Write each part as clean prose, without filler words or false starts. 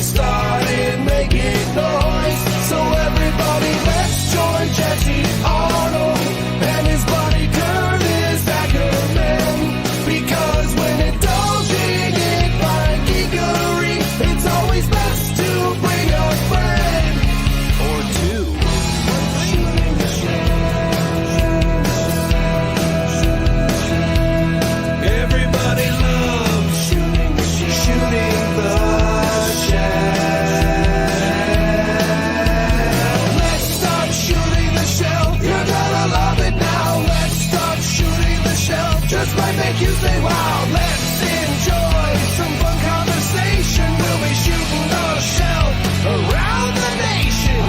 they started making noise. So everybody, let's join Jesse Arnold and his buddy Curtis Ackerman. Because when indulging in fine geekery, it's always best to bring a friend or two. Shooting the shell. Everybody loves shooting the shell. Let's start shooting the shell. You're gonna love it now. Let's start shooting the shell. Just might make you say wow. Let's enjoy some fun conversation. We'll be shooting the shell around the nation.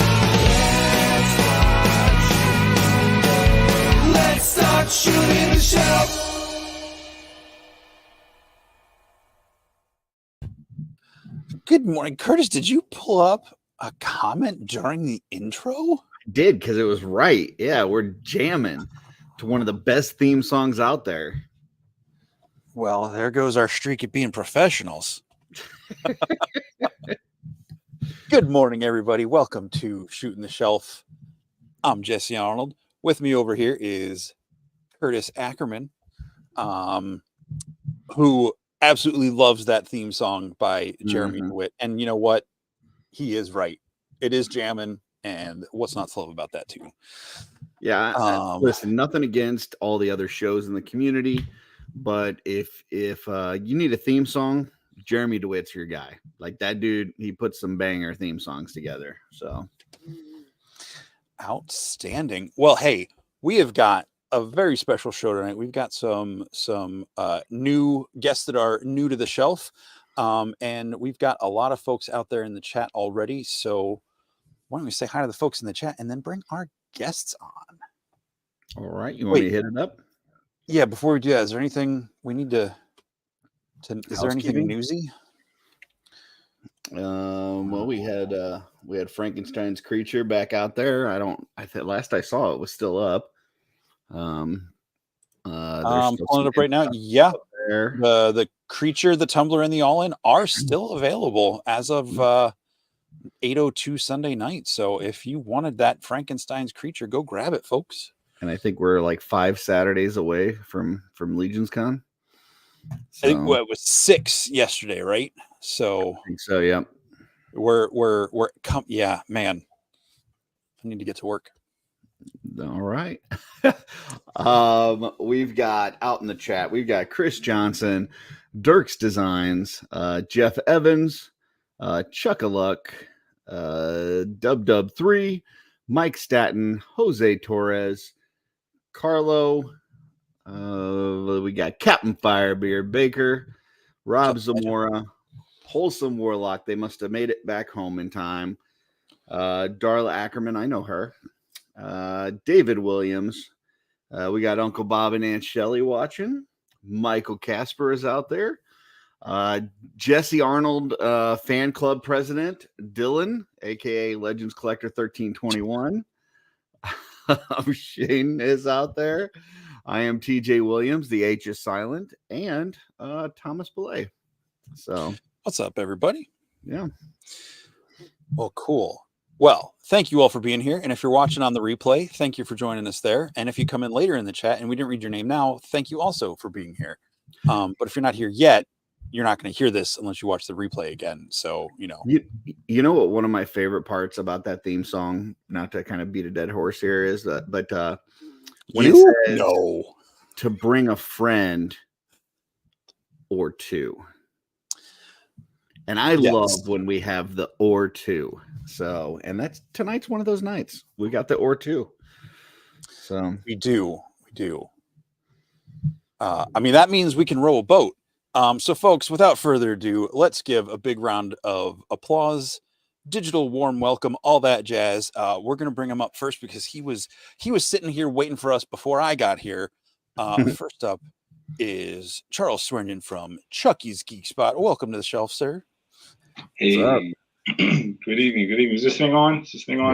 Let's start shooting the shell. Good morning, Curtis. Did you pull up a comment during the intro? Did, because it was right. Yeah, we're jamming to one of the best theme songs out there. Well, there goes our streak at being professionals. Good morning, everybody. Welcome to Shooting the Shelf. I'm Jesse Arnold. With me over here is Curtis Ackerman, who absolutely loves that theme song by Jeremy DeWitt. And you know what? He is right. It is jamming, and what's not to love about that too? Yeah, listen, nothing against all the other shows in the community, but if you need a theme song, Jeremy DeWitt's your guy. Like that dude, he puts some banger theme songs together. So outstanding. Well, hey, we have got a very special show tonight. We've got some new guests that are new to the shelf, and we've got a lot of folks out there in the chat already. So why don't we say hi to the folks in the chat and then bring our guests on? All right, you want me to hit it up? Yeah, before we do that, is there anything we need to is there anything newsy? Well, we had Frankenstein's creature back out there. Last I saw it was still up. I'm pulling it up right now. Yeah, the creature, the tumbler, and the all-in are still available as of 8:02 Sunday night. So if you wanted that Frankenstein's creature, go grab it, folks. And I think we're like 5 Saturdays away from LegionsCon. So, I think it was 6 yesterday, right? So I think so. Yeah, yeah, man. I need to get to work. All right. We've got out in the chat, we've got Chris Johnson, Dirks Designs, Jeff Evans, Chuck-a-Luck, Dub3, Mike Staten, Jose Torres, Carlo, we got Captain Firebeard Baker, Rob Zamora, Wholesome Warlock. They must have made it back home in time. Darla Ackerman, I know her. David Williams. We got Uncle Bob and Aunt Shelley watching. Michael Casper is out there. Jesse Arnold, fan club president, Dylan, aka Legends Collector 1321. Shane is out there. I am TJ Williams, the H is silent, and Thomas Belay. So what's up, everybody? Yeah. Well, cool. Well, thank you all for being here. And if you're watching on the replay, thank you for joining us there. And if you come in later in the chat and we didn't read your name now, thank you also for being here. But if you're not here yet, you're not going to hear this unless you watch the replay again. So, you know what one of my favorite parts about that theme song, not to kind of beat a dead horse here, is that, but when it says to bring a friend or two. And I love when we have the or two. So, and that's tonight's one of those nights. We got the or two. So we do. I mean, that means we can row a boat. So folks, without further ado, let's give a big round of applause, digital warm welcome, all that jazz. We're going to bring him up first because he was sitting here waiting for us before I got here. First up is Charles Swearingen from Chucky's Geek Spot. Welcome to the shelf, sir. Hey, good evening. Is this thing on?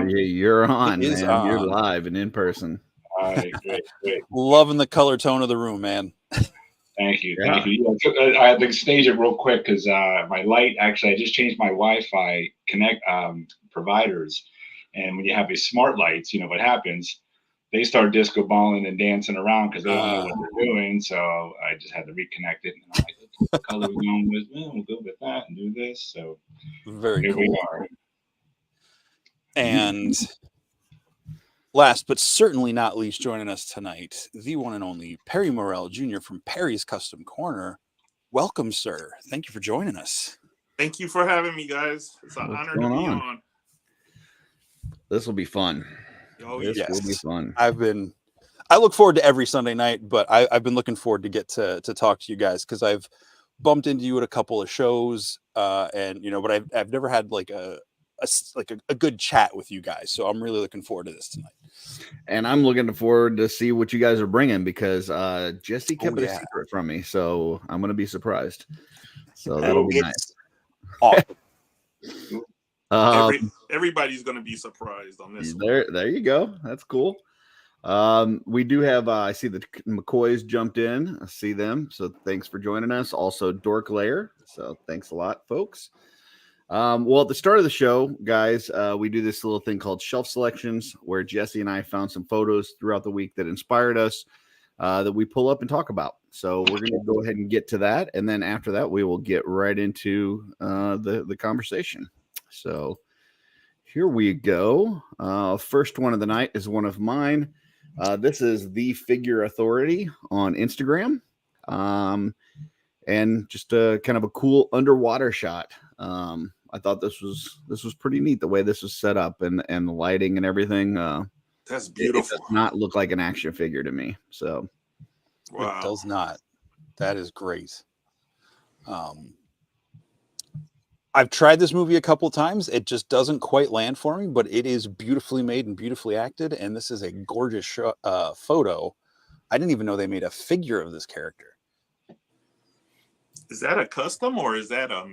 Yeah, you're on, man. You're live and in person. All right, great. Loving the color tone of the room, man. Thank you. Yeah. Thank you. Yeah, I had to stage it real quick because my light, actually, I just changed my Wi-Fi connect providers. And when you have these smart lights, you know what happens? They start disco balling and dancing around because they don't know what they're doing. So I just had to reconnect it. And I'm like, what color we going with? Well, we'll go with that and do this. So Very here cool. we are. And last but certainly not least, joining us tonight, the one and only Perry Murrell Jr. from Perry's Custom Corner. Welcome, sir. Thank you for joining us. Thank you for having me, guys. It's an honor to be on. This will be fun. Oh, This yes. will be fun. I look forward to every Sunday night, but I've been looking forward to get to talk to you guys because I've bumped into you at a couple of shows, and but I've never had like a good chat with you guys. So I'm really looking forward to this tonight. And I'm looking forward to see what you guys are bringing because Jesse kept it a yeah. secret from me, so I'm going to be surprised. So that'll be nice. Awesome. Everybody's going to be surprised on this. There you go. That's cool. We do have, I see the McCoys jumped in. I see them. So thanks for joining us. Also Dork Layer. So thanks a lot, folks. Well, at the start of the show, guys, we do this little thing called shelf selections where Jesse and I found some photos throughout the week that inspired us that we pull up and talk about. So we're going to go ahead and get to that. And then after that, we will get right into the conversation. So here we go. First one of the night is one of mine. This is the Figure Authority on Instagram. And just a kind of a cool underwater shot. I thought this was pretty neat the way this was set up and the lighting and everything. That's beautiful. It does not look like an action figure to me. So wow. It does not. That is great. I've tried this movie a couple times. It just doesn't quite land for me, but it is beautifully made and beautifully acted. And this is a gorgeous photo. I didn't even know they made a figure of this character. Is that a custom or is that a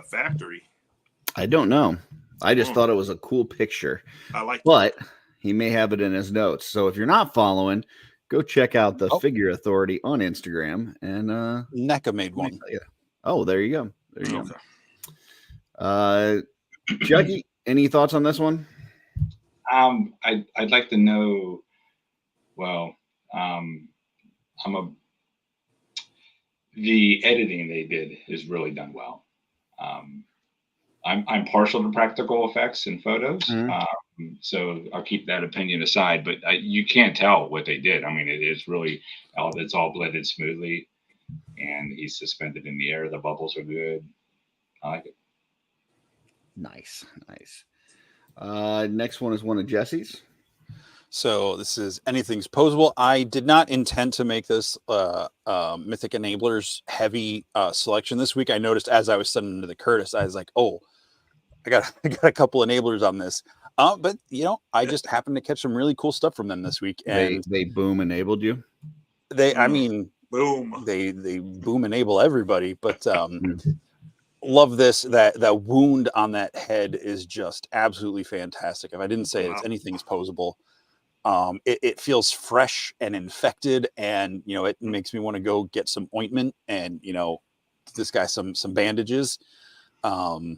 factory? I don't know. I just thought it was a cool picture. I like but he may have it in his notes. So if you're not following, go check out the Figure Authority on Instagram. And NECA made one. Oh, there you go. There you Okay. go. Juggy, any thoughts on this one? I'd like to know. Well, the editing they did is really done well. I'm partial to practical effects in photos, so I'll keep that opinion aside. But you can't tell what they did. I mean, it is really it's all blended smoothly, and he's suspended in the air. The bubbles are good. I like it. Nice. Next one is one of Jesse's. So this is Anything's Posable. I did not intend to make this Mythic Enablers heavy selection this week. I noticed as I was sending them to the Curtis, I was like, oh, I got a couple enablers on this. But I just happened to catch some really cool stuff from them this week. And they boom enabled you. I mean, boom. They boom enable everybody, but love this. That wound on that head is just absolutely fantastic. If I didn't say it's Anything's Posable. It feels fresh and infected, and it makes me want to go get some ointment and this guy some bandages. And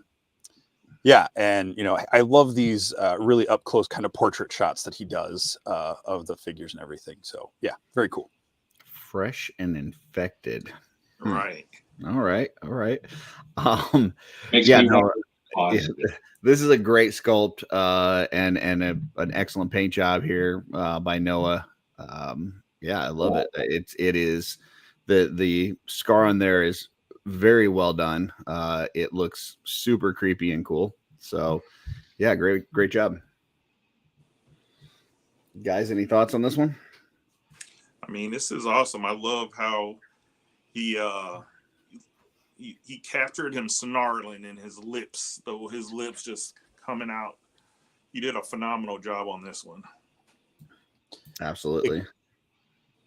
I love these really up close kind of portrait shots that he does of the figures and everything. So yeah, very cool. Fresh and infected. Right. All right. This is a great sculpt and an excellent paint job here by Noah. I love it. It is the scar on there is very well done. It looks super creepy and cool. So yeah, great job. Guys, any thoughts on this one? I mean, this is awesome. I love how he captured him snarling in his lips, though his lips just coming out. He did a phenomenal job on this one. Absolutely.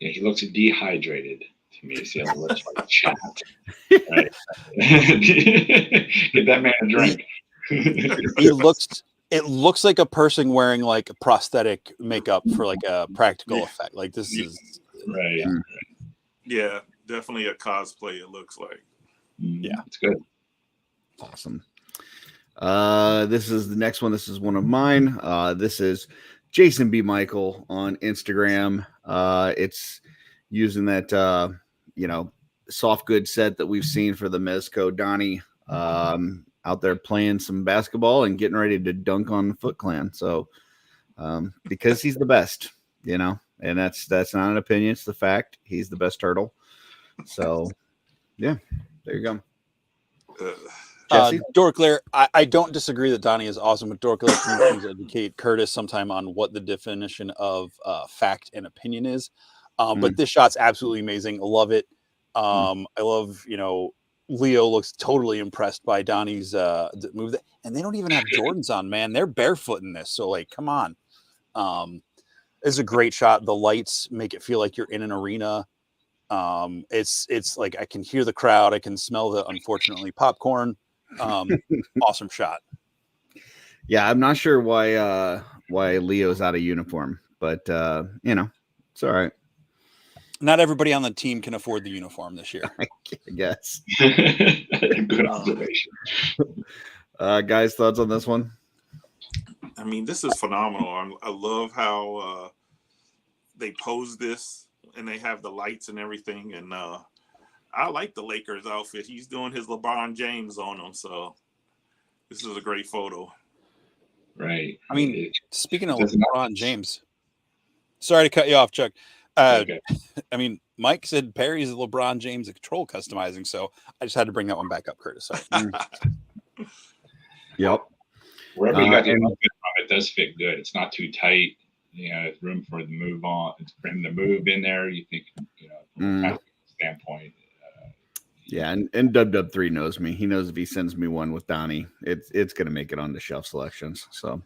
Yeah, he looks dehydrated to me. See how he looks like chapped. Right. Get that man a drink. It looks like a person wearing like prosthetic makeup for like a practical effect. Like this is right. Yeah. Definitely a cosplay, it looks like. Yeah. It's good. Awesome. This is the next one. This is one of mine. This is Jason B. Michael on Instagram. It's using that, soft goods set that we've seen for the Mezco Donnie out there playing some basketball and getting ready to dunk on the Foot Clan. So, because he's the best, and that's not an opinion. It's the fact. He's the best turtle. So, yeah, there you go. Jesse? Dorkler, I don't disagree that Donnie is awesome, but Dorkler, can you please educate Curtis sometime on what the definition of fact and opinion is? But this shot's absolutely amazing. I love it. I love, Leo looks totally impressed by Donnie's move. And they don't even have Jordans on, man. They're barefoot in this. So, like, come on. It's a great shot. The lights make it feel like you're in an arena. It's like I can hear the crowd. I can smell the, unfortunately, popcorn. Awesome shot. Yeah, I'm not sure why Leo's out of uniform, but it's all right. Not everybody on the team can afford the uniform this year. I guess. Good observation. Guys, thoughts on this one? I mean, this is phenomenal. I love how they pose this and they have the lights and everything. And I like the Lakers outfit. He's doing his LeBron James on him. So this is a great photo. Right. I mean, speaking of LeBron James, sorry to cut you off, Chuck. Okay. I mean, Mike said Perry's LeBron James control customizing, so I just had to bring that one back up, Curtis. Sorry. Yep. Wherever you got the outfit from, it does fit good. It's not too tight. There's room for the move on. It's for him to move in there. You think, from a tactical standpoint. Yeah, and Dub3 knows me. He knows if he sends me one with Donnie, it's going to make it on the shelf selections. So,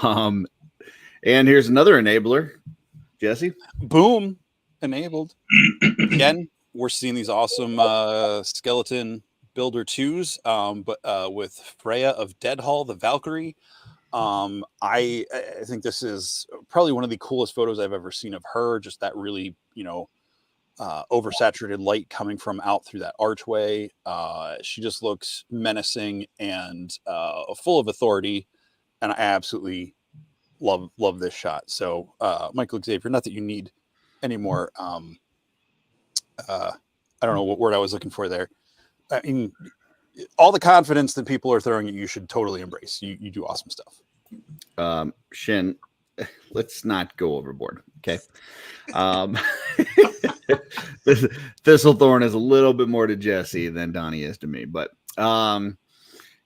and here's another enabler. Jesse? Boom. Enabled. Again, we're seeing these awesome skeleton builder 2s, but with Freya of Deadhall, the Valkyrie. I think this is probably one of the coolest photos I've ever seen of her. Just that really, oversaturated light coming from out through that archway. She just looks menacing and full of authority, and I absolutely love this shot. So Michael Xavier, not that you need any more I don't know what word I was looking for there. I mean, all the confidence that people are throwing at you should totally embrace. You do awesome stuff. Shin, let's not go overboard, okay? Thistlethorn is a little bit more to Jesse than Donnie is to me, but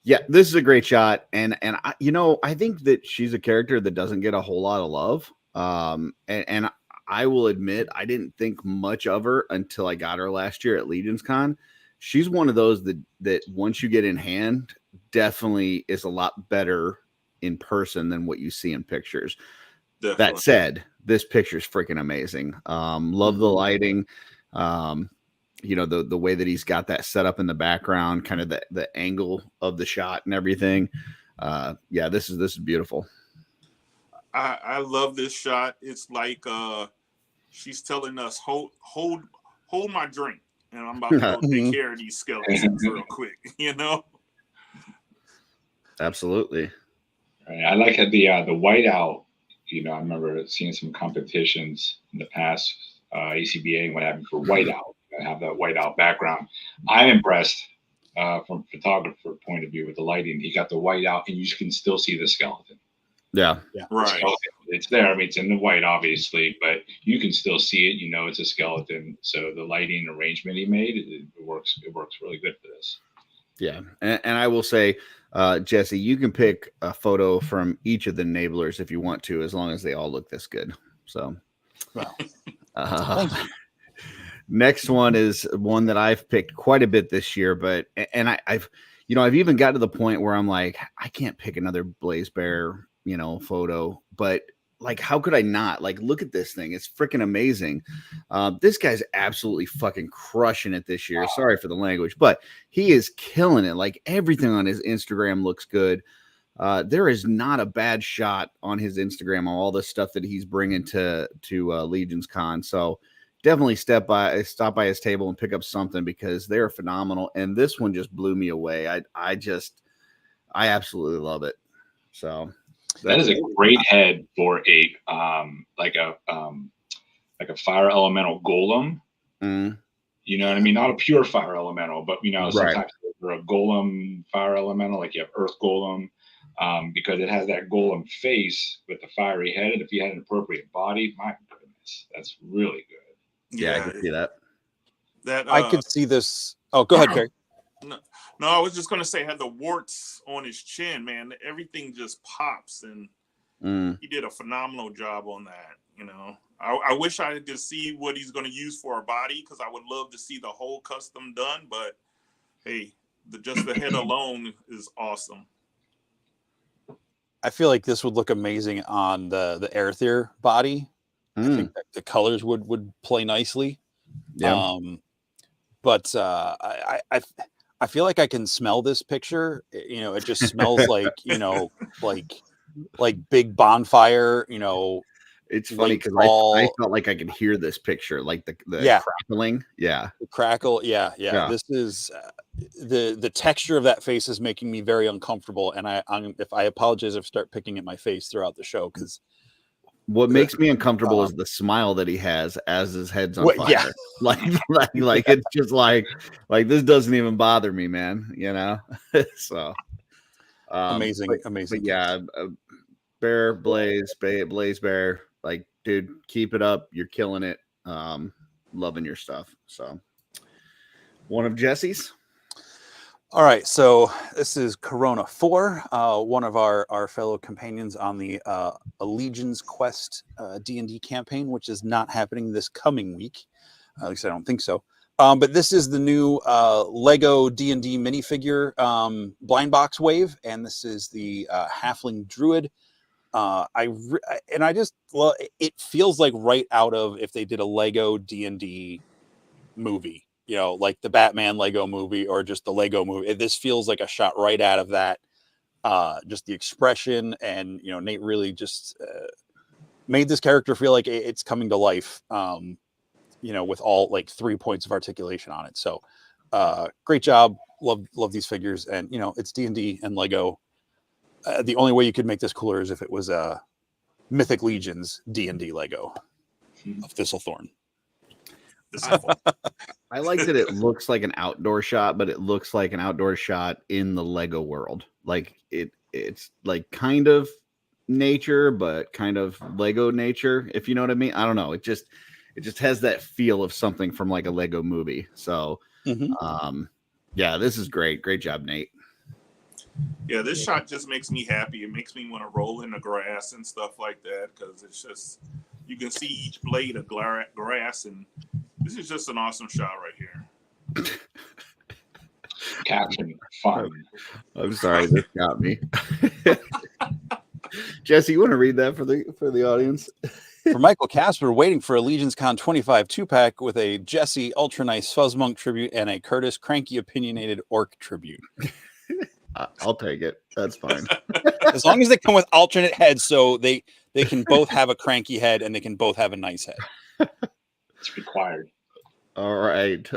yeah, this is a great shot, and I think that she's a character that doesn't get a whole lot of love. And I will admit I didn't think much of her until I got her last year at LegionsCon. She's one of those that once you get in hand, definitely is a lot better in person than what you see in pictures. Definitely. That said, this picture is freaking amazing. Love the lighting. The way that he's got that set up in the background, kind of the angle of the shot and everything. Yeah, this is beautiful. I love this shot. It's like she's telling us, hold my drink, and I'm about to go take care of these skeletons real quick. Absolutely. Right. I like the whiteout. I remember seeing some competitions in the past, ACBA and what have you, for whiteout. I have that whiteout background. I'm impressed from a photographer point of view with the lighting. He got the whiteout, and you can still see the skeleton. Yeah. Right. It's there. I mean, it's in the white, obviously, but you can still see it. It's a skeleton. So the lighting arrangement he made, it works. It works really good for this. Yeah, and I will say, Jesse, you can pick a photo from each of the enablers if you want to, as long as they all look this good. So, next one is one that I've picked quite a bit this year, but I've even got to the point where I'm like, I can't pick another Blaze Bear, photo, but like, how could I not? Like, look at this thing. It's freaking amazing. This guy's absolutely fucking crushing it this year. Sorry for the language, but he is killing it. Like, everything on his Instagram looks good. There is not a bad shot on his Instagram on all the stuff that he's bringing to LegionsCon. So definitely stop by his table and pick up something because they're phenomenal. And this one just blew me away. I absolutely love it. So that is a great head for a like a fire elemental golem. Mm. You know what I mean? Not a pure fire elemental, but you know, Right. sometimes for a golem fire elemental, like you have earth golem, because it has that golem face with the fiery head. And if you had an appropriate body, my goodness, that's really good. Yeah, I can see that. I could see this. Oh, go ahead, Kerry. No, I was just gonna say, had the warts on his chin, man. Everything just pops, and he did a phenomenal job on that. You know, I wish I could see what he's gonna use for a body because I would love to see the whole custom done. But hey, just the head alone is awesome. I feel like this would look amazing on the Aerthyr body. I think that the colors would play nicely. Yeah. But I feel like I can smell this picture. You know, it just smells like, you know, like big bonfire, you know. It's funny because I felt like I could hear this picture, like the crackling. Yeah. The crackle. Yeah. This is the texture of that face is making me very uncomfortable. And I apologize if I start picking at my face throughout the show because what makes me uncomfortable is the smile that he has as his head's on fire. Yeah. like it's just like this doesn't even bother me, man. You know. So amazing. But yeah, Blaze Bear, like, dude, keep it up. You're killing it. Loving your stuff. So one of Jesse's. All right, so this is Corona 4, one of our fellow companions on the Legion's Quest D&D campaign, which is not happening this coming week. At least I don't think so. But this is the new Lego D&D minifigure blind box wave, and this is the Halfling Druid. I just love it. Feels like right out of if they did a Lego D&D movie. You know, like the Batman Lego movie or just the Lego movie. This feels like a shot right out of that. Just the expression and, you know, Nate really just made this character feel like it's coming to life, you know, with all like 3 points of articulation on it. So great job. Love these figures. And, you know, it's D&D and Lego. The only way you could make this cooler is if it was a Mythic Legions D&D Lego of Thistlethorn. I like that it looks like an outdoor shot, but it looks like an outdoor shot in the Lego world. Like it's like kind of nature, but kind of Lego nature, if you know what I mean. I don't know. It just has that feel of something from like a Lego movie. So yeah, this is great. Great job, Nate. Yeah, this shot just makes me happy. It makes me want to roll in the grass and stuff like that because it's just, you can see each blade of grass, and this is just an awesome shot right here. Caption fun. I'm sorry, this got me. Jesse, you want to read that for the audience? For Michael Casper, waiting for a LegionsCon 25 2-pack with a Jesse Ultra Nice Fuzzmonk tribute and a Curtis Cranky Opinionated Orc tribute. I'll take it. That's fine. As long as they come with alternate heads, so they can both have a cranky head and they can both have a nice head. It's required. All right.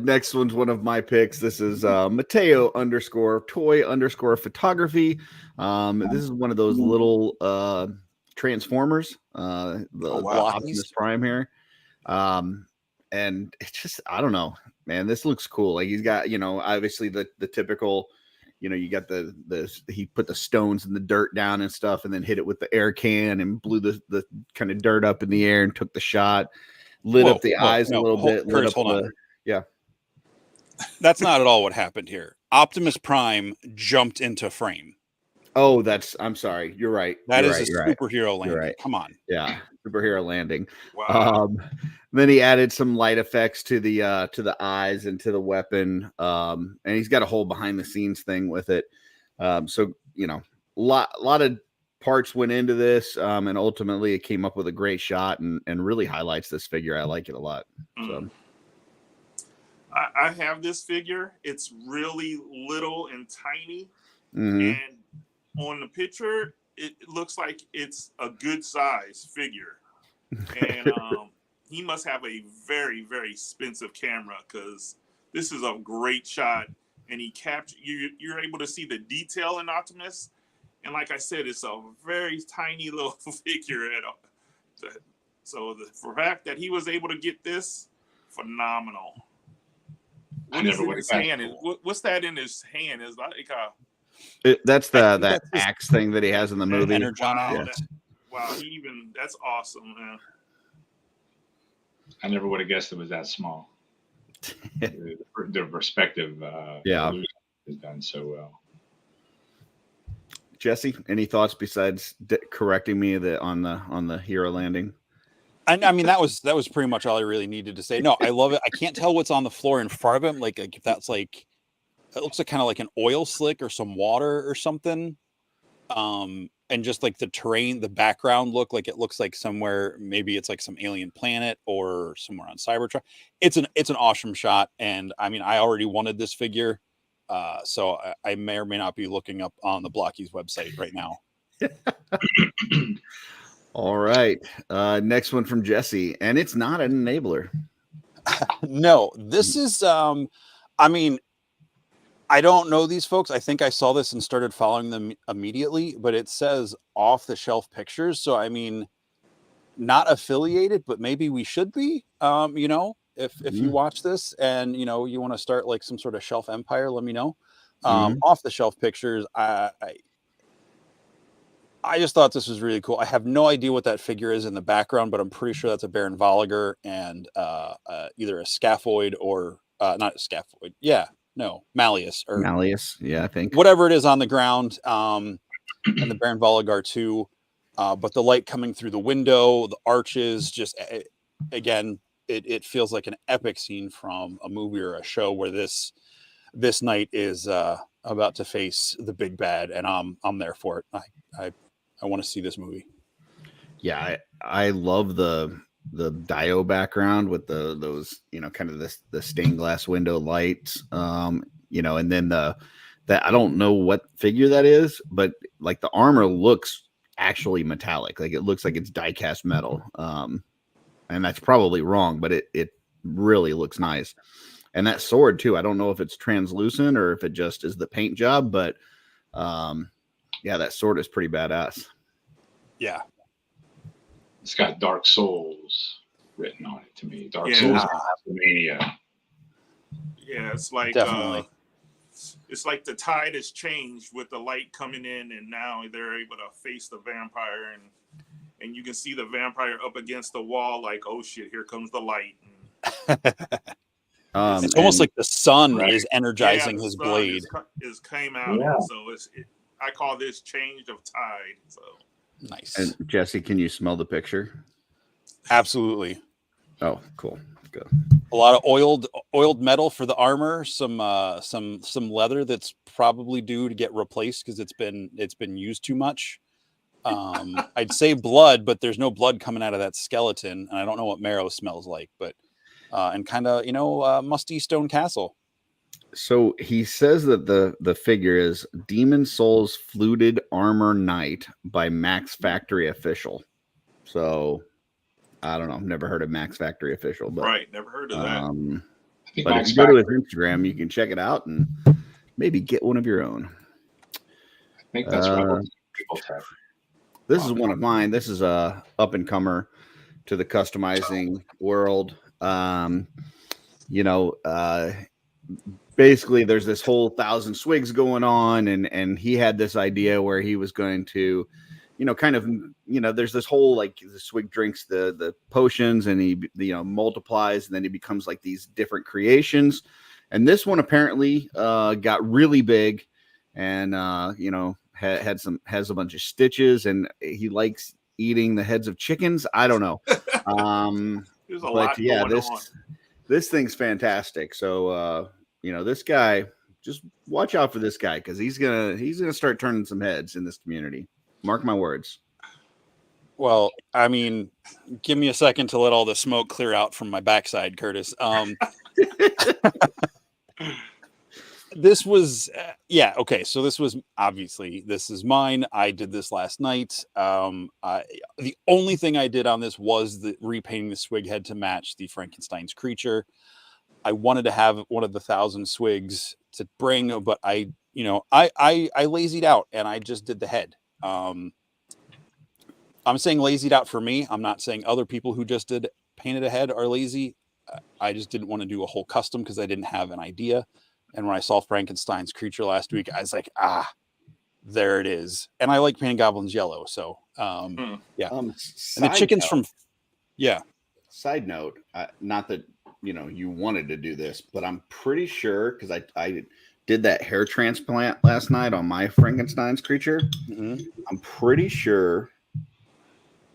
Next one's one of my picks. This is Mateo _toy _photography. This is one of those little Transformers. The Optimus Prime here. And it's just, I don't know, man, this looks cool. Like he's got, you know, obviously the typical, you know, you got he put the stones and the dirt down and stuff and then hit it with the air can and blew the kind of dirt up in the air and took the shot, lit up the eyes a little bit. Curtis, hold on. Yeah. That's not at all what happened here. Optimus Prime jumped into frame. Oh, I'm sorry. You're right. That is a superhero landing. Right. Come on. Yeah. Superhero landing. Wow. Then he added some light effects to the eyes and to the weapon. And he's got a whole behind the scenes thing with it. So, you know, a lot of parts went into this. And ultimately it came up with a great shot and really highlights this figure. I like it a lot. So I have this figure. It's really little and tiny. Mm-hmm. And on the picture, it looks like it's a good size figure. And he must have a very, very expensive camera, because this is a great shot, and he captured you're able to see the detail in Optimus. And like I said, it's a very tiny little figure at all. So the fact that he was able to get this, phenomenal. What is in his hand? What's that in his hand? Is like that's that axe thing that he has in the movie. Energon axe. Wow, that's awesome, man. I never would have guessed it was that small. The perspective is done so well. Jesse, any thoughts besides correcting me on the hero landing? I mean, that was pretty much all I really needed to say. No, I love it. I can't tell what's on the floor in front of him. Like if that's like, it looks like kind of like an oil slick or some water or something. And just like the terrain, the background it looks like somewhere, maybe it's like some alien planet or somewhere on Cybertron. It's an awesome shot. And I mean, I already wanted this figure. So I may or may not be looking up on the Blockies website right now. All right. Next one from Jesse, and it's not an enabler. No, this is, I mean, I don't know these folks. I think I saw this and started following them immediately, but it says Off the Shelf Pictures. So, I mean, not affiliated, but maybe we should be, you know, if you watch this and, you know, you want to start like some sort of shelf empire, let me know. Off the Shelf Pictures. I just thought this was really cool. I have no idea what that figure is in the background, but I'm pretty sure that's a Baron Volliger and either a scaphoid or not a scaphoid. Yeah. No, Malleus. Yeah, I think. Whatever it is on the ground, and the Baron Volligar too. But the light coming through the window, the arches, just again, it feels like an epic scene from a movie or a show where this knight is about to face the big bad, and I'm there for it. I want to see this movie. Yeah, I love the Dio background with those, you know, kind of the stained glass window lights, you know, and then that I don't know what figure that is, but like the armor looks actually metallic, like it looks like it's die cast metal, and that's probably wrong, but it really looks nice. And that sword too, I don't know if it's translucent or if it just is the paint job, but yeah, that sword is pretty badass. Yeah. It's got Dark Souls written on it to me. Dark Souls and Mania. Yeah, it's like definitely. It's like the tide has changed with the light coming in, and now they're able to face the vampire, and you can see the vampire up against the wall, like, oh shit, here comes the light. It's almost like the sun is energizing his blade. Is came out, so I call this change of tide. So. Nice. And Jesse, can you smell the picture? Absolutely. Oh, cool. Good. A lot of oiled metal for the armor, some leather that's probably due to get replaced because it's been used too much. I'd say blood, but there's no blood coming out of that skeleton, and I don't know what marrow smells like, but and kind of, you know, musty stone castle. So he says that the figure is Demon Souls Fluted Armor Knight by Max Factory Official. So I don't know. I've never heard of Max Factory Official, but never heard of that. But if you go to his Instagram, you can check it out and maybe get one of your own. I think that's what people have. This is one of mine. This is a up and comer to the customizing world. You know, basically there's this whole 1,000 swigs going on, and he had this idea where he was going to, you know, kind of, you know, there's this whole, like, the swig drinks the potions, and he, you know, multiplies, and then he becomes like these different creations. And this one apparently got really big, and you know, has a bunch of stitches, and he likes eating the heads of chickens. I don't know. But yeah, this thing's fantastic. So you know, this guy, just watch out for this guy, because he's gonna start turning some heads in this community. Mark my words. Well, I mean, give me a second to let all the smoke clear out from my backside, Curtis. This was yeah, okay, so this was obviously, this is mine. I did this last night. The only thing I did on this was the repainting the swig head to match the Frankenstein's creature. I wanted to have one of the 1,000 swigs to bring, but I lazied out and I just did the head. I'm saying lazied out for me. I'm not saying other people who just did painted a head are lazy. I just didn't want to do a whole custom because I didn't have an idea. And when I saw Frankenstein's creature last week, I was like, there it is. And I like painting goblins yellow. So, yeah. And the chickens from, yeah. Side note, not that, you wanted to do this, but I'm pretty sure, because I did that hair transplant last night on my Frankenstein's creature. Mm-hmm. I'm pretty sure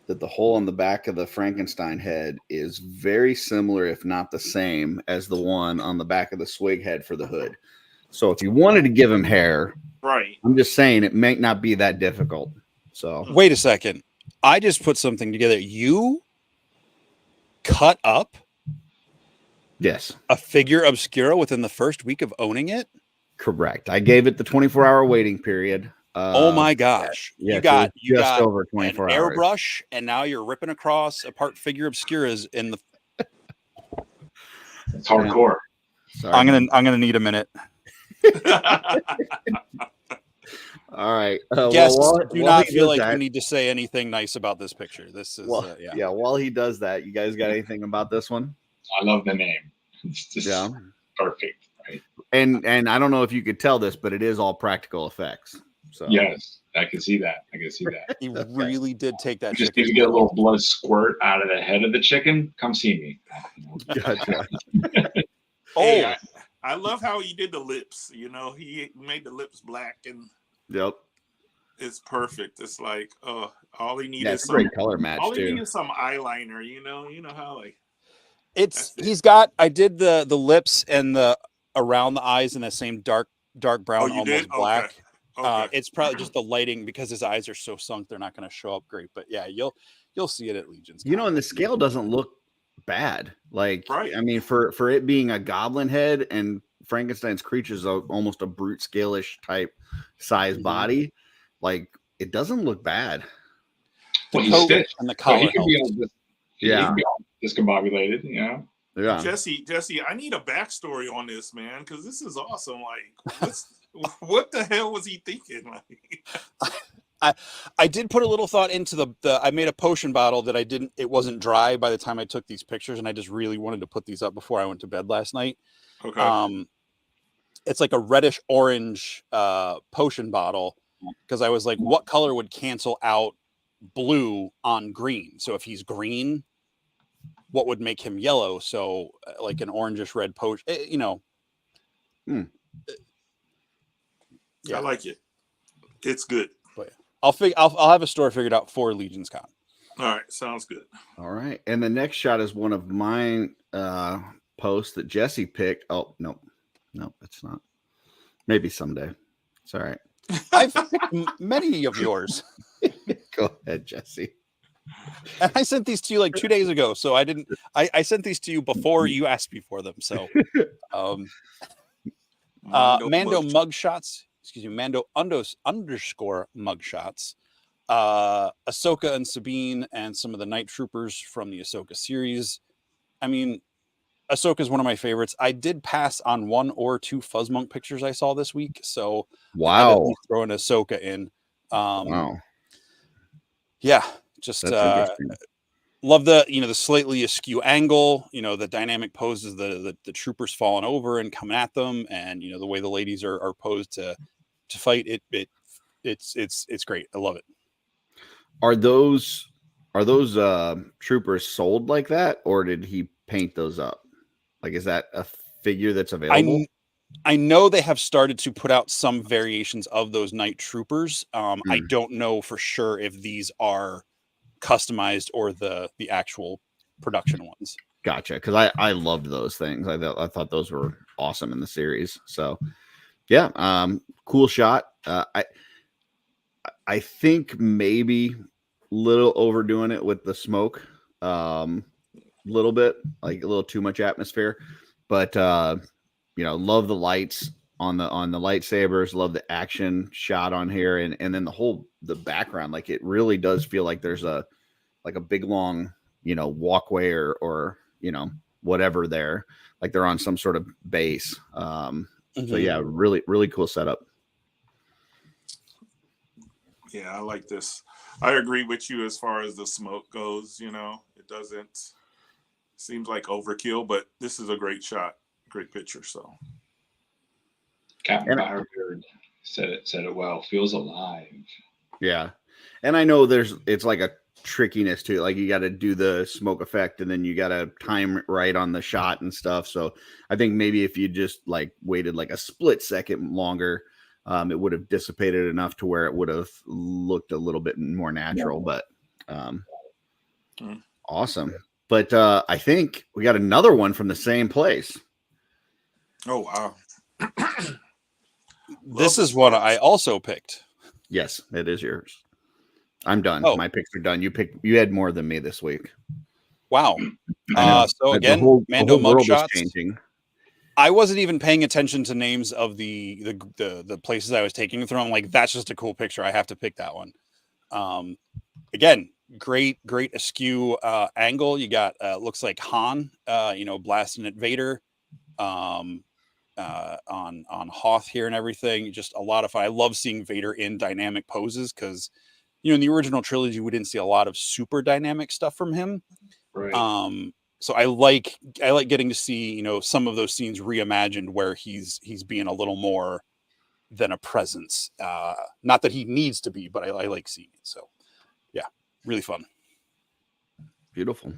that the hole on the back of the Frankenstein head is very similar, if not the same, as the one on the back of the swig head for the hood. So if you wanted to give him hair, right, I'm just saying it may not be that difficult. So wait a second. I just put something together. You cut up yes, a figure obscura within the first week of owning it? correct. I gave it the 24-hour waiting period. Oh my gosh. Yeah, you got just over 24 an hours. airbrush, and now you're ripping apart figure obscuras in the It's hardcore. Sorry. I'm gonna need a minute. All right. Guests, while do not he feel does like you that- need to say anything nice about this picture. This is yeah. While he does that, you guys got anything about this one? I love the name. It's just perfect, right? And I don't know if you could tell this, but it is all practical effects. So Yes, I can see that. He really did take that. You just need to get a little blood squirt out of the head of the chicken. Come see me. Gotcha. Hey, I love how he did the lips. He made the lips black, and Yep. it's perfect. It's like, all he needed Yeah, is it's a great color match all he too. needed some eyeliner. You know how like He's got. I did the lips and the around the eyes in the same dark brown, almost did? black. Okay. It's probably just the lighting because his eyes are so sunk; they're not going to show up great. But yeah, you'll see it at Legion's. And the scale doesn't look bad. Like, right. I mean, for it being a goblin head and Frankenstein's creature's almost a brute scale-ish type size body, like it doesn't look bad. The Well, coat he's and the collar. he can be all Yeah. he can be all discombobulated, Yeah. Jesse, I need a backstory on this, man, because this is awesome. Like, what the hell was he thinking? Like, I did put a little thought into the I made a potion bottle that it wasn't dry by the time I took these pictures, and I just really wanted to put these up before I went to bed last night. okay. It's like a reddish orange potion bottle, because I was like, what color would cancel out blue on green? So if he's green, what would make him yellow? So like an orangish red potion, Hmm. Yeah. I like it. It's good. But I'll have a story figured out for LegionsCon. All right, sounds good. All right. And the next shot is one of mine posts that Jesse picked. Oh, no, it's not. Maybe someday. It's all right. I've picked many of yours. Go ahead, Jesse. And I sent these to you like 2 days ago. So I sent these to you before you asked me for them. So Mando mugshots, Mando underscore mugshots. Ahsoka and Sabine and some of the Night Troopers from the Ahsoka series. I mean, Ahsoka is one of my favorites. I did pass on 1 or 2 Fuzzmonk pictures I saw this week. So Wow. throw an Ahsoka in. Wow. Yeah. Just love the slightly askew angle, the dynamic poses, the troopers falling over and coming at them, and the way the ladies are posed to fight. It's great. I love it. Are those troopers sold like that, or did he paint those up? Like, is that a figure that's available? I know they have started to put out some variations of those Night Troopers. I don't know for sure if these are customized or the actual production ones. Gotcha. Because I loved those things. I thought those were awesome in the series. So yeah, cool shot. I think maybe little overdoing it with the smoke, little bit, like a little too much atmosphere, but love the lights. on the lightsabers. Love the action shot on here, and then the background. Like it really does feel like there's a big long walkway or whatever there. Like they're on some sort of base. So yeah, really really cool setup. Yeah, I like this. I agree with you as far as the smoke goes. It doesn't seems like overkill, but this is a great shot, great picture. So Captain Firebird said it well. Feels alive. Yeah, and I know it's like a trickiness to it. Like you got to do the smoke effect, and then you got to time it right on the shot and stuff. So I think maybe if you just like waited like a split second longer, it would have dissipated enough to where it would have looked a little bit more natural. But awesome. But I think we got another one from the same place. Oh wow. This is what I also picked. Yes, it is yours. I'm done. Oh. My picks are done. You had more than me this week. Wow. So again, Mando mugshots. Changing. I wasn't even paying attention to names of the places I was taking it through. I'm like, that's just a cool picture. I have to pick that one. Again, great askew angle. You got looks like Han, blasting at Vader. On Hoth here and everything. Just a lot of fun. I love seeing Vader in dynamic poses because in the original trilogy we didn't see a lot of super dynamic stuff from him. Right. So I like getting to see some of those scenes reimagined where he's being a little more than a presence. Not that he needs to be, but I like seeing it. So yeah, really fun. Beautiful.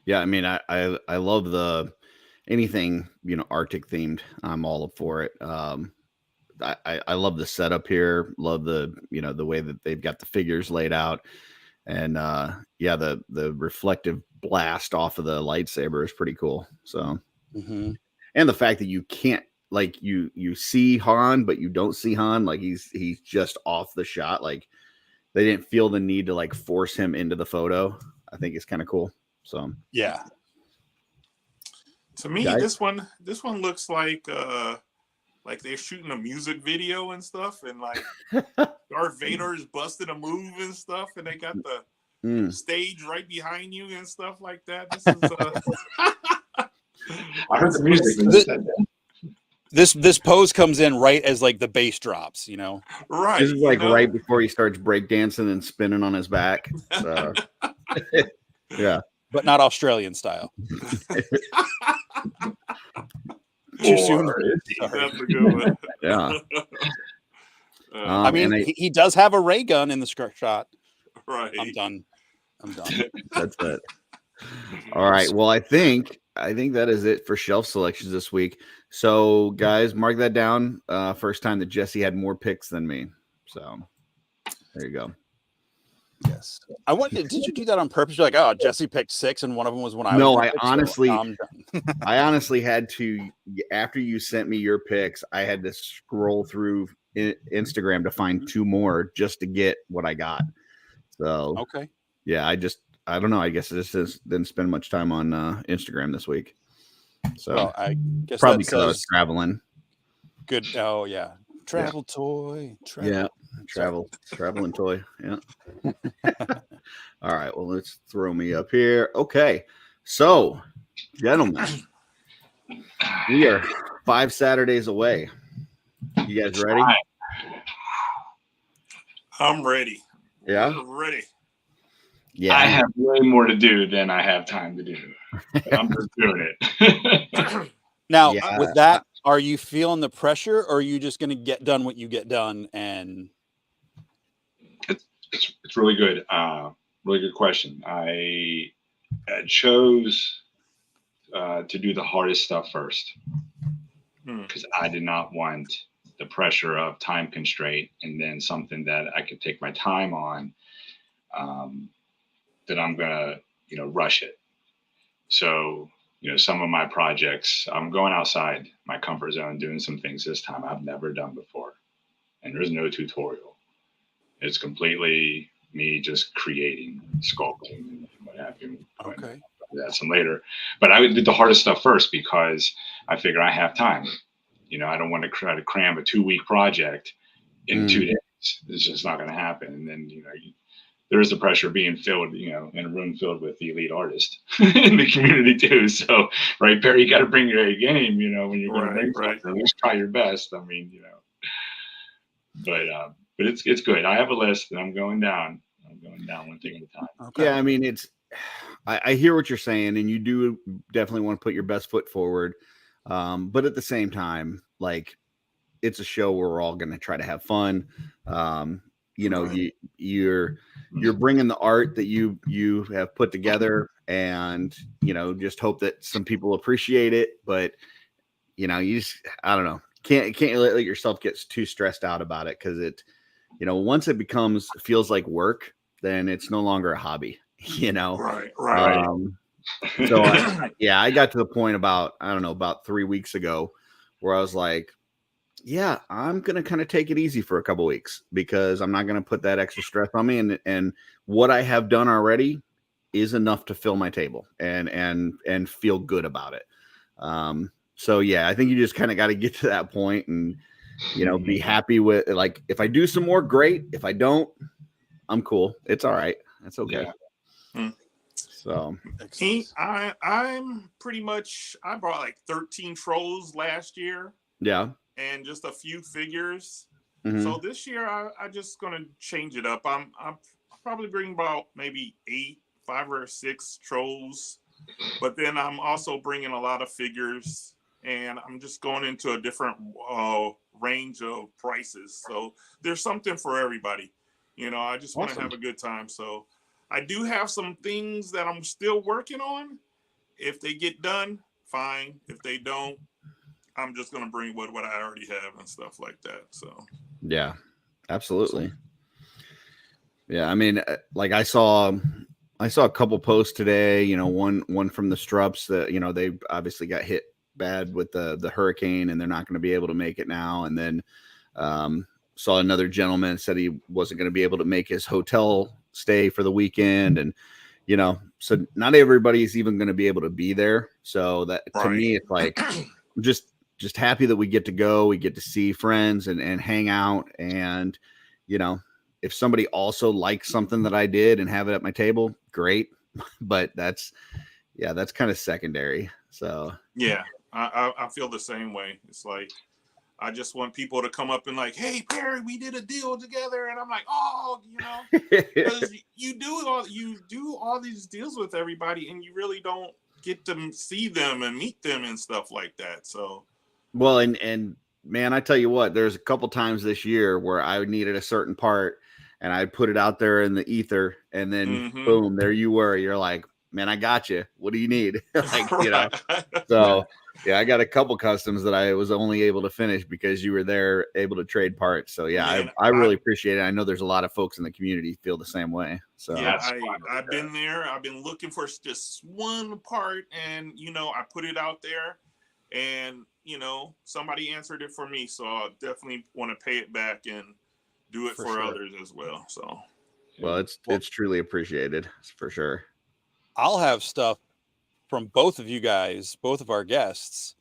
Yeah, I mean I love the anything Arctic themed. I'm all up for it. I love the setup here. Love the the way that they've got the figures laid out, and the reflective blast off of the lightsaber is pretty cool. So and the fact that you can't like you see Han but you don't see Han, like he's just off the shot. Like they didn't feel the need to like force him into the photo. I think it's kind of cool. So yeah. To me, this one looks like they're shooting a music video and stuff, and like Darth Vader's busting a move and stuff, and they got the stage right behind you and stuff like that. This is I heard the music. This pose comes in right as like the bass drops, right. This is like right before he starts breakdancing and spinning on his back. So, yeah. But not Australian style. Too soon. That's a good one. Yeah. I mean, he does have a ray gun in the shot. Right. I'm done. That's it. All right. Well, I think that is it for shelf selections this week. So, guys, mark that down. First time that Jesse had more picks than me. So, there you go. Yes. I wondered, did you do that on purpose? You're like, oh, Jesse picked 6, and one of them was when I was. No, I honestly, I'm done. I honestly had to. After you sent me your picks, I had to scroll through Instagram to find 2 more just to get what I got. So, okay. Yeah, I don't know. I guess I just didn't spend much time on Instagram this week. So, well, I guess probably because I was traveling. Good. Oh yeah, travel toy. Yeah. Traveling toy. Yeah. All right. Well, let's throw me up here. Okay. So, gentlemen, we are 5 Saturdays away. You guys ready? I'm ready. Yeah. I'm ready. Yeah. I have way more to do than I have time to do. I'm just doing it. Now, with that, are you feeling the pressure, or are you just going to get done what you get done? And it's really good. Really good question. I chose to do the hardest stuff first because I did not want the pressure of time constraint and then something that I could take my time on. That I'm gonna, rush it. So, some of my projects, I'm going outside my comfort zone, doing some things this time I've never done before. And there's no tutorial. It's completely me just creating, sculpting, and what have you. okay. That's some later. But I did the hardest stuff first because I figure I have time. You know, I don't want to try to cram a 2-week project in 2 days. It's just not going to happen. And then, you know, there is the pressure of being filled, you know, in a room filled with the elite artists in the community too. So, right, Barry, you got to bring your A game, you know, when you're going to bring something, at least try your best. I mean, you know, but it's good. I have a list and I'm going down one thing at a time. Okay. Yeah. I mean, I hear what you're saying, and you do definitely want to put your best foot forward. But at the same time, like, it's a show where we're all going to try to have fun. You know, you're bringing the art that you have put together, and, you know, just hope that some people appreciate it. But, you know, I don't know, can't let yourself get too stressed out about it, because it, you know, once it feels like work, then it's no longer a hobby, you know? Right. So I got to the point about 3 weeks ago where I was like, yeah, I'm going to kind of take it easy for a couple weeks, because I'm not going to put that extra stress on me. And what I have done already is enough to fill my table and feel good about it. So yeah, I think you just kind of got to get to that point and, you know, be happy with, like, if I do some more, great. If I don't, I'm cool. It's all right. That's okay. Yeah. So I'm pretty much, I brought like 13 trolls last year. Yeah. And just a few figures. Mm-hmm. So this year I just gonna change it up. I'm probably bring about maybe 5 or 6 trolls, but then I'm also bringing a lot of figures, and I'm just going into a different range of prices. So there's something for everybody. You know, I just want to have a good time. So I do have some things that I'm still working on. If they get done, fine. If they don't, I'm just going to bring what I already have and stuff like that. So, yeah, absolutely. Yeah. I mean, like, I saw a couple posts today, you know, one from the Strups that, you know, they obviously got hit bad with the hurricane, and they're not going to be able to make it now. And then saw another gentleman said he wasn't going to be able to make his hotel stay for the weekend. And, you know, so not everybody's even going to be able to be there. So that, to me, it's like, just happy that we get to go, we get to see friends and hang out. And, you know, if somebody also likes something that I did and have it at my table, great. But that's kind of secondary. So yeah, I feel the same way. It's like, I just want people to come up and like, hey, Perry, we did a deal together. And I'm like, oh, you know, because you do all these deals with everybody, and you really don't get to see them and meet them and stuff like that. So, well, and man, I tell you what, there's a couple times this year where I needed a certain part, and I put it out there in the ether, and then boom, there you were. You're like, man, I got you. What do you need? Like, you know, so yeah, I got a couple customs that I was only able to finish because you were there, able to trade parts. So yeah, man, I really appreciate it. I know there's a lot of folks in the community feel the same way. So yeah, I've been there. I've been looking for just one part, and, you know, I put it out there, and, you know, somebody answered it for me. So I definitely want to pay it back and do it for others as well. So, well, it's truly appreciated for sure. I'll have stuff from both of you guys, both of our guests,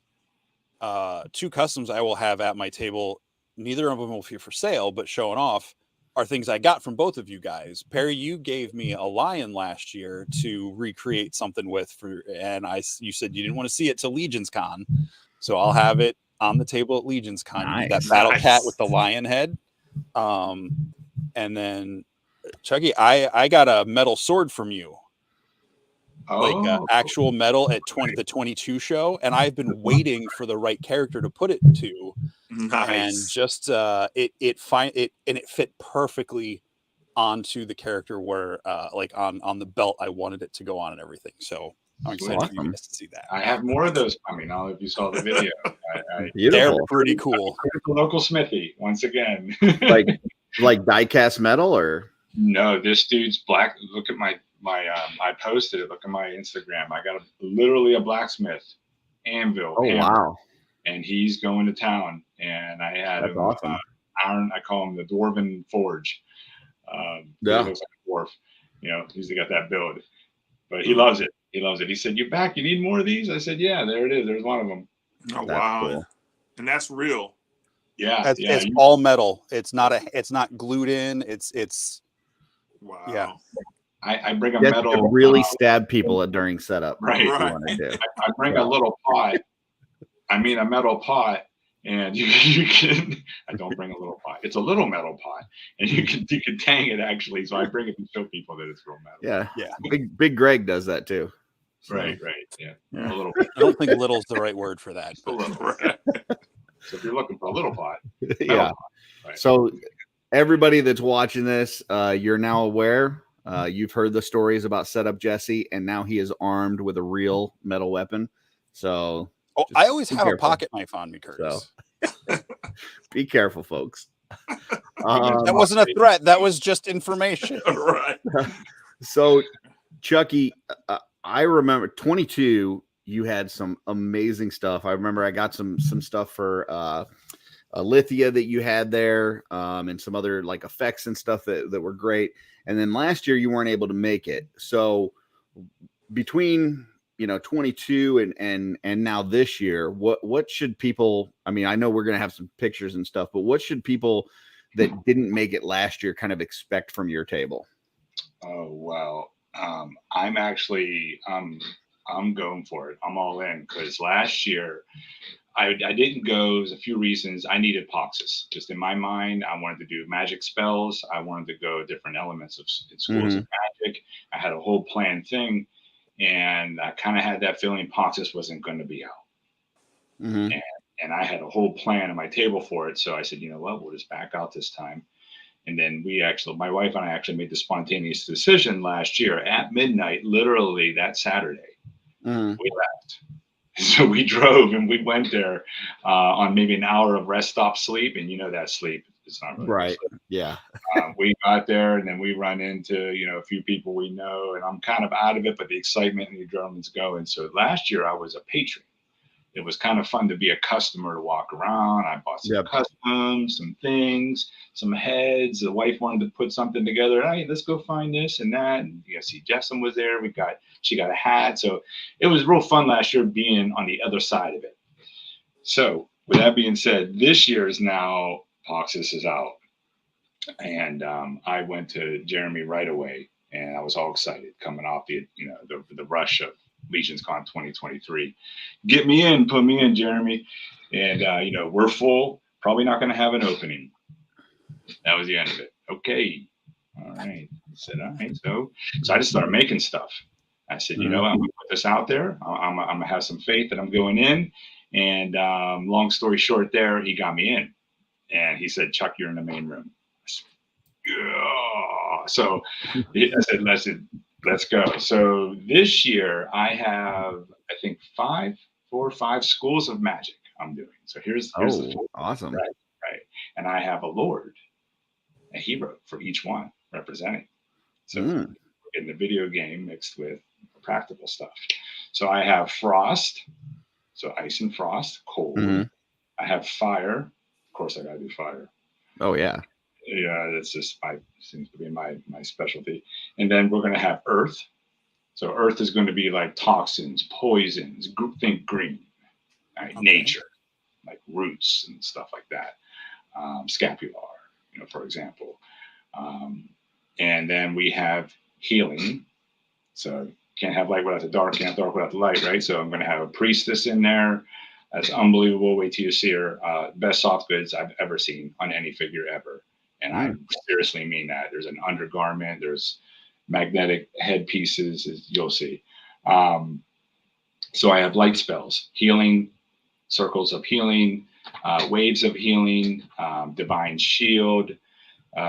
2 customs I will have at my table. Neither of them will be for sale, but showing off are things I got from both of you guys. Perry, you gave me a lion last year to recreate something with, and you said you didn't want to see it till LegionsCon, so I'll have it on the table at LegionsCon. Nice. That battle cat with the lion head. And then Chucky, I got a metal sword from you. Like actual metal at the 22 show, and I've been waiting for the right character to put it to. Nice. And just it fit perfectly onto the character where like on the belt I wanted it to go on and everything. So I'm excited for you guys to see that. I have more of those coming. I don't know if you saw the video. They're pretty cool. Local smithy once again. like die-cast metal, or no? This dude's black. Look at my I posted it. Look at my Instagram. I got literally a blacksmith anvil. Oh, wow. And he's going to town. And I had him, awesome. Iron. I call him the Dwarven Forge. Yeah. He looks like a dwarf. You know, he's got that build. But he loves it. He loves it. He said, "You back? You need more of these?" I said, "Yeah, there it is. There's one of them." Oh, That's wow. Cool. And that's real. Yeah, It's all metal. It's not glued in. It's Wow. Yeah. I bring a You metal. have to really stab people during setup. Right. if you Right. want to do. I bring a little pot. I mean, a metal pot, and you can. I don't bring a little pot. It's a little metal pot, and you can tang it actually. So I bring it to show people that it's real metal. Yeah. Yeah. Big Greg does that too. So, Right. Yeah. Yeah. A little. I don't think little's the right word for that. A little. Right. So if you're looking for a little pot, metal Yeah. pot, right. So everybody that's watching this, you're now aware. You've heard the stories about Setup Jesse, and now he is armed with a real metal weapon. So I always have careful. a pocket knife on me, Curtis. Be careful, folks. That wasn't a threat. That was just information. Right. So, Chucky, I remember 22. You had some amazing stuff. I remember I got some stuff for Lithia that you had there, and some other like effects and stuff that were great. And then last year you weren't able to make it. So between 22 and now this year, what should people? I mean, I know we're gonna have some pictures and stuff, but what should people that didn't make it last year kind of expect from your table? Oh well, I'm actually I'm going for it. I'm all in because last year I didn't go. There's a few reasons. I needed Poxus. Just in my mind, I wanted to do magic spells. I wanted to go different elements of schools of magic. I had a whole planned thing, and I kind of had that feeling Poxus wasn't going to be out. And I had a whole plan on my table for it. So I said, you know what, we'll just back out this time. And then my wife and I actually made the spontaneous decision last year at midnight, literally that Saturday, we left. So we drove and we went there on maybe an hour of rest stop sleep. And that sleep, it's not really Right. sleep. Yeah. We got there and then we run into, a few people we know, and I'm kind of out of it, but the excitement and the adrenaline's going. So last year I was a patron. It was kind of fun to be a customer, to walk around. I bought some customs, some things, some heads. The wife wanted to put something together. Hey, let's go find this and that. And see, Jessamine was there. She got a hat. So it was real fun last year being on the other side of it. So with that being said, this year is now Poxus is out. And I went to Jeremy right away, and I was all excited coming off the rush of LegionsCon 2023. Get me in, put me in, Jeremy. And we're full. Probably not going to have an opening. That was the end of it. Okay. All right. I said, all right. So I just started making stuff. I said, I'm going to put this out there. I'm going to have some faith that I'm going in. And long story short there, he got me in. And he said, Chuck, you're in the main room. I said, yeah. So I said, let's go. So this year I have, I think, 4 or 5 schools of magic I'm doing. So here's the awesome. Right. And I have a lord, a hero for each one representing. So we're getting the video game mixed with practical stuff. So I have frost. So ice and frost, cold. I have fire. Of course I gotta do fire. Oh yeah. Yeah, that's just seems to be my specialty. And then we're going to have earth. So earth is going to be like toxins, poisons, think green, right? Nature, like roots and stuff like that. Scapular, for example. And then we have healing. So can't have light without the dark, can't have dark without the light, right? So I'm going to have a priestess in there. That's unbelievable. Wait till you see her. Best soft goods I've ever seen on any figure ever. And I seriously mean that. There's an undergarment. There's magnetic headpieces, as you'll see. So I have light spells, healing, circles of healing, waves of healing, divine shield,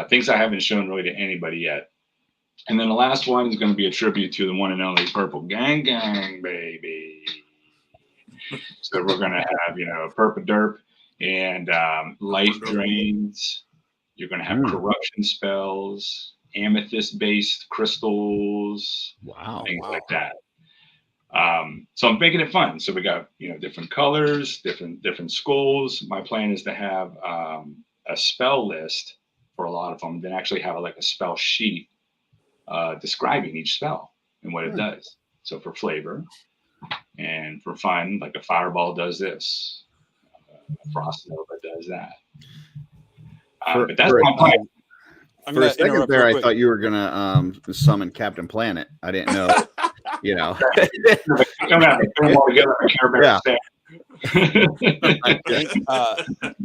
things I haven't shown really to anybody yet. And then the last one is going to be a tribute to the one and only Purple Gang, baby. So we're going to have, Purple Derp and life drains. You're going to have corruption spells, amethyst-based crystals, things like that. So I'm making it fun. So we got, different colors, different schools. My plan is to have a spell list for a lot of them, then actually have a spell sheet describing each spell and what it does. So for flavor and for fun, like a fireball does this. Frost Nova does that. For, but that's for, my pipe. I'm for gonna a second interrupt there, real I quick. thought you were gonna summon Captain Planet. I didn't know. You know. Come out, put them all together. I care about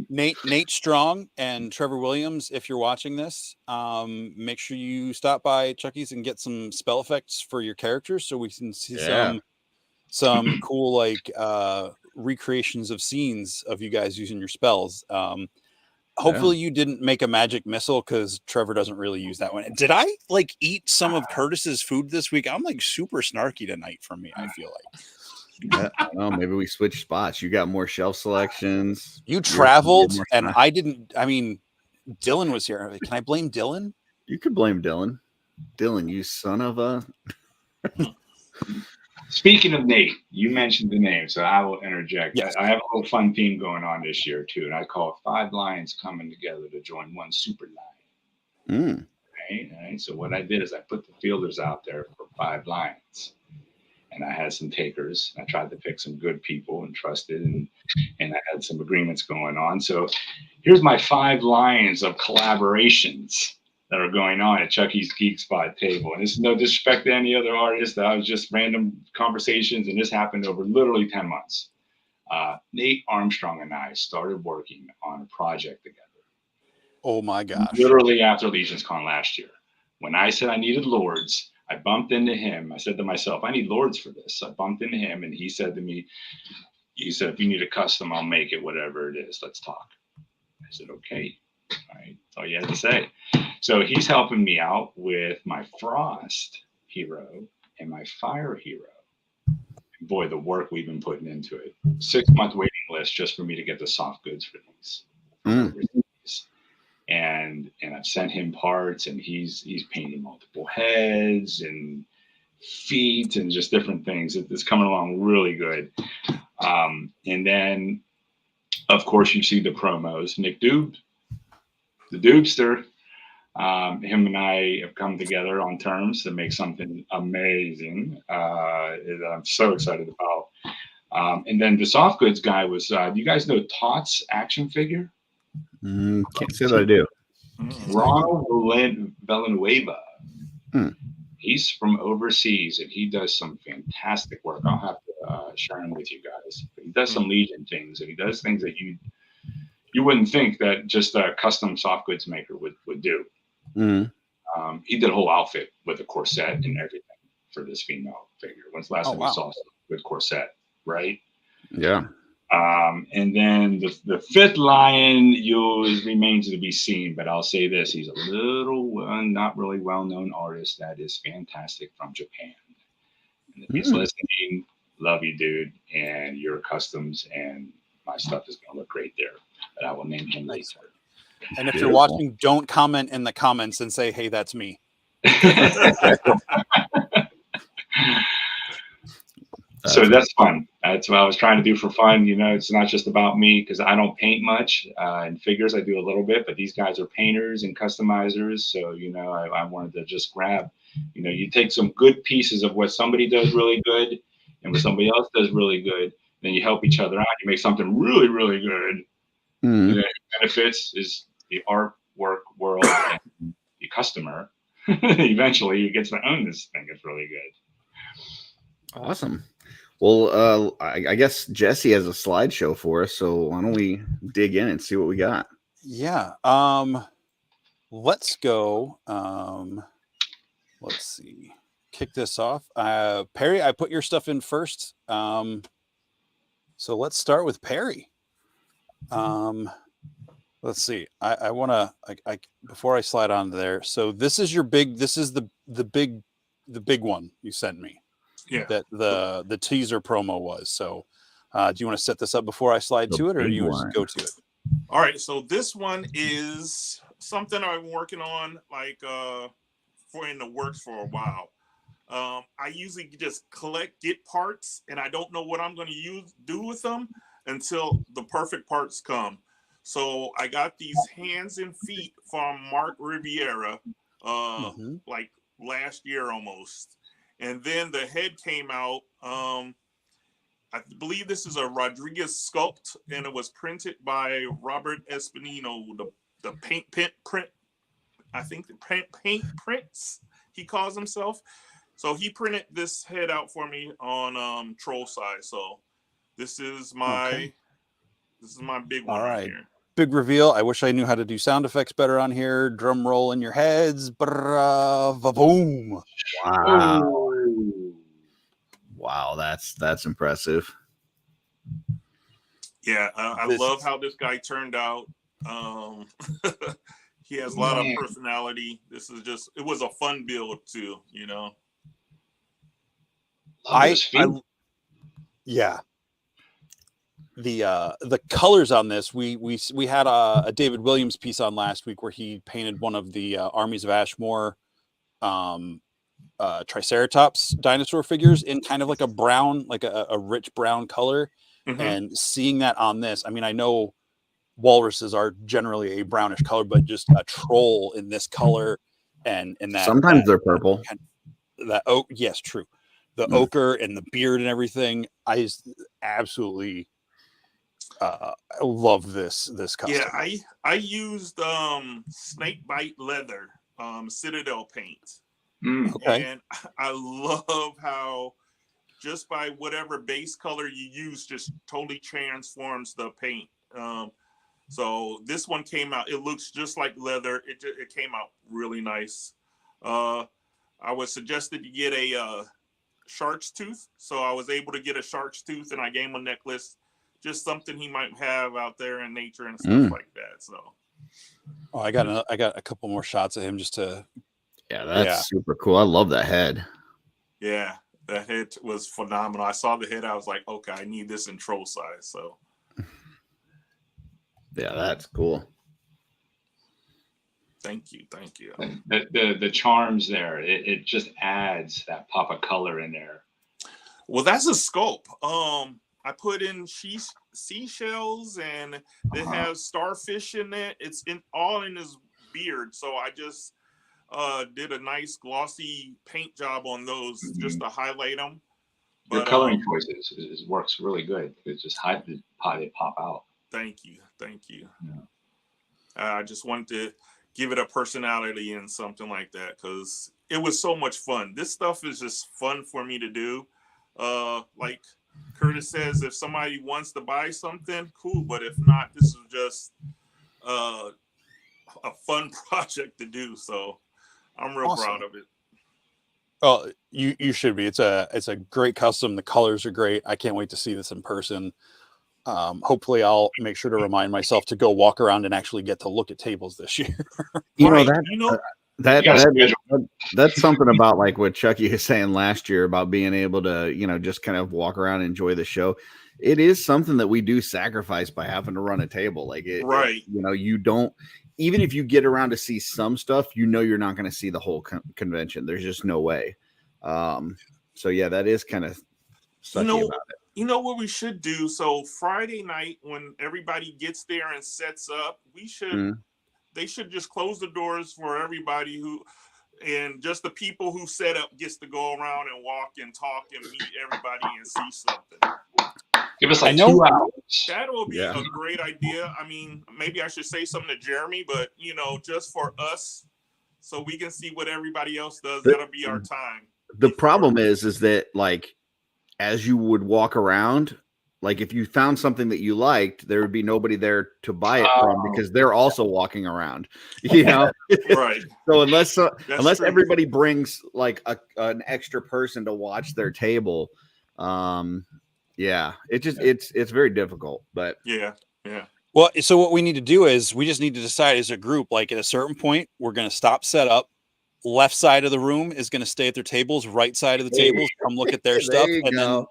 Nate Strong and Trevor Williams, if you're watching this, make sure you stop by Chucky's and get some spell effects for your characters so we can see some cool like recreations of scenes of you guys using your spells. Hopefully you didn't make a magic missile because Trevor doesn't really use that one. Did I like eat some of Curtis's food this week? I'm like super snarky tonight from me, I feel like. I don't know, maybe we switched spots. You got more shelf selections. You traveled and I didn't. I mean, Dylan was here. Can I blame Dylan? You could blame Dylan. Dylan, you son of a. Speaking of Nate, you mentioned the name, so I will interject. Yes. I have a little fun theme going on this year too, and I call it 5 lions coming together to join one super lion. Right? So what I did is I put the fielders out there for 5 lions, and I had some takers. I tried to pick some good people and trusted, and I had some agreements going on. So here's my 5 lions of collaborations that are going on at Chucky's Geek Spot table. And this is no disrespect to any other artist. That was just random conversations. And this happened over literally 10 months. Nate Armstrong and I started working on a project together. Oh my gosh. Literally after LegionsCon last year. When I said I needed lords, I bumped into him. I said to myself, I need lords for this. I bumped into him and he said to me, if you need a custom, I'll make it, whatever it is. Let's talk. I said, okay. All right. That's all you had to say. So he's helping me out with my Frost hero and my Fire hero. Boy, the work we've been putting into it. 6-month waiting list just for me to get the soft goods for these. And I've sent him parts, and he's painting multiple heads and feet and just different things. It's coming along really good. And then, of course, you see the promos. Nick Doob, the Doobster. Him and I have come together on terms to make something amazing that I'm so excited about. And then the soft goods guy was, do you guys know Tots action figure? Can't say that I do. Ronald Villanueva. He's from overseas and he does some fantastic work. I'll have to share him with you guys. But he does some Legion things, and he does things that you wouldn't think that just a custom soft goods maker would do. He did a whole outfit with a corset and everything for this female figure. When's the last time we saw something with corset, right? Yeah. And then the 5th lion remains to be seen, but I'll say this: he's a little not really well-known artist that is fantastic from Japan. And if he's listening, love you, dude, and your customs and my stuff is going to look great there. But I will name him later. And if you're watching, don't comment in the comments and say, hey, that's me. So that's fun. That's what I was trying to do for fun. You know, it's not just about me because I don't paint much. In figures, I do a little bit, but these guys are painters and customizers. So, you know, I wanted to just grab, you know, you take some good pieces of what somebody does really good and what somebody else does really good. Then you help each other out. You make something really, really good. The benefits is the artwork world and the customer. Eventually, you get to own this thing. It's really good. Awesome. Well, I guess Jesse has a slideshow for us, so why don't we dig in and see what we got? Yeah. Let's go. Let's see. Kick this off. Perry, I put your stuff in first. So let's start with Perry. Let's see. I want to, before I slide on there. So this is your this is the big one you sent me. Yeah. That the teaser promo was. So do you want to set this up before I slide to it, or do you want to go to it? All right. So this one is something I've been working on for in the works for a while. I usually just get parts, and I don't know what I'm going to do with them until the perfect parts come. So I got these hands and feet from Mark Riviera, like last year almost. And then the head came out, I believe this is a Rodriguez sculpt, and it was printed by Robert Espinino, the paint print. I think the paint prints he calls himself. So he printed this head out for me on troll size. So this is my big one right here. Big reveal. I wish I knew how to do sound effects better on here. Drum roll in your heads. Boom. Wow. Wow, that's impressive. Yeah, I love how this guy turned out. He has a lot of personality. It was a fun build too, you know. Yeah. The colors on this, we had a David Williams piece on last week where he painted one of the Armies of Ashmore Triceratops dinosaur figures in kind of like a brown, like a rich brown color. And seeing that on this, I mean, I know walruses are generally a brownish color, but just a troll in this color and that sometimes they're purple. Yes, true. The ochre and the beard and everything. I absolutely love this custom. Yeah, I used snakebite leather Citadel paint. Okay. And I love how just by whatever base color you use just totally transforms the paint. So this one came out, it looks just like leather. It came out really nice. I was suggested to get a shark's tooth. So I was able to get a shark's tooth, and I gave him a necklace, just something he might have out there in nature and stuff like that. So I got a couple more shots of him just to. Yeah, that's super cool. I love that head. Yeah, that head was phenomenal. I saw the head. I was like, okay, I need this in troll size. So yeah, that's cool. Thank you. The charms there, it just adds that pop of color in there. Well, that's a sculpt. I put in seashells, and it has starfish in it. It's all in his beard. So I just did a nice glossy paint job on those just to highlight them. But your coloring choices works really good. It's just they pop out. Thank you. Yeah. I just wanted to give it a personality and something like that because it was so much fun. This stuff is just fun for me to do. Like Curtis says, if somebody wants to buy something, cool. But if not, this is just a fun project to do. So I'm real proud of it. Well, you should be. It's a great custom. The colors are great. I can't wait to see this in person. Hopefully I'll make sure to remind myself to go walk around and actually get to look at tables this year. That's something about like what Chucky was saying last year about being able to, just kind of walk around and enjoy the show. It is something that we do sacrifice by having to run a table. Like you don't, even if you get around to see some stuff, you're not going to see the whole convention. There's just no way. So yeah, that is kind of sucky about it. You know what we should do? So Friday night, when everybody gets there and sets up, they should just close the doors for everybody and just the people who set up gets to go around and walk and talk and meet everybody and see something. Give us 2 hours. That will be a great idea. I mean, maybe I should say something to Jeremy, but just for us, so we can see what everybody else does. That'll be our time. The problem is that like, as you would walk around, like if you found something that you liked, there would be nobody there to buy it from because they're also walking around, Right. So unless everybody brings like an extra person to watch their table, it's very difficult. But yeah. Well, so what we need to do is we just need to decide as a group, like at a certain point, we're going to stop setup. Left side of the room is going to stay at their tables. Right side of the tables, come look at their stuff, and then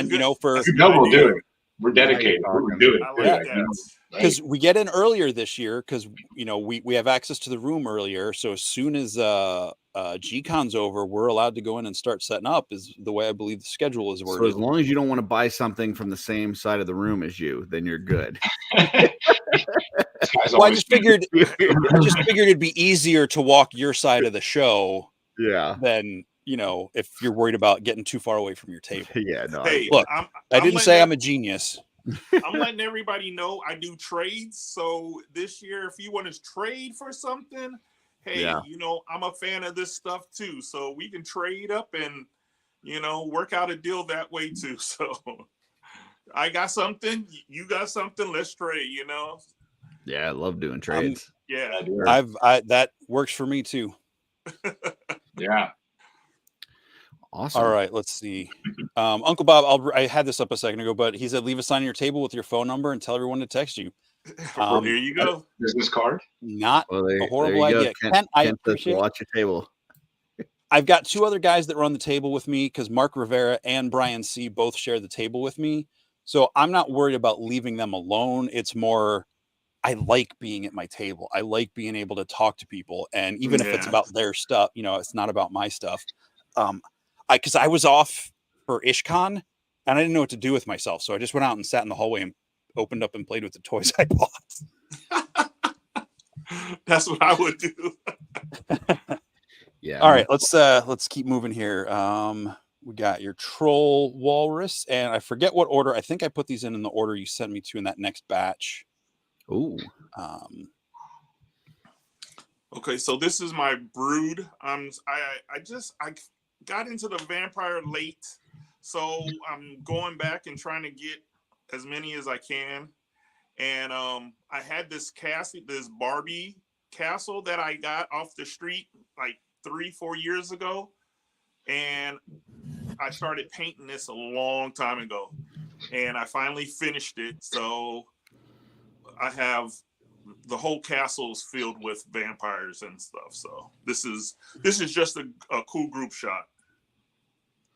we'll do it. We're dedicated. We'll do it. Because we get in earlier this year because we have access to the room earlier. So as soon as G-Con's over, we're allowed to go in and start setting up. Is the way I believe the schedule is worded. So as long as you don't want to buy something from the same side of the room as you, then you're good. Well, I just figured it'd be easier to walk your side of the show. Yeah. Than you know, if you're worried about getting too far away from your table. Yeah, no. Hey, Look, I'm didn't say I'm a genius. I'm letting everybody know I do trades. So this year, if you want to trade for something, hey, Yeah. you know, I'm a fan of this stuff too. So we can trade up and, you know, work out a deal that way too. So I got something, you got something, let's trade, you know? Yeah, I love doing trades. Yeah. That works for me too. Yeah. Awesome. All right, let's see. Uncle Bob, I had this up a second ago, but he said leave a sign on your table with your phone number and tell everyone to text you. There you go. Business card. Not Well, a there horrible you go. idea. Kent, Kent, I Kent says appreciate. watch your table. I've got two other guys that run the table with me because Mark Rivera and Brian C both share the table with me. So I'm not worried about leaving them alone. It's more, I like being at my table. I like being able to talk to people. And even if it's Yeah. about their stuff, you know, it's not about my stuff. Because I was off for IshCon and I didn't know what to do with myself. So I just went out and sat in the hallway and opened up and played with the toys I bought. That's what I would do. Yeah. All right, let's keep moving here. We got your troll walrus, and I forget what order. I think I put these in the order you sent me to in that next batch. Ooh. Okay, so this is my brood. I got into the vampire late, so I'm going back and trying to get as many as I can. And I had this Barbie castle that I got off the street like 3-4 years ago, and I started painting this a long time ago, and I finally finished it. So I have the whole castle is filled with vampires and stuff. So this is just a cool group shot.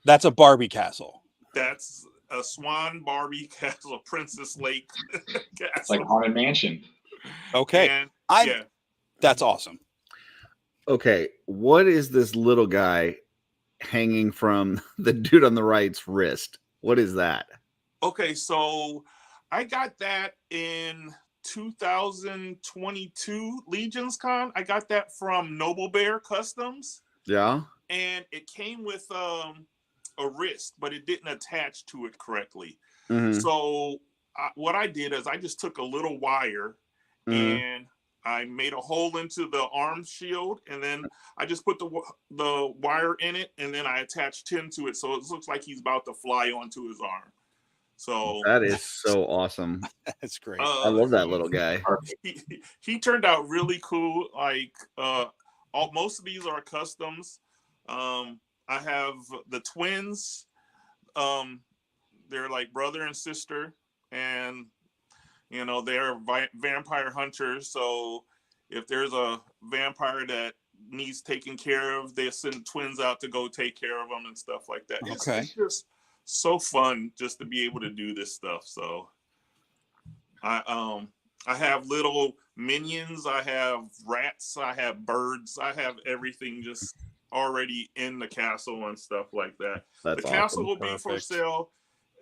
That's a Barbie castle. That's a Swan Barbie castle, Princess Lake castle. It's like Haunted Mansion. Okay, And, that's awesome. Okay, what is this little guy hanging from the dude on the right's wrist? What is that? Okay, so I got that in 2022 LegionsCon. I got that from Noble Bear Customs. Yeah. And it came with a wrist, but it didn't attach to it correctly. Mhm. So what I did is I just took a little wire and I made a hole into the arm shield, and then I just put the wire in it, and then I attached him to it, so it looks like he's about to fly onto his arm. So That is so awesome. That's great. I love that little guy. He turned out really cool. Like most of these are customs. I have the twins. They're like brother and sister, and you know, they're vampire hunters. So if there's a vampire that needs taken care of, they send twins out to go take care of them and stuff like that. Okay. It's just so fun just to be able to do this stuff. So I have little minions, I have rats, I have birds, I have everything just already in the castle and stuff like that. That's the castle awesome. will be for sale.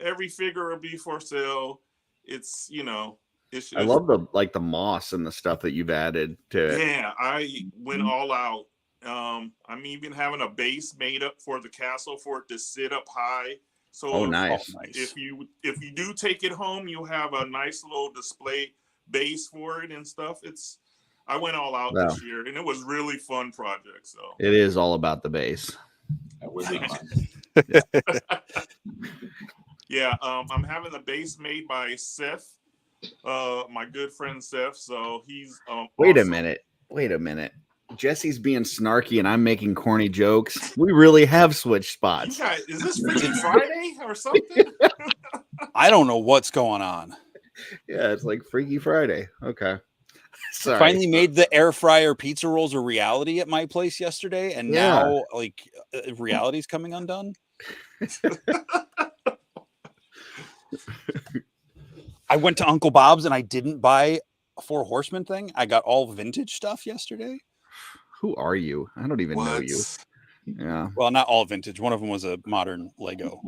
Every figure will be for sale. It's, you know, I love the moss and the stuff that you've added to it. Yeah, I went all out. I'm even having a base made up for the castle for it to sit up high. So nice. If you do take it home, you have a nice little display base for it and stuff. I went all out this year, and it was really fun project. So it is all about the base. That would be fun. Yeah, I'm having a base made by Seth, my good friend Seth. So he's Wait a awesome. minute. Jesse's being snarky and I'm making corny jokes. We really have switched spots. You guys, is this Freaky Friday or something? I don't know what's going on. Yeah, it's like Freaky Friday. Okay. Sorry. Finally made the air fryer pizza rolls a reality at my place yesterday, and now like reality's coming undone. I went to Uncle Bob's and I didn't buy a Four Horsemen thing. I got all vintage stuff yesterday. Who are you? I don't even know you. Yeah. Well, not all vintage. One of them was a modern Lego.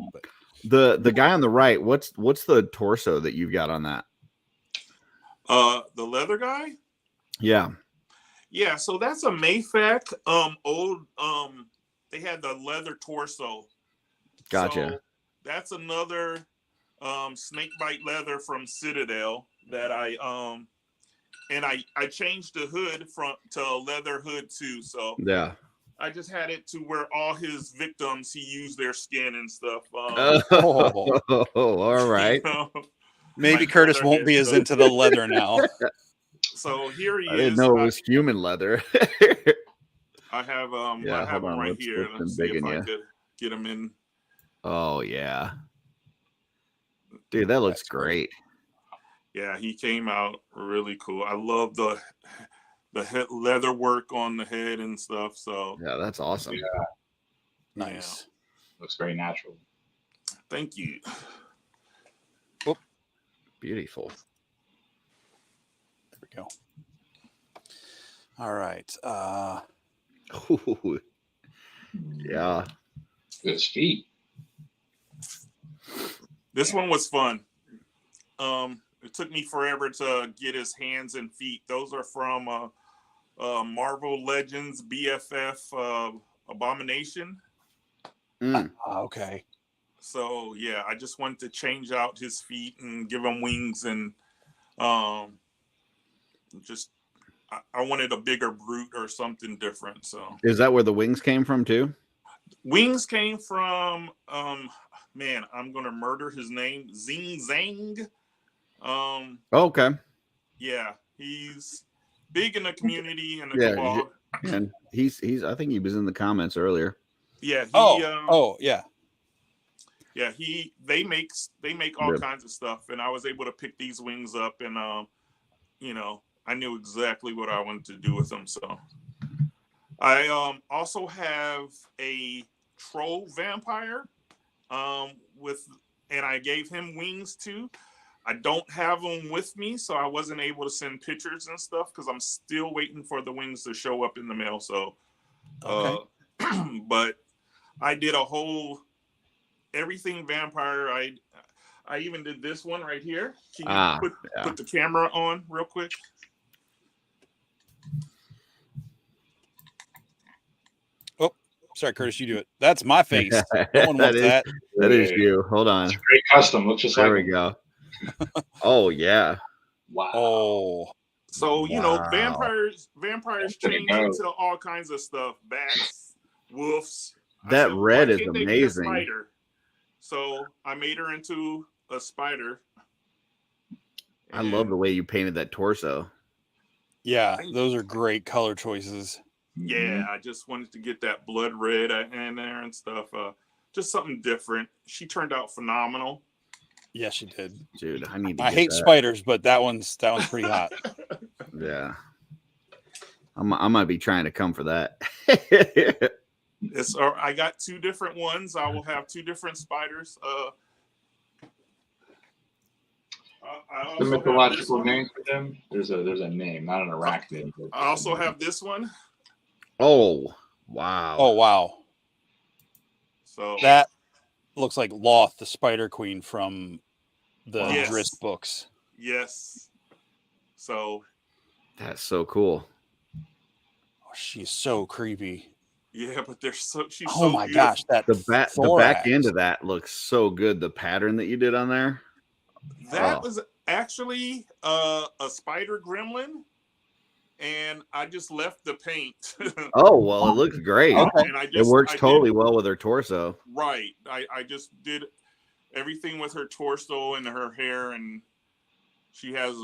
But the guy on the right, what's the torso that you've got on that? The leather guy? Yeah. Yeah, so that's a Mayfac old they had the leather torso. Gotcha. So that's another snakebite leather from Citadel that and I changed the hood to a leather hood too. So Yeah. I just had it to where all his victims, he used their skin and stuff. Oh. All right. You know, Maybe like Curtis won't be as Leatherhead. into the leather now. So here he I is. didn't know it was human leather. I have Yeah, I have hold him on, right let's here. lift Let's and see if biggen I ya. could get him in. Oh yeah, dude, that looks That's great. great. Yeah, he came out really cool. I love the leather work on the head and stuff. So Yeah, that's awesome. Yeah, Nice. looks very natural. thank you. Beautiful. There we go. All right. Ooh, yeah. His feet. This one was fun. It took me forever to get his hands and feet. Those are from Marvel Legends BFF Abomination. Okay. So yeah, I just wanted to change out his feet and give him wings, and just I wanted a bigger brute or something different. So Is that where the wings came from too? wings came from man, I'm gonna murder his name, Zing Zang. Okay. Yeah, he's big in the community and the Yeah, cabal. and he's. I think he was in the comments earlier. Yeah, Yeah. yeah, they make all Yep. kinds of stuff, and I was able to pick these wings up, and I knew exactly what I wanted to do with them. So I also have a troll vampire and I gave him wings too. I don't have them with me, so I wasn't able to send pictures and stuff because I'm still waiting for the wings to show up in the mail. So Okay. but I did a whole everything vampire. I even did this one right here. Can you put the camera on real quick? Oh, sorry, Curtis, you do it. That's my face. No one wants that. That is you. Hold on. It's a great custom. Looks just There like we him. go. Oh yeah. Wow. Oh, So Wow. vampires There you change go. into all kinds of stuff. Bats, wolves. That red why is can't they be a amazing. spider? So I made her into a spider. I love And the way you painted that torso. yeah. Those are great color choices. yeah, I just wanted to get that blood red in there and stuff. Just something different. She turned out phenomenal. Yeah, she did. Dude, I need to I get hate that. spiders, but that one's pretty hot. Yeah. I might be trying to come for that. I got two different ones. I will have two different spiders. I The also have this mythological one. name for them. There's a name, not an arachnid. But I also have this one. Oh, wow. Oh, wow. So That looks like Loth, the Spider Queen from the Yes. Drisk books. yes. So That's so cool. Oh, she's so creepy. yeah, but she's Oh so my beautiful. gosh, that The back thorax. end of that looks so good. The pattern that you did on there. That Oh. was actually a spider gremlin, and I just left the paint. Oh, well, it looks great. Okay. And It works totally well with her torso. Right. I just did everything with her torso and her hair, and she has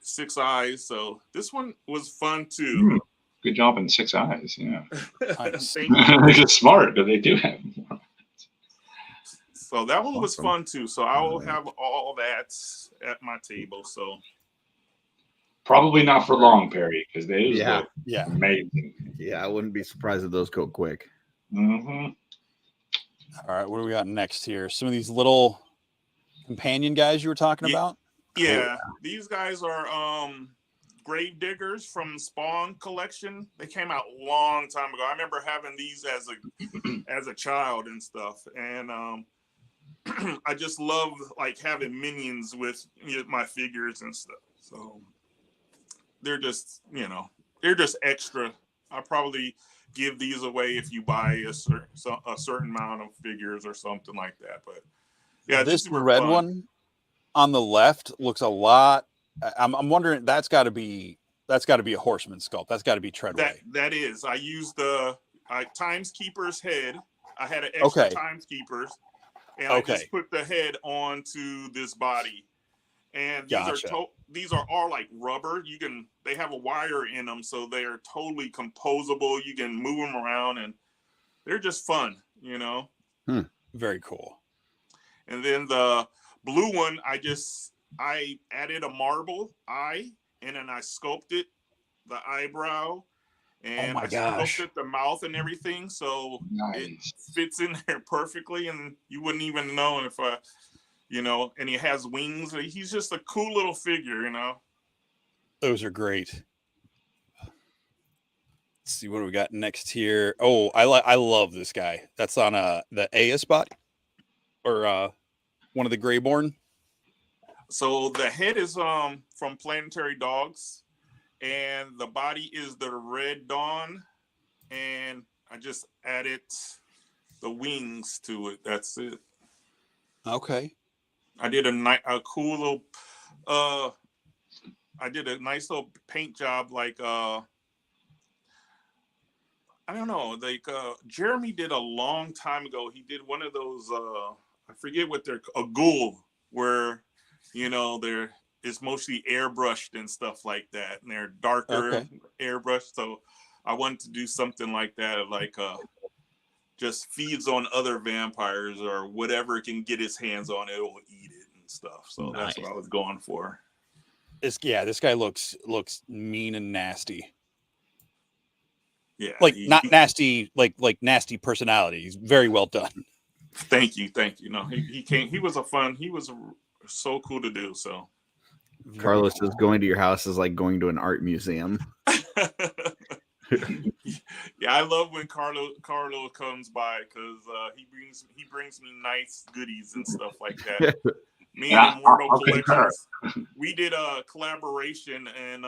6 eyes. So this one was fun too. good job in 6 eyes. Yeah. Nice. Thank you. They're just smart, but they do have. So that one was Awesome. fun too. So I will have all that at my table. So Probably not for long, Perry, because they Yeah. look Yeah. amazing. Yeah, I wouldn't be surprised if those go quick. Mm-hmm. All right, what do we got next here? Some of these little companion guys you were talking about? yeah, these guys are grave diggers from Spawn collection. They came out a long time ago. I remember having these as a child and stuff. And I just love like having minions with my figures and stuff. So they're just extra I probably give these away if you buy a certain amount of figures or something like that. But yeah, This just super red fun. one on the left looks a lot. I'm wondering that's got to be a horseman sculpt. That's got to be Treadway. That is. I used the Timeskeeper's head. I had an extra Okay. Timeskeepers, and Okay. I just put the head onto this body. And Gotcha. these are all like rubber. They have a wire in them, so they are totally composable. You can move them around, and they're just fun, you know. Very cool. And then the blue one, I added a marble eye, and then I sculpted the eyebrow, and my gosh. sculpted the mouth and everything, so it fits in there perfectly, and you wouldn't even know if you know, and he has wings. He's just a cool little figure, you know. Those are great. Let's see what do we got next here. Oh, I love this guy. That's on the AS bot or one of the Greyborn. So the head is from Planetary Dogs, and the body is the Red Dawn, and I just added the wings to it. That's it. Okay. I did a cool little I did a nice little paint job, like I don't know, like Jeremy did a long time ago. He did one of those I forget what they're, a ghoul, where, you know, it's mostly airbrushed and stuff like that, and they're darker airbrushed. So I wanted to do something like that, like just feeds on other vampires or whatever it can get its hands on, it will eat it and stuff. So that's what I was going for. This guy looks mean and nasty. Yeah, like not nasty, like nasty personality. He's very well done. Thank you. No, he came. He was so cool to do. So Carlos says going to your house is like going to an art museum. Yeah, I love when Carlo comes by, because he brings me nice goodies and stuff like that. Me and Immortal Collections, we did a collaboration, and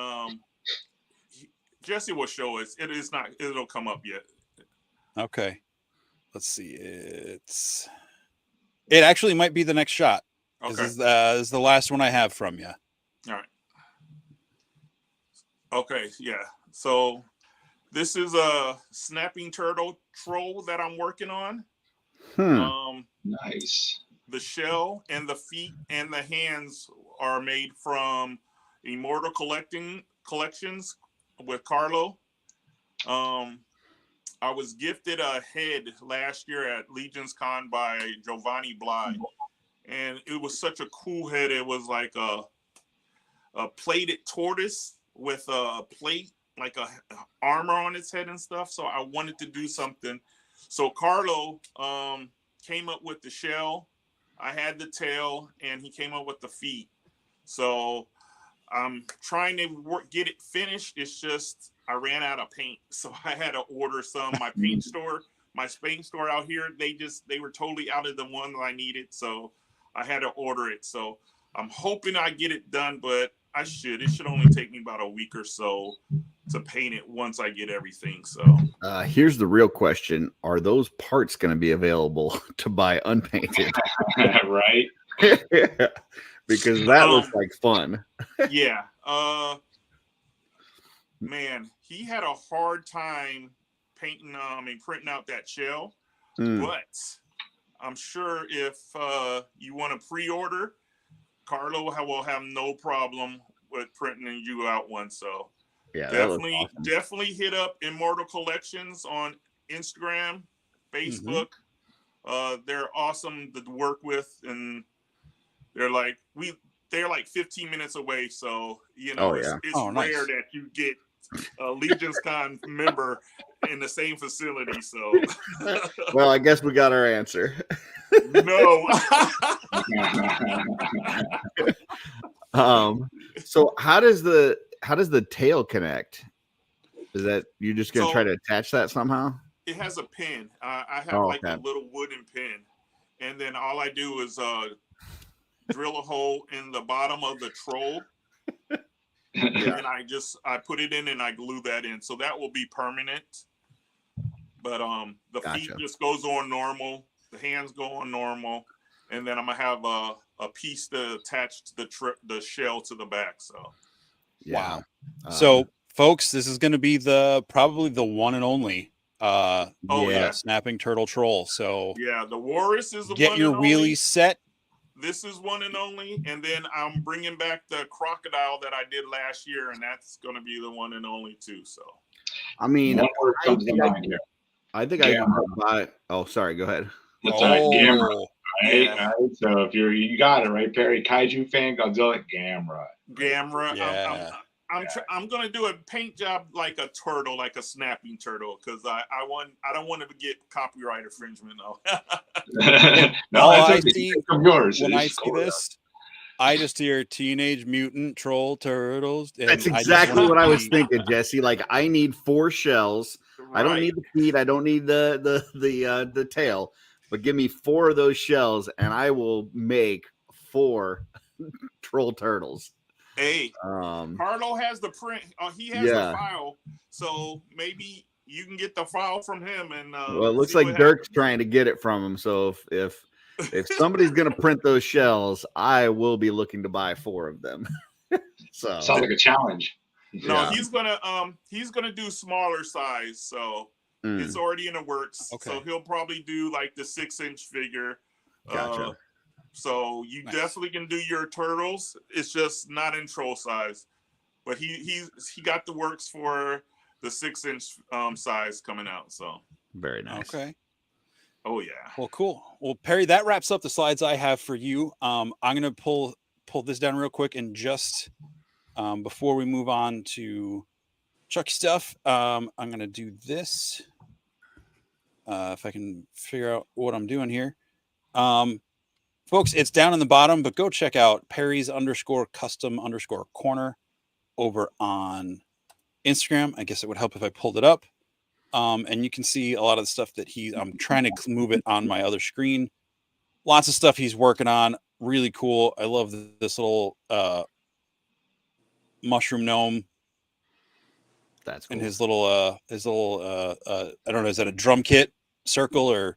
Jesse will show us. It'll come up yet. Okay, let's see. It actually might be the next shot. Okay, this is the last one I have from you. All right. Okay, yeah. So this is a snapping turtle troll that I'm working on. Nice. The shell and the feet and the hands are made from Immortal Collections with Carlo. I was gifted a head last year at LegionsCon by Giovanni Bly, and it was such a cool head. It was like a plated tortoise with a plate, like a armor on its head and stuff. So I wanted to do something. So Carlo came up with the shell. I had the tail, and he came up with the feet. So I'm trying to get it finished. It's just I ran out of paint, so I had to order some. My paint store out here, they were totally out of the one that I needed, so I had to order it. So I'm hoping I get it done, but it should only take me about a week or so to paint it once I get everything. So here's the real question: are those parts going to be available to buy unpainted? Right. Because that looks like fun. Yeah. Man, he had a hard time printing out that shell. But I'm sure if you want to pre-order, Carlo will have no problem with printing you out one. So yeah, definitely hit up Immortal Collections on Instagram, Facebook. They're awesome to work with, and they're like 15 minutes away. So it's nice. rare that you get a LegionsCon member in the same facility. So well, I guess we got our answer. No. So how does the tail connect? Is that you just gonna try to attach that somehow? It has a pin. I have a little wooden pin, and then all I do is drill a hole in the bottom of the troll, Yeah. And I put it in and I glue that in, so that will be permanent. But the feet Gotcha. just goes on normal, the hands go on normal, and then I'm gonna have a piece to attach the shell to the back. So Yeah. So, folks, this is going to be probably the one and only Oh, yeah. snapping turtle troll. So yeah, the Walrus is the get one your and wheelies only. set. This is one and only, and then I'm bringing back the crocodile that I did last year, and that's going to be the one and only too. So, I mean, One word comes to mind here. I think I can Gamma. buy. Oh, sorry. Go ahead. That's all right. Gamma. Oh, Right? Yeah. All right. So if you got it right, Perry. Kaiju fan, Godzilla, Gamma. Gamma. yeah. I'm gonna do a paint job like a turtle, like a snapping turtle, because I don't want to get copyright infringement though. No, All that's I okay. see From yours. when It's I see cool. this, I just hear Teenage Mutant Troll Turtles. And That's I just exactly wanna what I was be- thinking, Jesse. Like, I need 4 shells. I don't Right. need the feet. I don't need the tail. But give me 4 of those shells, and I will make 4 troll turtles. Hey, Carlo has the print. He has the file, so maybe you can get the file from him. And well, it looks like Dirk's trying to get it from him. So if somebody's gonna print those shells, I will be looking to buy 4 of them. So Sounds like a challenge. No, Yeah. he's gonna do smaller size, so it's already in the works. Okay. So he'll probably do like the 6-inch figure. Gotcha. So you Nice. definitely can do your turtles. It's just not in troll size, but he got the works for the 6-inch size coming out. So Very nice. Okay. oh yeah. Well, cool. Well, Perry, that wraps up the slides I have for you. I'm gonna pull this down real quick and just before we move on to Chucky stuff, I'm gonna do this. If I can figure out what I'm doing here. Folks, it's down in the bottom, but go check out Perry's _custom_corner over on Instagram. I guess it would help if I pulled it up. And you can see a lot of the stuff that I'm trying to move it on my other screen. Lots of stuff he's working on. Really cool. I love this little mushroom gnome. That's cool. And his little I don't know, is that a drum kit circle or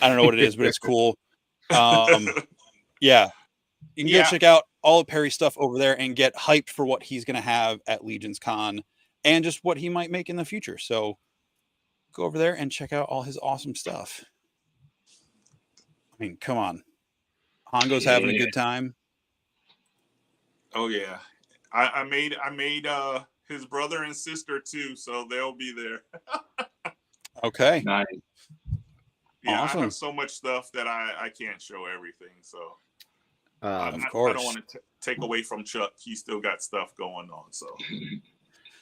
I don't know what it is, but it's cool. Yeah. You can go check out all of Perry's stuff over there and get hyped for what he's going to have at LegionsCon and just what he might make in the future. So go over there and check out all his awesome stuff. I mean, come on. Hongo's having a good time. Oh yeah. I made his brother and sister too, so they'll be there. Okay. Nice. Yeah, Awesome. I have so much stuff that I can't show everything. So Of I course. don't want to take away from Chuck. He's still got stuff going on. So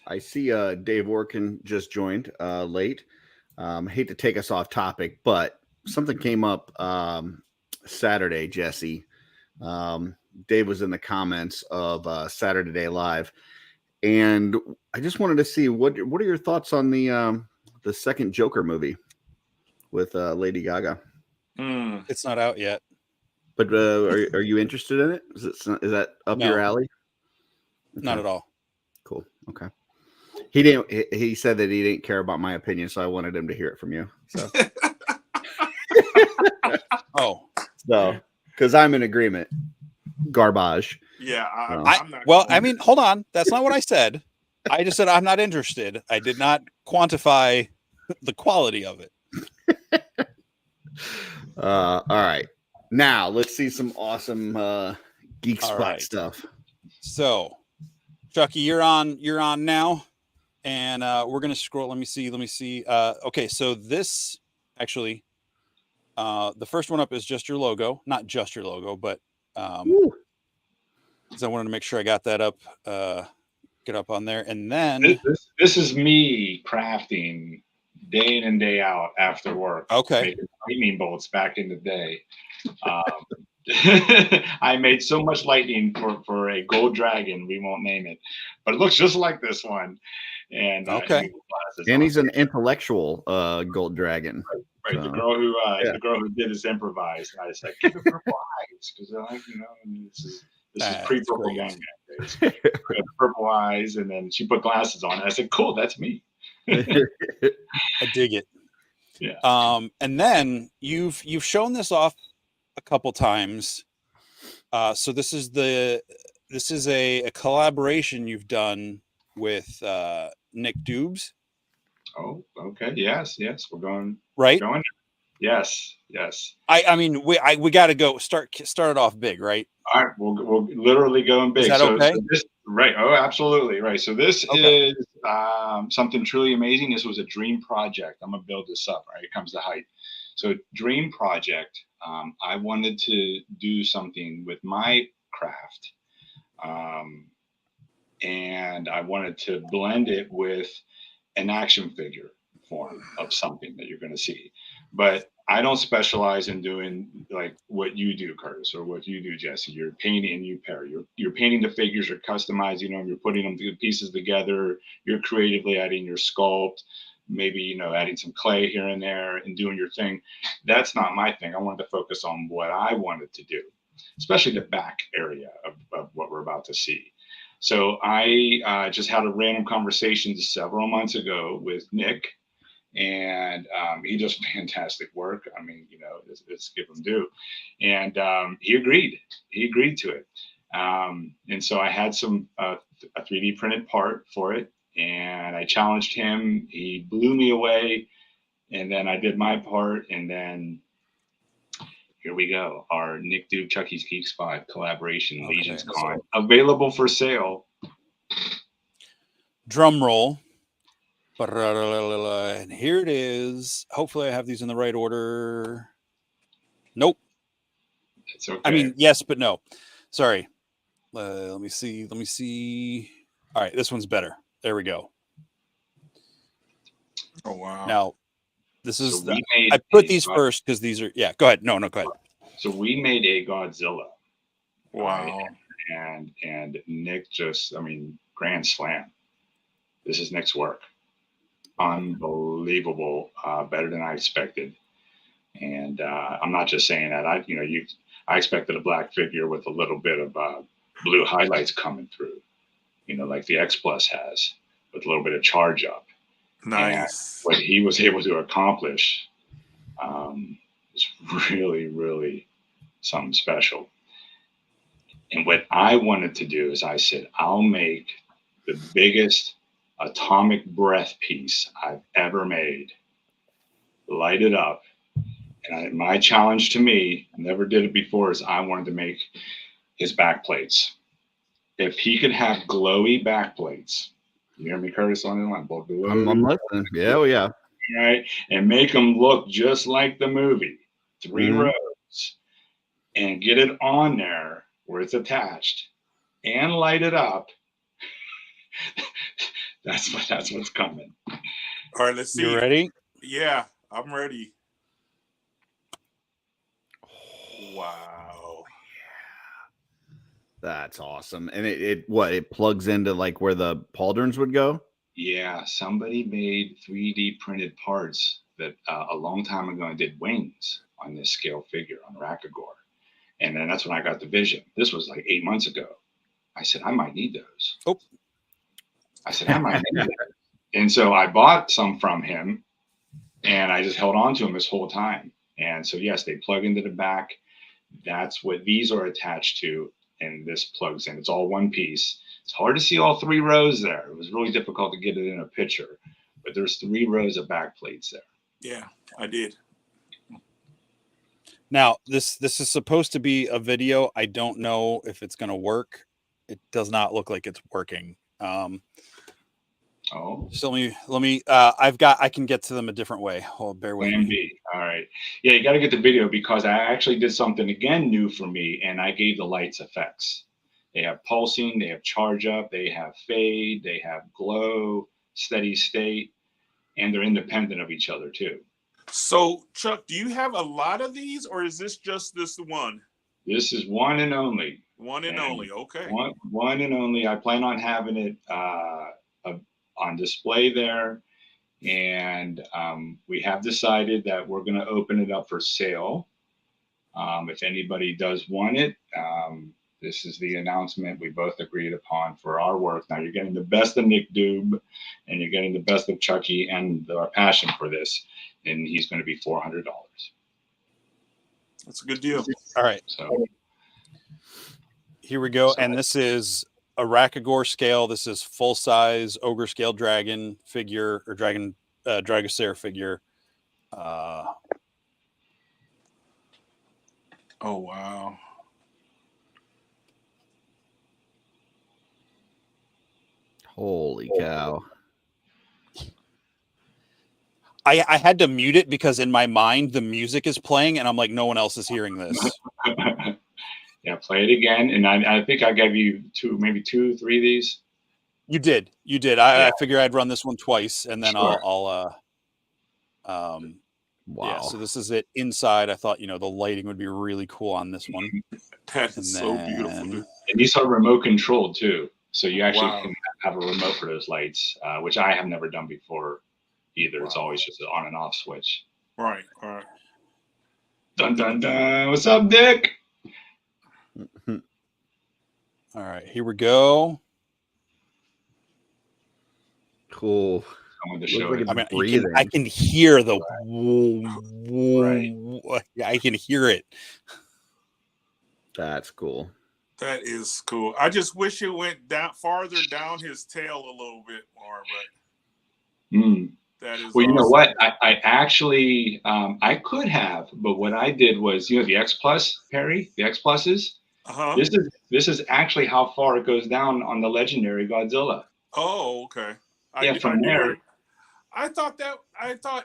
I see Dave Orkin just joined late. Hate to take us off topic, but something came up Saturday, Jesse. Dave was in the comments of Saturday Day Live, and I just wanted to see what are your thoughts on the second Joker movie with Lady Gaga? It's not out yet. But are you interested in it? Is that up No. your alley? Not at all. Cool. Okay. He didn't. He said that he didn't care about my opinion, so I wanted him to hear it from you. So, So because I'm in agreement. Garbage. yeah, No. I'm not. I mean, hold on. That's not what I said. I just said I'm not interested. I did not quantify the quality of it. All right. Now let's see some awesome geek All spot right. stuff. So, Chucky, you're on now, and we're gonna scroll. Let me see. Okay, so this actually, the first one up is just your logo, not just your logo, but because I wanted to make sure I got that up, get up on there, and then This is me crafting day in and day out after work. Okay. Making lightning bolts back in the day. I made so much lightning for a gold dragon. We won't name it, but it looks just like this one. And Okay. And he's an intellectual gold dragon. right. The girl who did this improvised. And I said, give it for wives because they're like, this is This is That's pre-purple great. gang days. I had purple eyes, and then she put glasses on. And I said, "Cool, that's me." I dig it. Yeah. And then you've shown this off a couple times. So this is a collaboration you've done with Nick Dubes. Oh, okay. Yes, we're going. Right. We're going. Yes. I mean, we got to go start it off big, right? All right, we'll literally going big. Is that so, okay? so this, right? Oh, absolutely, right. So this Okay. is something truly amazing. This was a dream project. I'm gonna build this up. Right, it comes to height. So dream project. I wanted to do something with my craft, and I wanted to blend it with an action figure form of something that you're going to see. But I don't specialize in doing like what you do, Curtis, or what you do, Jesse. You're painting and you pair. You're painting the figures, you're customizing them, you're putting them pieces together, you're creatively adding your sculpt, maybe adding some clay here and there and doing your thing. That's not my thing. I wanted to focus on what I wanted to do, especially the back area of what we're about to see. So I just had a random conversation several months ago with Nick, and he does fantastic work. I mean, let's give him due. And he agreed. He agreed to it. And so I had a 3D printed part for it, and I challenged him. He blew me away, and then I did my part, and then here we go. Our Nick Duke Chucky's Geek Spot collaboration, Okay, LegionsCon, available for sale. Drum roll. And here it is. Hopefully I have these in the right order. Nope. It's okay. I mean, yes, but no. Sorry. Let me see. All right, this one's better. There we go. Oh wow. Now, this is So I put these first because these are go ahead. No, go ahead. So we made a Godzilla. Wow. Right? And Nick grand slam. This is Nick's work. Unbelievable, better than I expected. And I'm not just saying that. I expected a black figure with a little bit of blue highlights coming through, like the X Plus has, with a little bit of charge up. Nice. And what he was able to accomplish is really, really something special. And what I wanted to do is I said, I'll make the biggest atomic breath piece I've ever made, light it up. And my challenge to me, never did it before, is I wanted to make his back plates. If he could have glowy back plates, you hear me, Curtis, on the line? I'm listening. Yeah. Right? And make them look just like the movie, 3 rows, and get it on there where it's attached and light it up. That's what's coming. All right, let's see. You ready? Yeah, I'm ready. Wow. That's awesome. And it plugs into like where the pauldrons would go? Yeah, somebody made 3D printed parts that a long time ago and did wings on this scale figure on Rakagor. And then that's when I got the vision. This was like 8 months ago. I said, I might need those. Oh. I said, I might need those. And so I bought some from him, and I just held on to them this whole time. And so, yes, they plug into the back. That's what these are attached to. And this plugs in. It's all one piece. It's hard to see all 3 rows there. It was really difficult to get it in a picture, but there's 3 rows of back plates there. Yeah, I did. Now, this is supposed to be a video. I don't know if it's going to work. It does not look like it's working. So let me I can get to them a different way. Oh, bear with Plan me. B. All right. Yeah, you got to get the video because I actually did something again new for me, and I gave the lights effects. They have pulsing, they have charge up, they have fade, they have glow, steady state, and they're independent of each other too. So, Chuck, do you have a lot of these, or is this just this one? This is one and only. One and only. Okay. One and only. I plan on having it on display there. And we have decided that we're going to open it up for sale. If anybody does want it, This is the announcement we both agreed upon for our work. Now you're getting the best of Nick Doob, and you're getting the best of Chucky and our passion for this, and he's going to be $400. That's a good deal. All right. So here we go. And this is a Rakagor scale. This is full size ogre scale dragon figure or dragon Dragosaur figure. Oh wow. Holy cow. I had to mute it because in my mind the music is playing and I'm like, no one else is hearing this. yeah, play it again. And I think I gave you maybe two, three of these. You did. I figure I'd run this one twice and then Sure. I'll Wow. Yeah, so this is it inside. I thought, the lighting would be really cool on this one. That is so beautiful. Dude. And these are remote controlled too. So you actually can have a remote for those lights, which I have never done before either. Wow. It's always just an on and off switch. Right. Dun, dun, dun. What's up, Dick? All right, here we go. Cool. Like I mean, I can hear the I can hear it. That's cool. That is cool. I just wish it went farther down his tail a little bit more, but that is well, awesome. You know what? I actually I could have, but what I did was, the X Plus, Perry, the X Pluses. Uh-huh. This is actually how far it goes down on the legendary Godzilla. Oh, okay. From there. I thought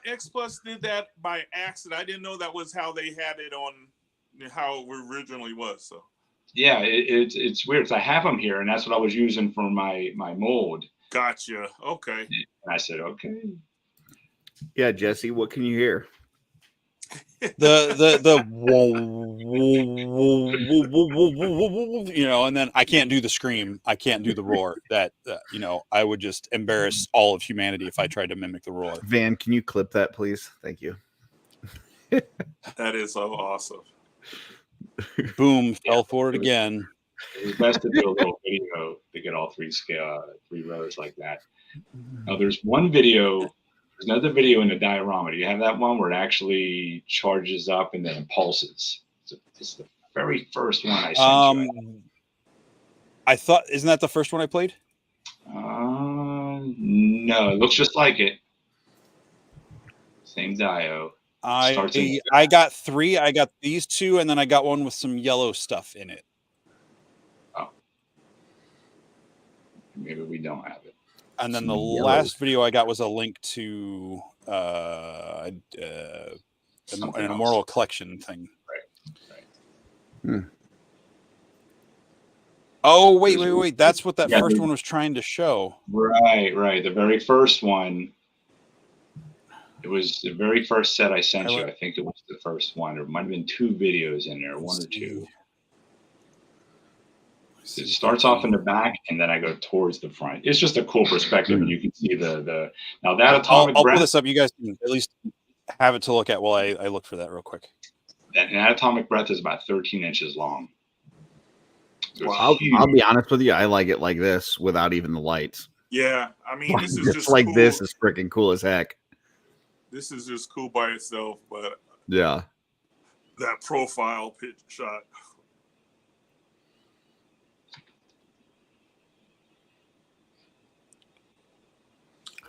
X Plus did that by accident. I didn't know that was how they had it on how it originally was. So yeah, it's weird. So I have them here, and that's what I was using for my mold. Gotcha. Okay. And I said, okay. Yeah, Jesse, what can you hear? The and then I can't do the scream. I can't do the roar. That I would just embarrass all of humanity if I tried to mimic the roar. Van, can you clip that, please? Thank you. That is so awesome. Boom! Fell for it again. It was best to do a little video to get all three rows like that. Now there's one video. There's another video in the diorama. Do you have that one where it actually charges up and then it pulses? It's the very first one I sent you. I thought, isn't that the first one I played? No, it looks just like it. Same dio. I got 3. I got these 2, and then I got one with some yellow stuff in it. Oh. Maybe we don't have it. And then the last video I got was a link to an Immortal Collection thing. Right. Oh, wait. That's what that first one was trying to show. Right. The very first one. It was the very first set I sent you. I think it was the first one. There might have been 2 videos in there, 1 or 2. It starts off in the back, and then I go towards the front. It's just a cool perspective, and you can see the now that atomic. I'll pull this up. You guys can at least have it to look at while I look for that real quick. That atomic breath is about 13 inches long. Well, I'll be honest with you. I like it like this without even the lights. Yeah, I mean, this is just like cool. This is freaking cool as heck. This is just cool by itself, but yeah, that profile pitch shot.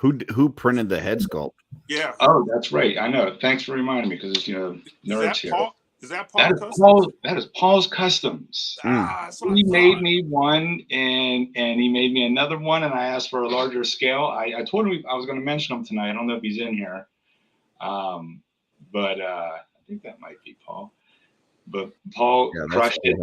Who printed the head sculpt? Yeah. Oh, that's right. I know. Thanks for reminding me because it's nerds here. Is that Paul? That is Paul's Customs. He made me one, and he made me another one, and I asked for a larger scale. I told him I was going to mention him tonight. I don't know if he's in here, but I think that might be Paul. But Paul crushed it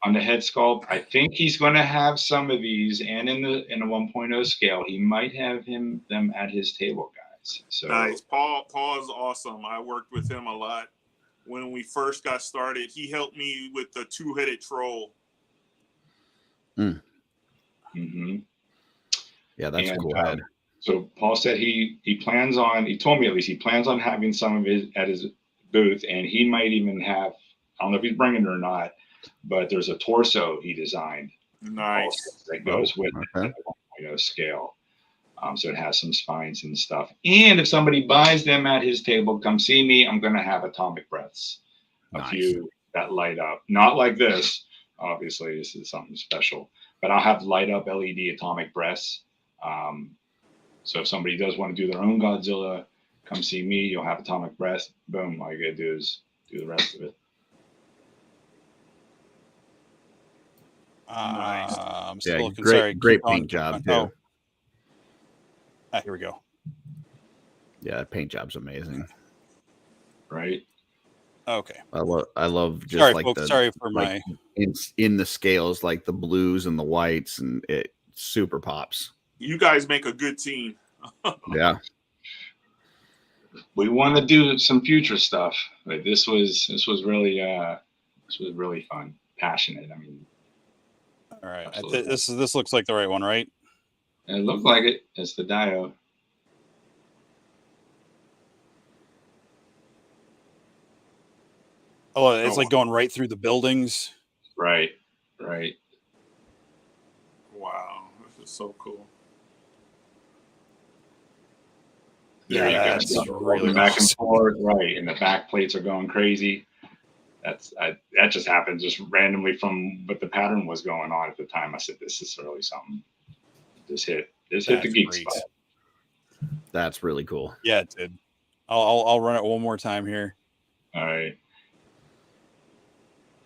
on the head sculpt. I think he's going to have some of these, and in the 1.0 scale, he might have them at his table, guys. So nice. Paul is awesome. I worked with him a lot. When we first got started, he helped me with the 2-headed troll. Mm-hmm. Yeah, that's a cool head. So Paul said he plans on, he told me at least, he plans on having some of his at his booth, and he might even have, I don't know if he's bringing it or not, but there's a torso he designed Nice. that goes with okay. it, scale. So it has some spines and stuff. And if somebody buys them at his table, come see me. I'm going to have atomic breaths, a few that light up. Not like this. Obviously, this is something special. But I'll have light up LED atomic breaths. So if somebody does want to do their own Godzilla, come see me. You'll have atomic breaths. Boom. All you got to do is do the rest of it. Nice. I'm still looking. Great, Sorry, great keep going, paint job going. too. Here we go. Yeah, that paint job's amazing. Right. Okay. I love just Sorry, like folks. the Sorry for like my. in the scales, like the blues and the whites, and it super pops. You guys make a good team. Yeah. We want to do some future stuff, but this was really fun, passionate. I mean, All right. Absolutely. This looks like the right one, right? it looked like it. It's the Dio. Oh, it's like going right through the buildings. Right. Wow, this is so cool. There you go. That's So really back and awesome. forth, right? And the back plates are going crazy. That just happened just randomly from what the pattern was going on at the time. I said, "This is really something." This hit the geek great. spot. That's really cool. Yeah, it did. I'll run it one more time here. All right.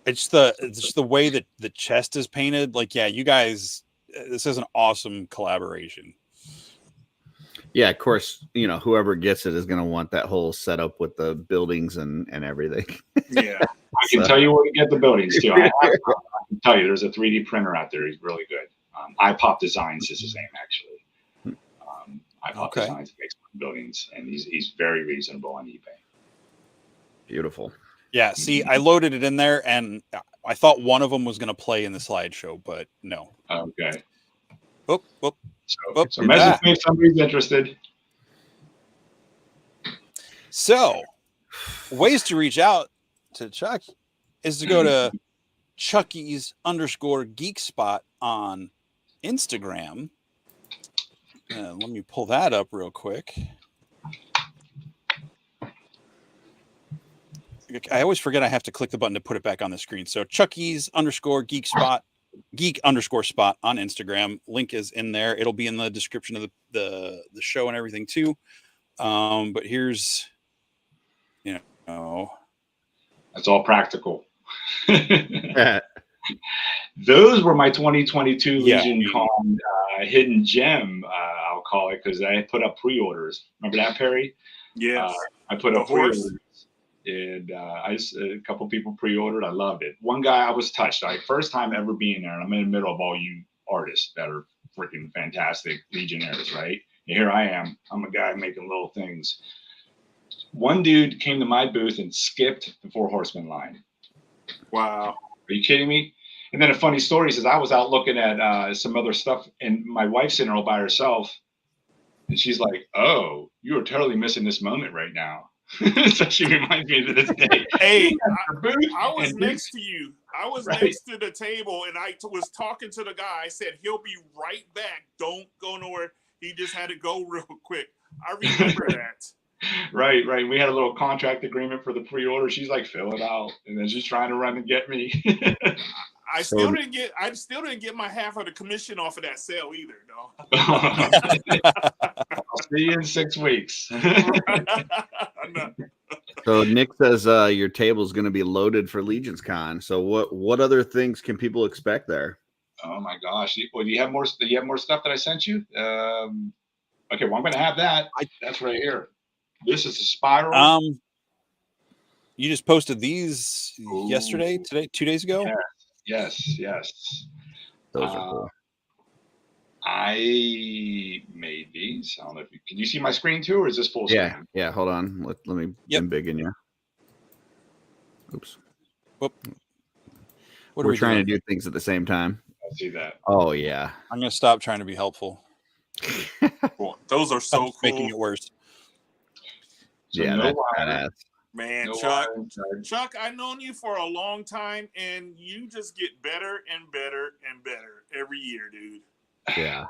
It's the way that the chest is painted. Like, yeah, you guys, this is an awesome collaboration. Yeah, of course, whoever gets it is going to want that whole setup with the buildings and everything. Yeah. I can tell you where to get the buildings too. I can tell you, there's a 3D printer out there. He's really good. iPop Designs is his name, actually. iPop Designs makes buildings, and he's very reasonable on eBay. Beautiful. Yeah, see, I loaded it in there, and I thought one of them was going to play in the slideshow, but no. Okay. Oop. So message me if somebody's interested. So, ways to reach out to Chuck is to go to Chucky's_geek_spot on Instagram. Let me pull that up real quick. I always forget I have to click the button to put it back on the screen. So Chucky's_geek_spot on Instagram. Link is in there. It'll be in the description of the show and everything too. But here's, That's all practical. Those were my 2022 LegionsCon hidden gem, I'll call it, because I put up pre-orders. Remember that, Perry? Yes. I put up pre-orders. And a couple people pre-ordered. I loved it. One guy, I was touched. First time ever being there, and I'm in the middle of all you artists that are freaking fantastic Legionnaires, right? And here I am. I'm a guy making little things. One dude came to my booth and skipped the 4 Horsemen line. Wow. Are you kidding me? And then a funny story says I was out looking at some other stuff, and my wife's in there all by herself, and she's like, "Oh, you are totally missing this moment right now." So she reminds me to this day. Hey, I was next to you. I was next to the table, and I was talking to the guy. I said, "He'll be right back. Don't go nowhere." He just had to go real quick. I remember that. Right. We had a little contract agreement for the pre-order. She's like, "Fill it out," and then she's trying to run and get me. I still didn't get my half of the commission off of that sale either, though. I'll see you in 6 weeks. So Nick says your table is going to be loaded for LegionsCon. So what other things can people expect there? Oh my gosh! Well, do you have more? Do you have more stuff that I sent you? Okay, well I'm going to have that. That's right here. This is a spiral. You just posted these yesterday, today, 2 days ago. Yes. Those are cool. I made these. I don't know if can you see my screen too, or is this full screen? Yeah. Hold on. Let me embiggen you. Oops. What We're trying to do things at the same time. I see that. Oh yeah. I'm going to stop trying to be helpful. Those are so cool. Making it worse. So yeah, no that's wire. badass. Man, No Chuck, wire inside. Chuck, I've known you for a long time, and you just get better and better and better every year, dude. Yeah.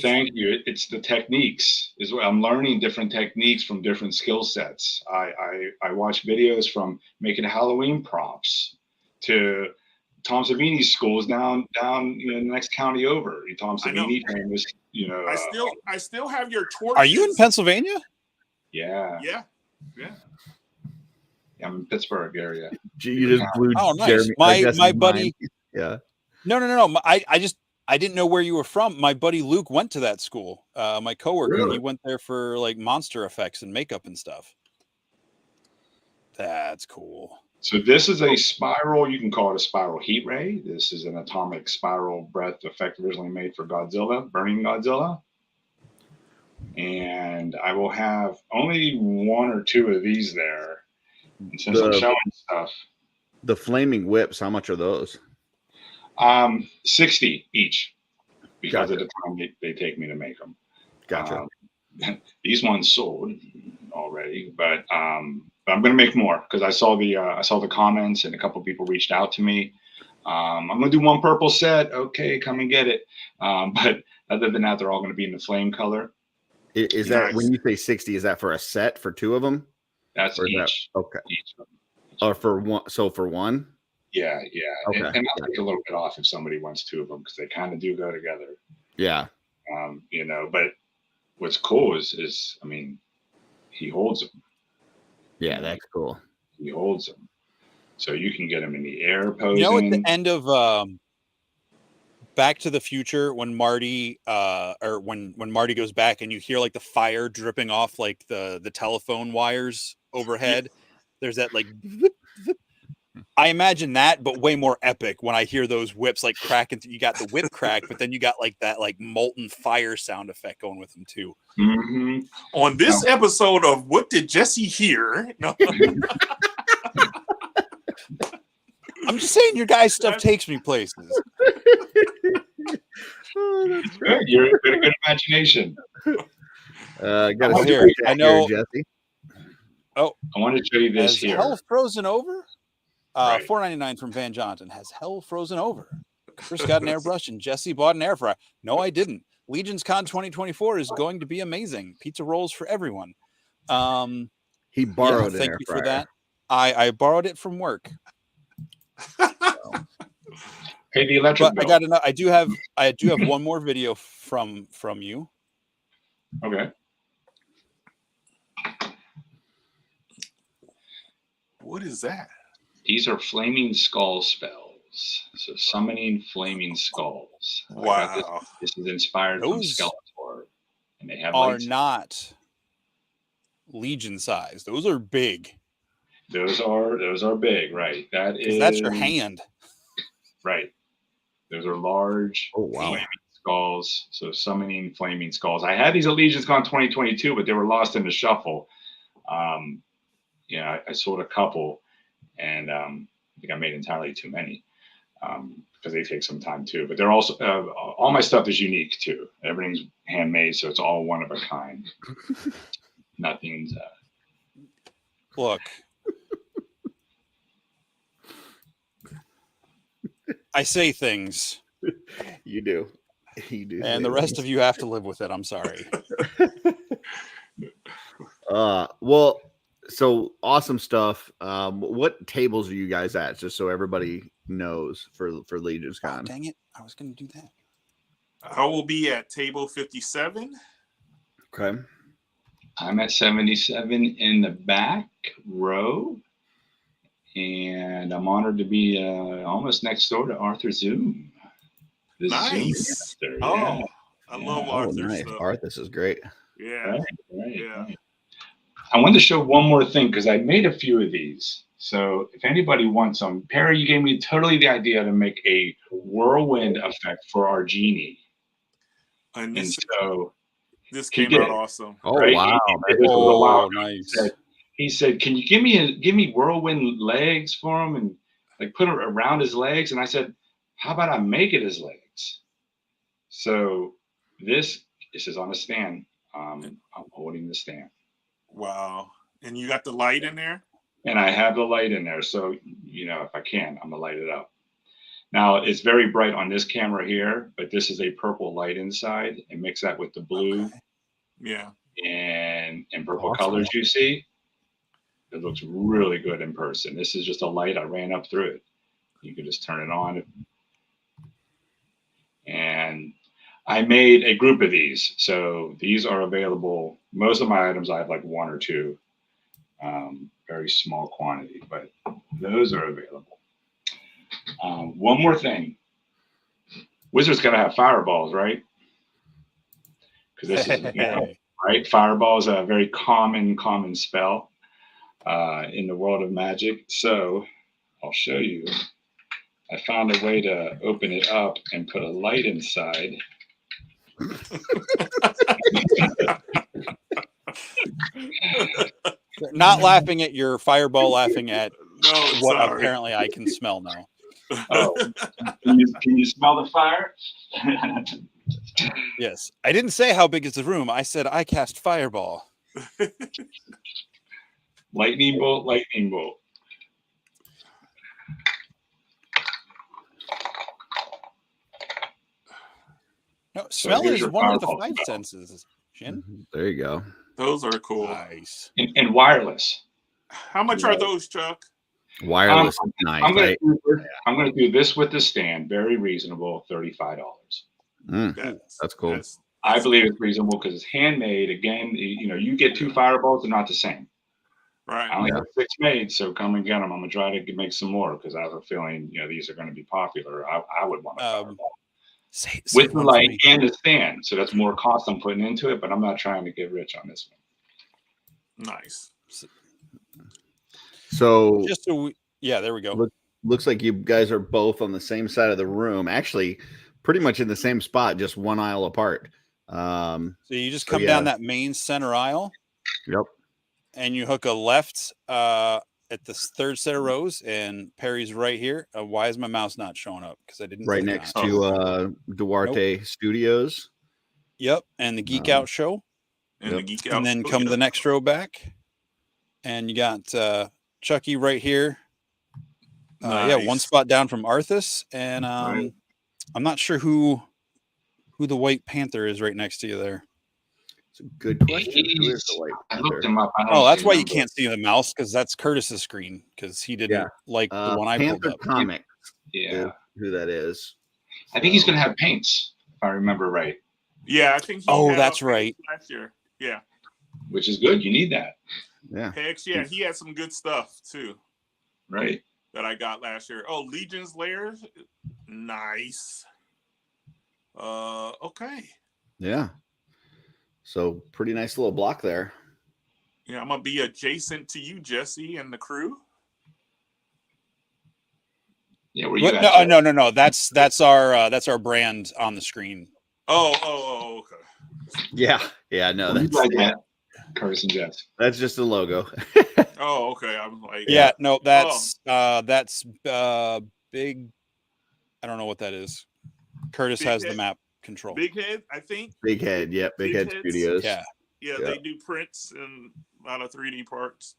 Thank you. It's the techniques is what I'm learning, different techniques from different skill sets. I watch videos from making Halloween props to Tom Savini's schools down in the next county over. Tom Savini famous, I still have your torches. Are you in Pennsylvania? Yeah. I'm in Pittsburgh area. You just blew Oh, nice. Jeremy, My buddy. Yeah. No. I didn't know where you were from. My buddy Luke went to that school. My coworker, Really? he went there for like monster effects and makeup and stuff. That's cool. So this is a spiral. You can call it a spiral heat ray. This is an atomic spiral breath effect originally made for Godzilla, burning Godzilla. And I will have only 1 or 2 of these there. And since I'm showing stuff, the flaming whips, how much are those? 60 each, because Gotcha. of the time they take me to make them. Gotcha. These ones sold already, but I'm going to make more because I saw the comments and a couple people reached out to me. I'm going to do 1 purple set. Okay, come and get it. But other than that, they're all going to be in the flame color. Is that when you say 60? Is that for a set for 2 of them? That's each. Okay. Each. Or for one? So for 1? Yeah. Okay. And I'll take a little bit off if somebody wants 2 of them because they kind of do go together. Yeah. But what's cool is I mean, he holds them. Yeah, that's cool. He holds them, so you can get them in the air posing. You know, at the end of Back to the Future, when Marty or when Marty goes back and you hear like the fire dripping off like the telephone wires overhead, there's that like I imagine that, but way more epic when I hear those whips like cracking. You got the whip crack, but then you got like that like molten fire sound effect going with them too. Mm-hmm. On this episode of What Did Jesse Hear? No. I'm just saying your guys' stuff takes me places. It's good. You've got a good imagination. Got Oh, here, I know. Jesse. I want to show you this Has here. hell frozen over? Right. $4.99 from Van Johnson. Has hell frozen over? Chris got an airbrush and Jesse bought an air fryer. No, I didn't. LegionsCon 2024 is going to be amazing. Pizza rolls for everyone. He borrowed an thank air you fryer. for that. I borrowed it from work. Hey, the electric But bill. I do have one more video from you. Okay. What is that? These are flaming skull spells. So summoning flaming skulls. Wow. This is inspired from Those Skeletor. And they have are lights. not Legion size. Those are big. Those are big, right? That's your hand. Right. Those are large flaming skulls. So summoning flaming skulls. I had these at LegionsCon 2022, but they were lost in the shuffle. I sold a couple, and I think I made entirely too many because they take some time too. But they're also all my stuff is unique too. Everything's handmade, so it's all one of a kind. Nothing's. Look. I say things. You do. You do. And the rest of you have to live with it. I'm sorry. Well, so awesome stuff. What tables are you guys at? Just so everybody knows for LegionsCon. Oh, dang it. I was going to do that. I will be at table 57. Okay. I'm at 77 in the back row. And I'm honored to be almost next door to Arthur Zoom. Nice. Zoom Oh, I love Arthur's nice. stuff. Arthur is great. Yeah. Right. I wanted to show one more thing because I made a few of these. So if anybody wants them, Perry, you gave me totally the idea to make a whirlwind effect for our genie. And so this came out awesome. Oh, right? wow. Nice. He said, "Can you give me whirlwind legs for him and like put it around his legs?" And I said, "How about I make it his legs?" So this is on a stand. I'm holding the stand. Wow. And you got the light in there? and I have the light in there. So, you know, if I can, I'm gonna light it up. Now it's very bright on this camera here, but this is a purple light inside, and mix that with the blue Yeah. and purple Awesome. colors you see. It looks really good in person. This is just a light. I ran up through it. You can just turn it on. And I made a group of these. So these are available. Most of my items I have like one or two, very small quantity, but those are available. One more thing. Wizards got to have fireballs, right? Because this is, right? Fireball is a very common spell in the world of Magic. So I'll show you. I found a way to open it up and put a light inside. Not laughing at your fireball, laughing at No, what sorry. apparently I can smell now. Oh, can you smell the fire? Yes. I didn't say how big is the room. I said I cast fireball. Lightning bolt, lightning bolt. No, smell here's is your one of the fireball 5 smell. senses. Shin? There you go. Those are cool. Nice. And wireless. How much are those, Chuck? Wireless is nice. I'm gonna do this with the stand. Very reasonable, $35. That's cool. I believe it's reasonable because it's handmade. Again, you know, you get 2 fireballs, they're not the same. Right. I only have 6 made, so come and get them. I'm gonna try to make some more because I have a feeling, you know, these are going to be popular. I would want a fireball with the light and the stand. So that's more cost I'm putting into it, but I'm not trying to get rich on this one. Nice. So Just so we, yeah, there we go. Looks like you guys are both on the same side of the room. Actually, pretty much in the same spot, just one aisle apart. So you just come down that main center aisle. Yep. And you hook a left at the 3rd set of rows, and Perry's right here. Why is my mouse not showing up? Because I didn't. Right next to Duarte Studios. Yep, and the Geek Out Show. And the Geek Out. And then come the next row back, and you got Chucky right here. Yeah, one spot down from Arthas, and I'm not sure who the White Panther is right next to you there. It's a good question. Who is the White I Panther? looked him up. Oh, that's why you can't see the mouse, because that's Curtis's screen, because he didn't like the one I pulled Panther up. Comics. Yeah, who that is. I think he's gonna have paints, if I remember right. Yeah, I think. That's right. Last year. Yeah. Which is good. You need that. Yeah. Hex, yeah, he had some good stuff too. Right. That I got last year. Oh, Legion's Lairs. Nice. Okay. Yeah. So pretty nice little block there. Yeah, I'm gonna be adjacent to you, Jesse, and the crew. Yeah, where you at? No. That's our brand on the screen. Oh, okay. Yeah. No, That's like that. Curtis and Jess. That's just a logo. Oh, okay. I'm like, no, that's big. I don't know what that is. Curtis Big has Head. the map control. Big Head, I think. Big Head, yep. Big Head Heads. Studios. Yeah. Yeah, they do prints and a lot of 3D parts.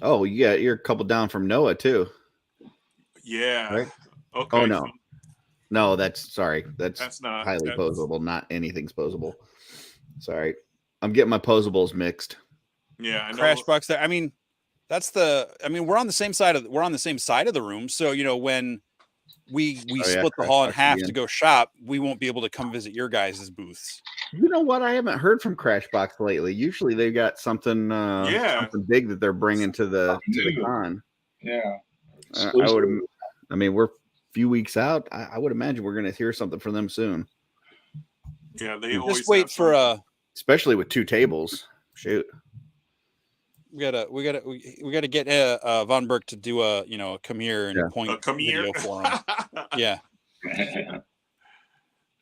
Oh, yeah, you're a couple down from Noah too. Yeah. Right? Okay. Oh no. No, that's not highly that's posable. Not anything's posable. Sorry. I'm getting my posables mixed. Yeah, I know. Crashbox there. I mean, we're on the same side of the room. So, you know, when we split the hall in half to go shop, we won't be able to come visit your guys' booths. You know what? I haven't heard from Crashbox lately. Usually they've got something something big that they're bringing to the con. Yeah. We're a few weeks out. I would imagine we're going to hear something from them soon. Yeah, they always just wait for especially with 2 tables. Shoot. We gotta get Von Berg to do a come here and point video for him. Yeah.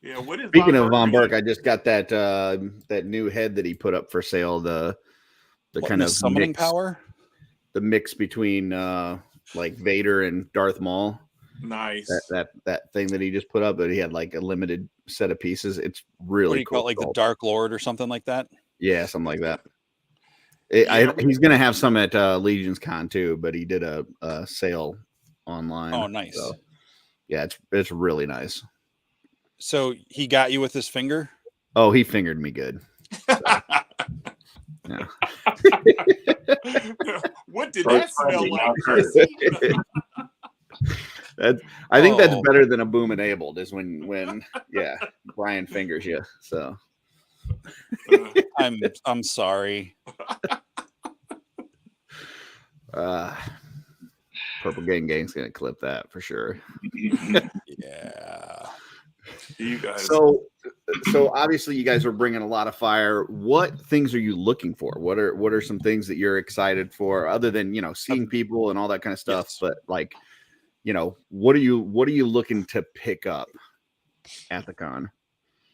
Yeah. What is Speaking of Von Berg, I just got that new head that he put up for sale. The kind of summoning power. The mix between like Vader and Darth Maul. Nice. That thing that he just put up, that he had like a limited set of pieces. It's really What do you cool. call it, like the Dark Lord or something like that? Yeah, something like that. He's gonna have some at LegionsCon too, but he did a sale online. Oh, nice. So, yeah, it's really nice. So he got you with his finger? Oh, he fingered me good. So, yeah. What did that smell like? I think that's Oh. better than a boom enabled is when yeah, Brian fingers you. So I'm sorry. Purple Gang's gonna clip that for sure. Yeah. You guys. So obviously you guys are bringing a lot of fire. What things are you looking for? What are some things that you're excited for other than, seeing people and all that kind of stuff? Yes. But like, what are you looking to pick up at the con?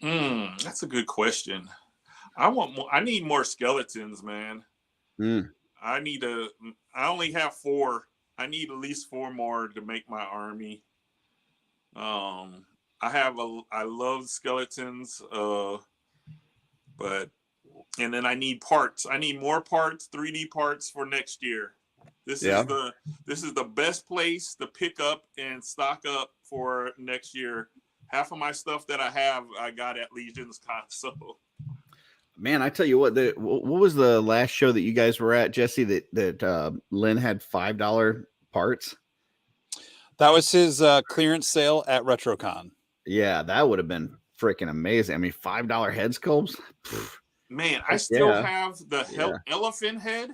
That's a good question. I need more skeletons, man. I only have 4. I need at least 4 more to make my army. I love skeletons, and then I need parts. I need more parts, 3D parts for next year. This is the best place to pick up and stock up for next year. Half of my stuff that I got at LegionsCon. So, man, I tell you what was the last show that you guys were at, Jesse? That Lynn had $5 parts. That was his clearance sale at RetroCon. Yeah, that would have been freaking amazing. I mean, $5 head sculpts. Man, I still have the elephant head.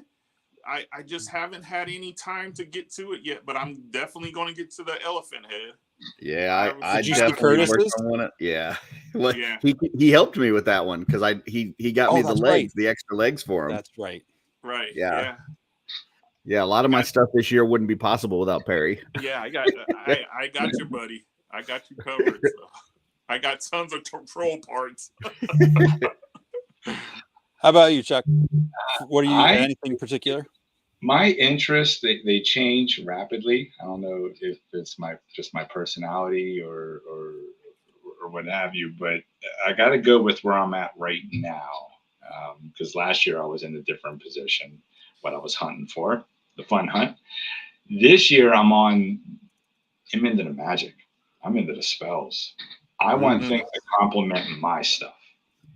I just haven't had any time to get to it yet, but I'm definitely going to get to the elephant head. Yeah, I Did you see definitely worked Curtis's? on it. Yeah. Well, Yeah. He helped me with that one because he got me the that's legs, right. the extra legs for him. That's right. Right. Yeah. Yeah, a lot of my stuff this year wouldn't be possible without Perry. Yeah, I got you, buddy. I got you covered. So. I got tons of troll parts. How about you, Chuck? What are you? Anything in particular? My interests, they change rapidly. I don't know if it's just my personality or what have you, but I got to go with where I'm at right now. Because last year I was in a different position, what I was hunting for, the fun hunt. This year I'm into the magic. I'm into the spells. I want things to complement my stuff.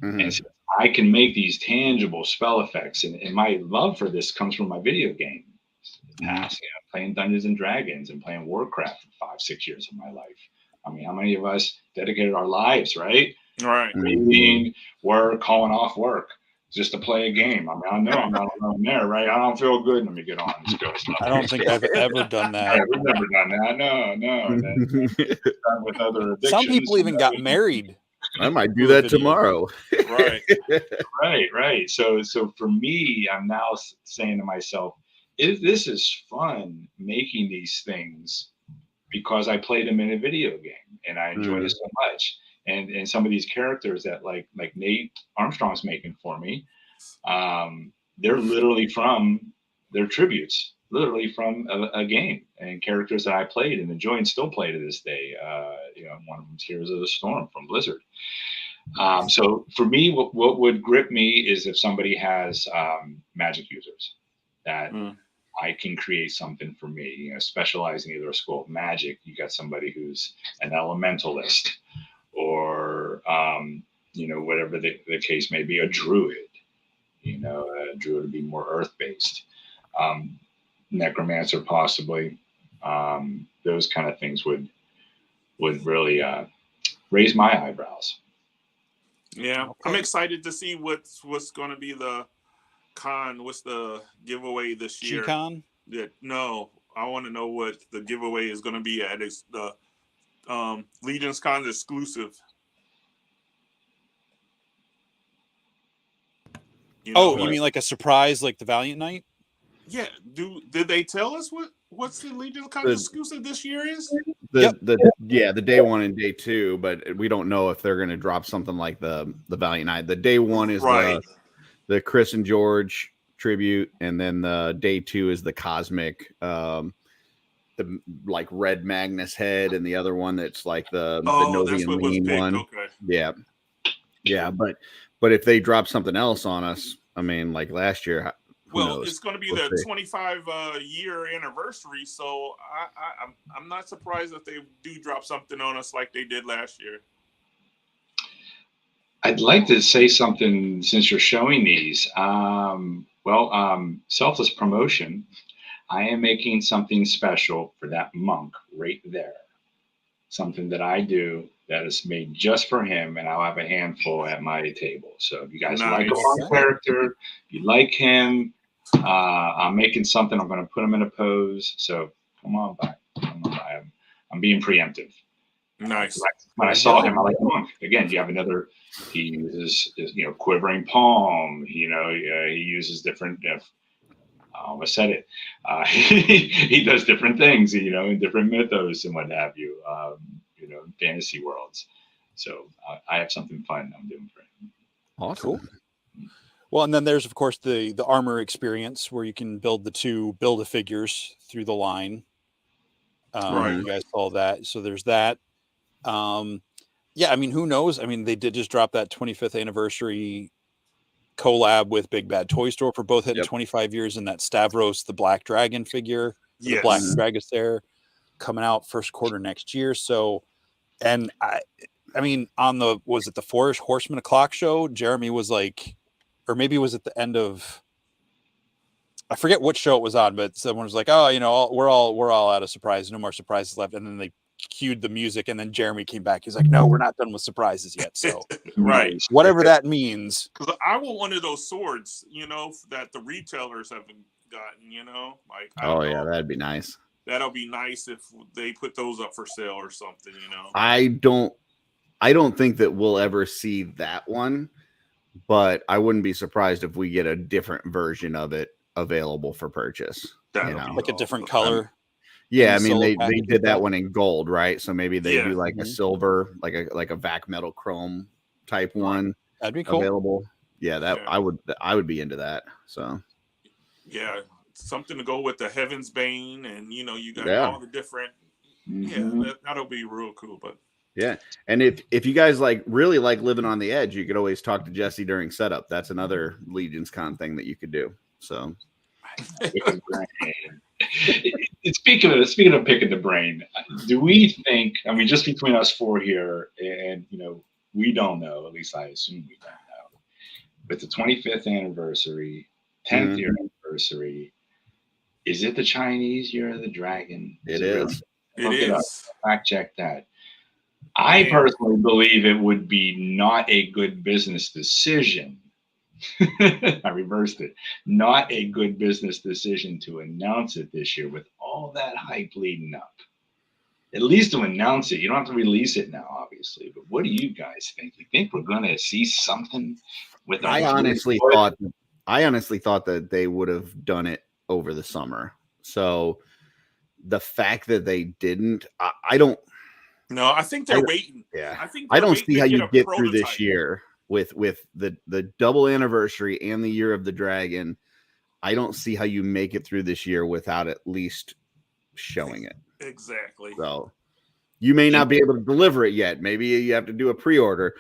And so I can make these tangible spell effects. And my love for this comes from my video game past, playing Dungeons and Dragons and playing Warcraft for 5-6 years of my life. I mean, how many of us dedicated our lives, right? Right. Reading, work, calling off work just to play a game. I mean, I know I'm not alone there, right? I don't feel good. Let me get on. Let's go. I don't think I've ever done that. Right, we've never done that. No. And then with other addictions. Some people even got married. I might do that tomorrow. Right. Right. So for me, I'm now saying to myself, this is fun making these things because I played them in a video game and I enjoyed it so much. And some of these characters that like Nate Armstrong's making for me, they're literally they're tributes, literally from a game and characters that I played and enjoy and still play to this day. One of them's Heroes of the Storm from Blizzard. So for me, what would grip me is if somebody has magic users that I can create something for me, specialize in either a school of magic. You got somebody who's an elementalist or, whatever the case may be, a druid, a druid would be more earth-based, necromancer possibly. Those kind of things would really raise my eyebrows. Yeah, okay. I'm excited to see what's going to be the con. What's the giveaway this year? G-Con? No, I want to know what the giveaway is going to be at. It's the LegionsCon exclusive. You mean like a surprise, like the Valiant Night? Yeah. Did they tell us what's the LegionsCon exclusive this year is? The day 1 and day 2, but we don't know if they're going to drop something like the Valiant Night. The day 1 is the Chris and George tribute, and then the day 2 is the Cosmic, the like red Magnus head, and the other one that's like the Novi and Lean one. Okay. Yeah. But if they drop something else on us, I mean, like last year, who Well, knows? it's going to be We'll the see. 25 year anniversary, so I'm not surprised if they do drop something on us like they did last year. I'd like to say something since you're showing these. Selfless promotion. I am making something special for that monk right there. Something that I do that is made just for him, and I'll have a handful at my table. So if you guys like a Nice. monk character, if you like him, I'm making something. I'm going to put him in a pose. So come on by. Come on by. I'm being preemptive. Nice. When I saw him, I like the monk. Again, you have another. He uses, quivering palm. He uses different. I almost said it. He does different things, in different mythos and what have you. Fantasy worlds. So I have something fun I'm doing for him. Awesome. Cool. Well, and then there's of course the armor experience where you can build the two Build-A-Figures through the line. Right. You guys saw that. So there's that. Yeah, I mean, who knows? I mean, they did just drop that 25th anniversary collab with Big Bad Toy Store for both hitting 25 years, and that Stavros the Black Dragon figure, the Black Dragus there, coming out first quarter next year. So, and I mean, on the the Four Horsemen O'Clock show, Jeremy was like, or maybe it was at the end of, I forget what show it was on, but someone was like, oh, we're all out of surprises, no more surprises left, and then they cued the music, and then Jeremy came back. He's like, no, we're not done with surprises yet. So Right. whatever that means. Because I want one of those swords, that the retailers haven't gotten, like. I don't know. That'd be nice. That'll be nice if they put those up for sale or something, I don't think that we'll ever see that one, but I wouldn't be surprised if we get a different version of it available for purchase. Like a different color. Yeah, I mean they did that one in gold, right? So maybe they do like a silver, like a vac metal chrome type one. That'd be cool. Available. Yeah, I would be into that. So yeah, something to go with the Heaven's Bane, and you got all the different. Yeah, that'll be real cool. But yeah, and if you guys really like living on the edge, you could always talk to Jesse during setup. That's another LegionsCon thing that you could do. So. Speaking of picking the brain, do we think? I mean, just between us four here, and we don't know. At least I assume we don't know. With the 25th anniversary, 10th year anniversary, is it the Chinese Year of the Dragon? It is. It is. Fact check that. I personally believe it would be not a good business decision. I reversed it. Not a good business decision to announce it this year with all that hype leading up. At least to announce it. You don't have to release it now, obviously. But what do you guys think? You think we're going to see something with? I honestly thought that they would have done it over the summer. So the fact that they didn't, I don't. No, I think they're waiting. Yeah, I don't see how you get through this year. With the double anniversary and the Year of the Dragon, I don't see how you make it through this year without at least showing it. Exactly. So you may not be able to deliver it yet. Maybe you have to do a pre-order,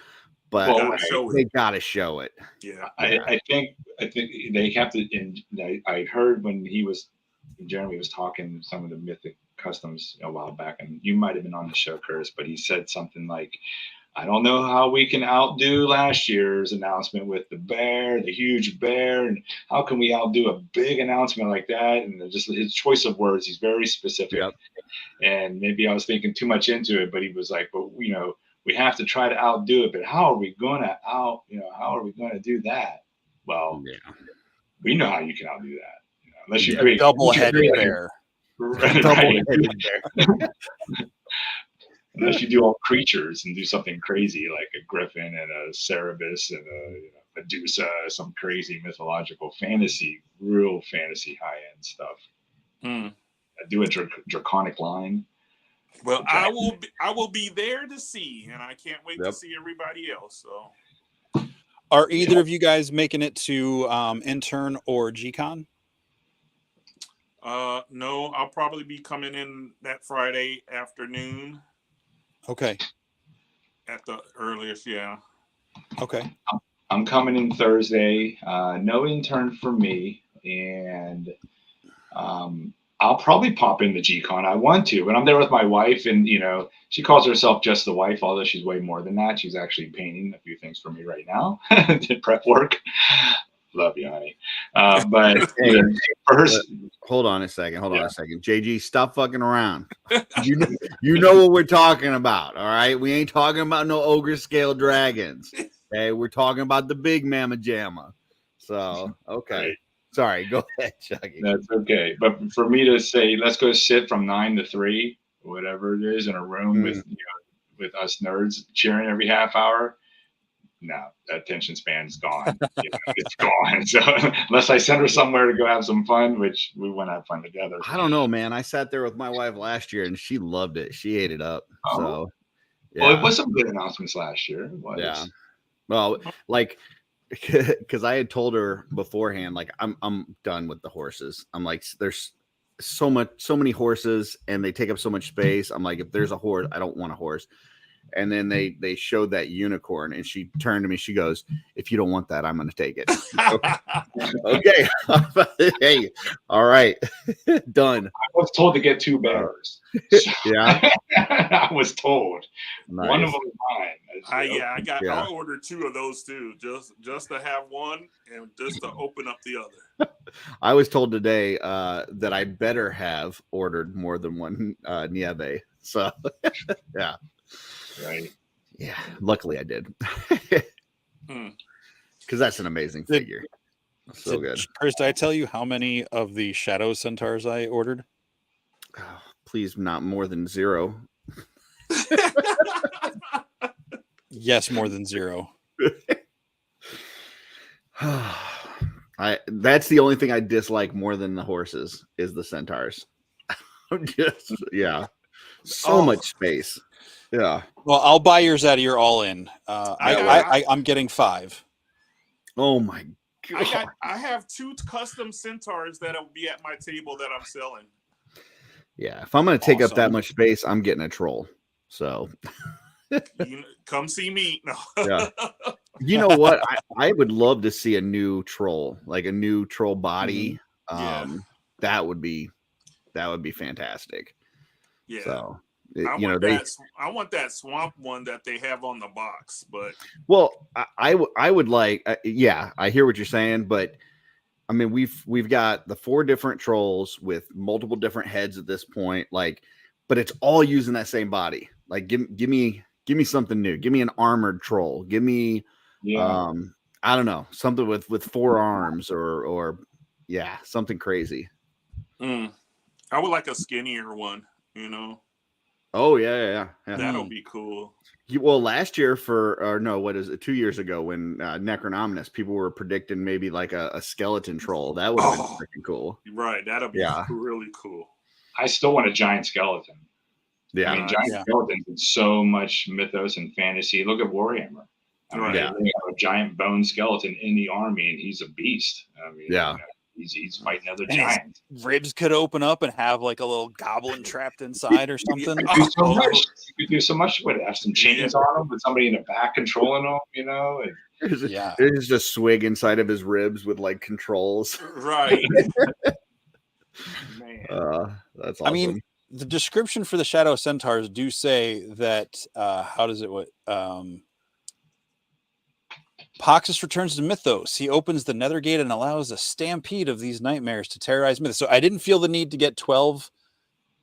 but they got to show it. Yeah. I think they have to. And I heard when Jeremy was talking some of the Mythic Customs a while back, and you might have been on the show, Curtis, but he said something like, I don't know how we can outdo last year's announcement with the huge bear, and how can we outdo a big announcement like that? And just his choice of words, he's very specific. Yep. And maybe I was thinking too much into it, but he was like, but we have to try to outdo it, but how are we going to do that? Well, we know how you can outdo that. Unless you create double-headed bear. Double-headed bear. Unless you do all creatures and do something crazy like a griffin and a Cerberus and a Medusa, some crazy mythological fantasy, real fantasy high-end stuff. Do a draconic line. Well, I will be there to see, and I can't wait to see everybody else. So, are either of you guys making it to Intern or GCon? No, I'll probably be coming in that Friday afternoon. Okay. At the earliest, yeah. Okay. I'm coming in Thursday. No intern for me. and I'll probably pop in the G-Con. I want to, but I'm there with my wife, and she calls herself just the wife, although she's way more than that. She's actually painting a few things for me right now, did prep work. Love you, honey. But Hey, for her, hold on a second. JG, stop fucking around. You know what we're talking about, all right? We ain't talking about no ogre scale dragons. Okay, we're talking about the big mamma jamma. So, okay. Right. Sorry, go ahead, Chucky. That's okay. But for me to say, let's go sit from 9 to 3, whatever it is, in a room with us nerds cheering every half hour, no, that attention span's gone. It's gone. So unless I send her somewhere to go have some fun, which we want to have fun together. I don't know, man. I sat there with my wife last year and she loved it. She ate it up. Oh. So, yeah. Well, it was some good announcements last year. It was. Yeah. Well, like, because I had told her beforehand, like, I'm done with the horses. I'm like, there's so many horses and they take up so much space. I'm like, if there's a horse, I don't want a horse. And then they showed that unicorn and she turned to me. She goes, if you don't want that, I'm going to take it. Okay. Hey, all right. Done. I was told to get 2 bears. Yeah. I was told. Nice. One of them is mine. I ordered 2 of those too, just to have one and just to open up the other. I was told today that I better have ordered more than one Nieve. So, yeah. Right. Yeah. Luckily, I did. Because that's an amazing figure. So good. Chris, did I tell you how many of the Shadow Centaurs I ordered? Oh, please, not more than 0. Yes, more than 0. That's the only thing I dislike more than the horses is the centaurs. So much space. Yeah. Well, I'll buy yours out of your all-in. I'm getting 5. Oh my god! I have 2 custom centaurs that'll be at my table that I'm selling. Yeah, if I'm going to take up that much space, I'm getting a troll. So, come see me. No. Yeah. You know what? I would love to see a new troll, like a new troll body. Yeah. That would be fantastic. Yeah. So, I want that swamp one that they have on the box, but I would like, I hear what you're saying, but I mean, we've got the 4 different trolls with multiple different heads at this point, like, but it's all using that same body. Like, give me something new. Give me an armored troll. Give me, I don't know, something with 4 arms or something crazy. I would like a skinnier one, Oh yeah. That'll be cool. Well, last year 2 years ago when Necronominus, people were predicting maybe like a skeleton troll. That would have been freaking cool. Right, that'll be really cool. I still want a giant skeleton. Yeah, I mean, giant skeletons in so much mythos and fantasy. Look at Warhammer. Right. They have a giant bone skeleton in the army, and he's a beast. I mean, he's fighting other giants. Ribs could open up and have like a little goblin trapped inside or something. You could do so much with it. Have some chains on him with somebody in the back controlling him, There's just swig inside of his ribs with like controls. Right. Man. That's awesome. I mean, the description for the Shadow Centaurs do say that Poxus returns to Mythos. He opens the Nether Gate and allows a stampede of these nightmares to terrorize Mythos. So I didn't feel the need to get 12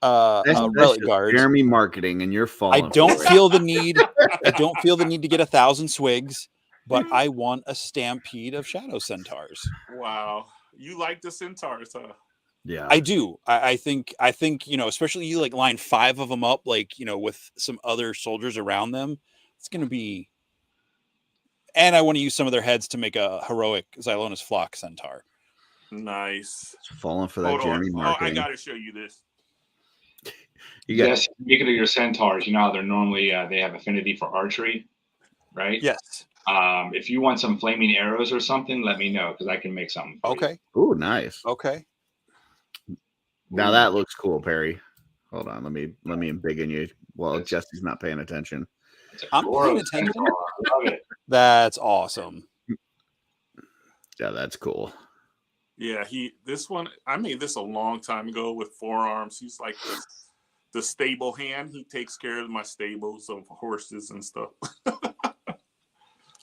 relic guards. Jeremy marketing, and you're falling. I don't feel the need to get 1,000 swigs, but I want a stampede of Shadow Centaurs. Wow, you like the centaurs, huh? Yeah, I do. I think especially you like line 5 of them up, like with some other soldiers around them. It's going to be. And I want to use some of their heads to make a heroic Xylonus Flock Centaur. Nice. Falling for that Jeremy marketing. I got to show you this. Yes, speaking of your centaurs, how they're normally they have affinity for archery, right? Yes. If you want some flaming arrows or something, let me know because I can make something. Okay. Ooh, nice. Okay. Now that looks cool, Perry. Hold on, let me embiggen you. Well, Jesse's not paying attention. I'm paying attention. I love it. That's awesome. Yeah, that's cool. Yeah, this one, I made this a long time ago with forearms. He's like the stable hand. He takes care of my stables of horses and stuff.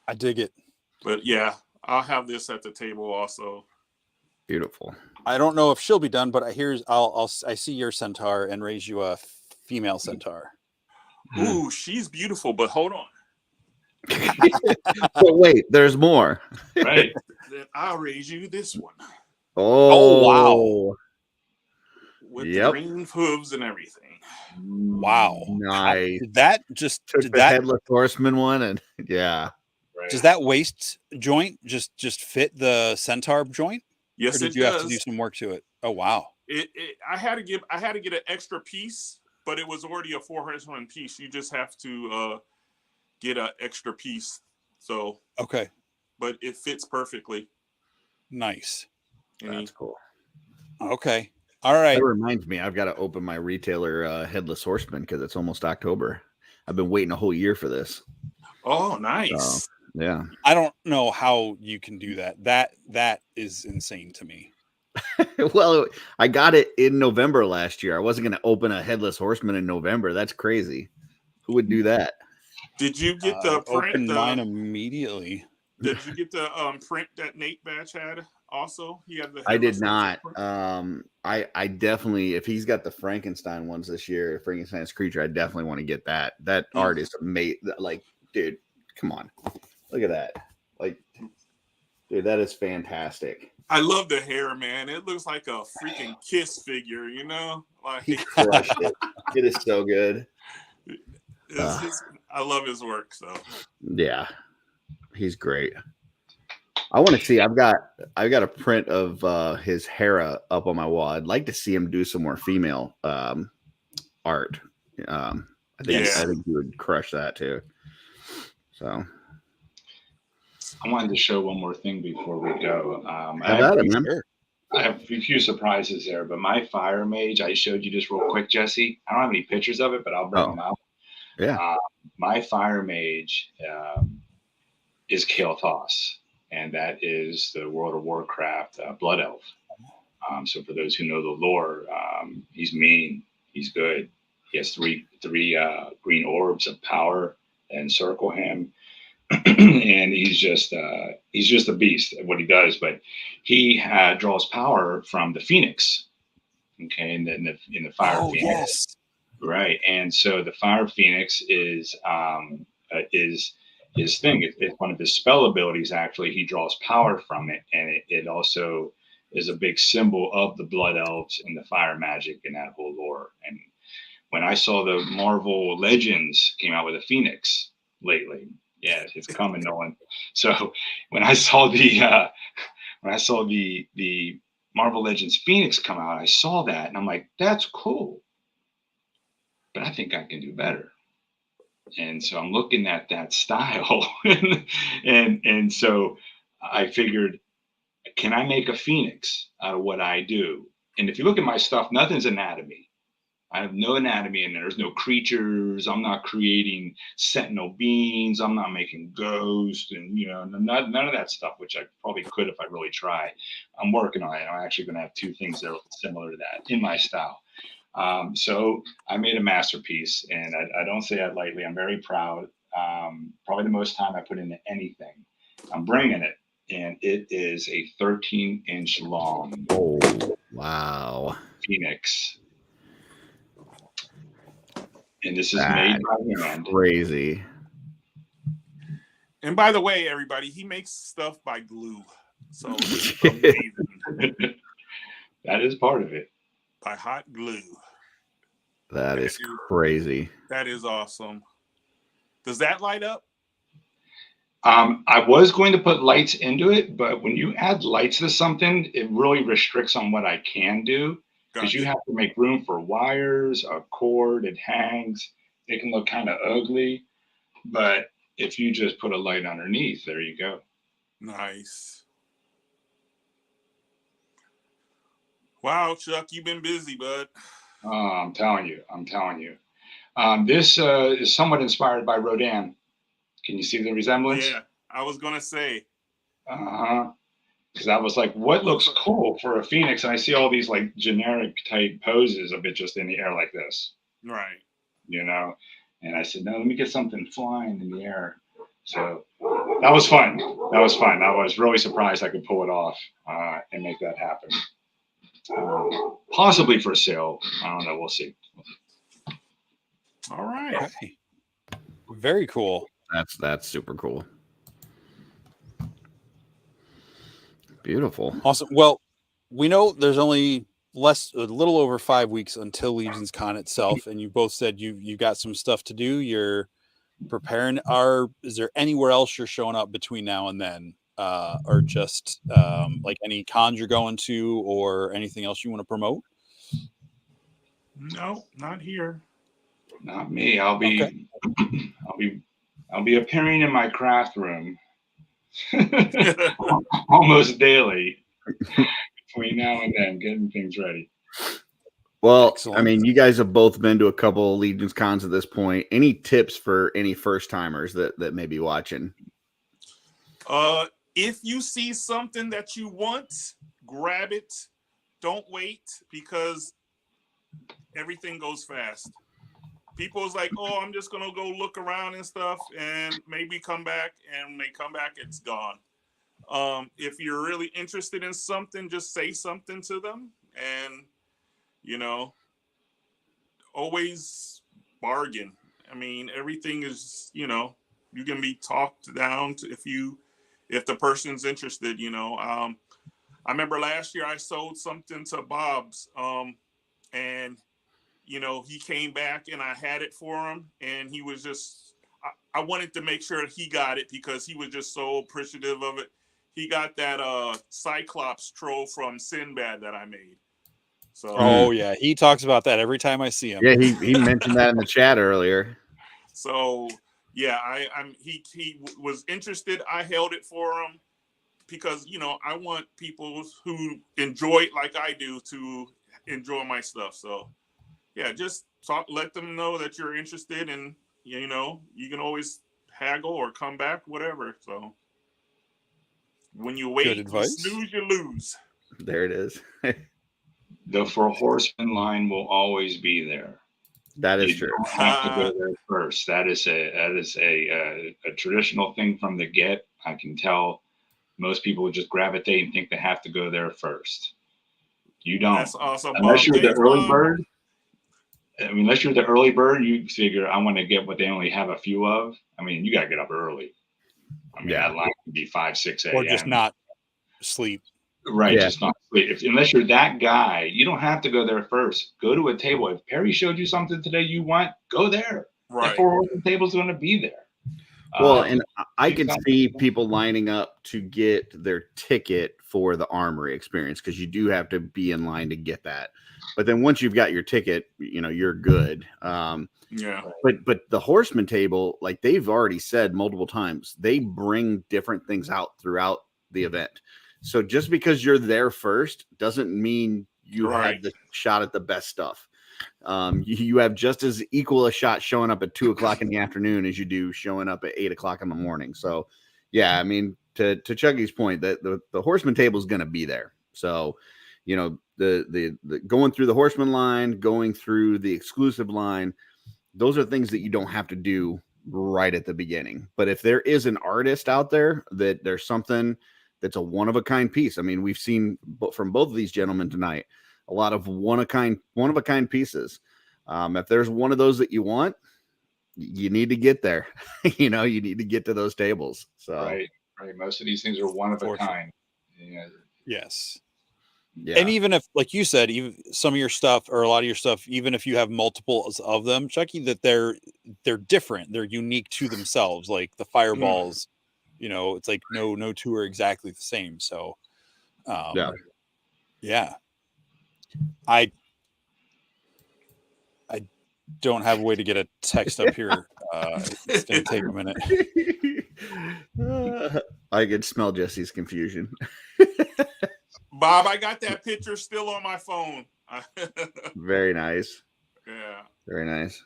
I dig it. But yeah, I'll have this at the table also. Beautiful. I don't know if she'll be done, but I see your centaur and raise you a female centaur. Ooh, she's beautiful, but hold on. But wait, there's more. Right. Then I'll raise you this one Oh, wow. with the green hooves and everything. Wow. Nice. Did that just Took did the that headless horseman one, and yeah. Right. does that waist joint just fit the centaur joint? Yes, Or did it you does. have to do some work to it? Oh wow. I had to get an extra piece, but it was already a 400 piece. You just have to get an extra piece. So Okay. but it fits perfectly. Nice. That's cool. Okay. All right. That reminds me, I've got to open my retailer headless horseman because it's almost October. I've been waiting a whole year for this. Oh, nice. Yeah. I don't know how you can do that. That is insane to me. Well, I got it in November last year. I wasn't going to open a headless horseman in November. That's crazy. Who would do that? Did you get the print? Open mine immediately. Did you get the print that Nate Batch had? Also, he had the. I did not. I definitely, if he's got the Frankenstein ones this year, Frankenstein's creature, I definitely want to get that. That art is amazing. Like, dude, come on, look at that. Like, dude, that is fantastic. I love the hair, man. It looks like a freaking Kiss figure, you know? Like He crushed it. It is so good. I love his work. So yeah, he's great. I want to see. I've got a print of his Hera up on my wall. I'd like to see him do some more female art. I think he would crush that too. So I wanted to show one more thing before we go. I have a few surprises there, but my fire mage, I showed you just real quick, Jesse. I don't have any pictures of it, but I'll bring them out. Yeah. My fire mage is Kael'thas, and that is the World of Warcraft Blood Elf. So for those who know the lore, he's mean, he's good. He has three green orbs of power that encircle him. And he's just a beast at what he does, but he draws power from the Phoenix. Okay, and then in the Fire Phoenix. Yes. Right. And so the Fire Phoenix is his thing. It's one of his spell abilities. Actually, he draws power from it, and it also is a big symbol of the Blood Elves and the fire magic in that whole lore. And when I saw the Marvel Legends came out with a Phoenix lately, yeah, it's coming, Nolan. So when I saw the Marvel Legends Phoenix come out, I saw that and I'm like, that's cool, but I think I can do better. And so I'm looking at that style, and so I figured, can I make a Phoenix out of what I do? And if you look at my stuff, nothing's anatomy. I have no anatomy in there. There's no creatures. I'm not creating sentinel beings. I'm not making ghosts and, none of that stuff, which I probably could if I really try. I'm working on it. I'm actually going to have two things that are similar to that in my style. So I made a masterpiece, and I don't say that lightly. I'm very proud. Probably the most time I put into anything. I'm bringing it, and it is a 13-inch long. Oh, wow. Phoenix. And this is made by hand. Crazy. And by the way, everybody, he makes stuff by glue. So it's amazing. That is part of it. By hot glue. That is crazy. That is awesome. Does that light up? I was going to put lights into it, but when you add lights to something, it really restricts on what I can do. Because you have to make room for wires, a cord, it hangs. It can look kind of ugly. But if you just put a light underneath, there you go. Nice. Wow, Chuck, you've been busy, bud. I'm telling you. This is somewhat inspired by Rodin. Can you see the resemblance? Yeah, I was going to say. Uh-huh. because I was like, what looks cool for a Phoenix? And I see all these like generic type poses of it just in the air like this, Right. you know? And I said, no, let me get something flying in the air. So that was fun. That was fun. I was really surprised I could pull it off and make that happen. Possibly for sale. I don't know. We'll see. All right. Okay. Very cool. That's super cool. Beautiful. Awesome. Well, we know there's only a little over 5 weeks until LegionsCon itself, and you both said you got some stuff to do. You're preparing. Is there anywhere else you're showing up between now and then, or just like any cons you're going to, or anything else you want to promote? No, not here. Not me. I'll be appearing in my craft room almost daily between now and then, getting things ready. Well, Excellent. I mean, you guys have both been to a couple of Legions cons at this point. Any tips for any first timers that may be watching? If you see something that you want, grab it. Don't wait, because everything goes fast. People's like, oh, I'm just gonna go look around and stuff, and maybe come back, and when they come back, it's gone. If you're really interested in something, just say something to them, and always bargain. I mean, everything is, you can be talked down to if the person's interested. I remember last year I sold something to Bob's, and he came back and I had it for him, and he was just, I wanted to make sure he got it because he was just so appreciative of it. He got that Cyclops troll from Sinbad that I made. So Oh yeah, he talks about that every time I see him. Yeah, he mentioned that in the chat earlier. So yeah, he was interested. I held it for him because I want people who enjoy it like I do to enjoy my stuff. So yeah, just let them know that you're interested, and you can always haggle or come back, whatever. So when you wait, you snooze, you lose. There it is. The For Horsemen line will always be there. That is You true. don't have to go there first. That is a traditional thing from the get. I can tell most people would just gravitate and think they have to go there first. You don't. That's awesome. Unless you're the early bird. I mean, unless you're the early bird, you figure I want to get what they only have a few of. I mean, you got to get up early. I mean, that line could be 5, 6 a.m. Or just not sleep. Right, Yeah. just not sleep. Unless you're that guy, you don't have to go there first. Go to a table. If Perry showed you something today you want, go there. Right. That 4 horseman table is going to be there. Well, and I could see people lining up to get their ticket for the armory experience, because you do have to be in line to get that. But then once you've got your ticket, you're good. Yeah. But the horseman table, like they've already said multiple times, they bring different things out throughout the event. So just because you're there first doesn't mean you have the shot at the best stuff. You have just as equal a shot showing up at 2:00 in the afternoon as you do showing up at 8:00 in the morning. So yeah, I mean, to Chuggy's point, that the horseman table is going to be there. So, the going through the horseman line, going through the exclusive line, those are things that you don't have to do right at the beginning. But if there is an artist out there that there's something that's a one-of-a-kind piece. I mean, we've seen from both of these gentlemen tonight a lot of one-of-a-kind pieces. If there's one of those that you want, you need to get there. You need to get to those tables. So right. Most of these things are one of a kind. Yeah. Yes. Yeah. And even if, like you said, even some of your stuff or a lot of your stuff, even if you have multiples of them, Chucky, that they're different, they're unique to themselves. Like the fireballs, it's like no two are exactly the same. So, yeah. I don't have a way to get a text up here. It's gonna take a minute. I could smell Jesse's confusion. Bob, I got that picture still on my phone. Very nice. Yeah. Very nice.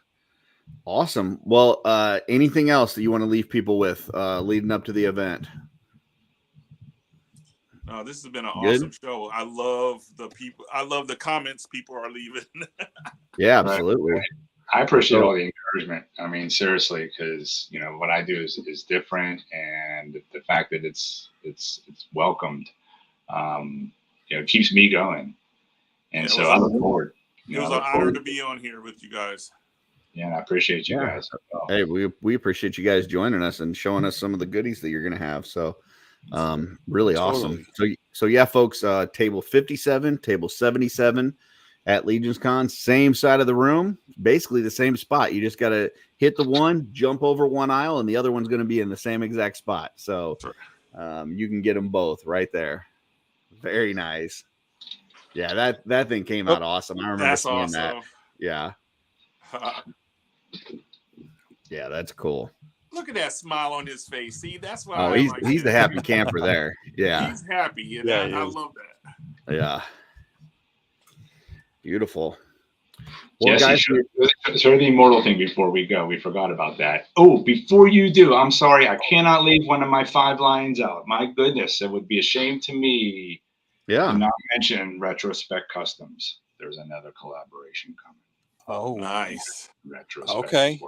Awesome. Well, anything else that you want to leave people with leading up to the event? This has been an Good. awesome show. I love the people. I love the comments people are leaving. Yeah, absolutely. Right. I appreciate all the encouragement. I mean, seriously, because what I do is different, and the fact that it's welcomed, keeps me going. And Yeah, so I look forward. It was an honor to be on here with you guys. Yeah, and I appreciate you guys. Hey, we appreciate you guys joining us and showing us some of the goodies that you're going to have. So, really awesome. So yeah, folks, table 57, table 77 at LegionsCon, same side of the room, basically the same spot. You just got to hit the one, jump over one aisle, and the other one's going to be in the same exact spot. So, you can get them both right there. Very nice. Yeah, that thing came out awesome. I remember seeing that. Yeah. Yeah, that's cool. Look at that smile on his face. See, that's why he's the happy camper there. Yeah. He's happy. And I love that. Yeah. Beautiful. Well, Jesse, guys, the immortal thing before we go. We forgot about that. Oh, before you do, I'm sorry. I cannot leave one of my 5 lines out. My goodness, it would be a shame to me to not mention Retrospect Customs. There's another collaboration coming. Oh, nice. Retrospect. Okay.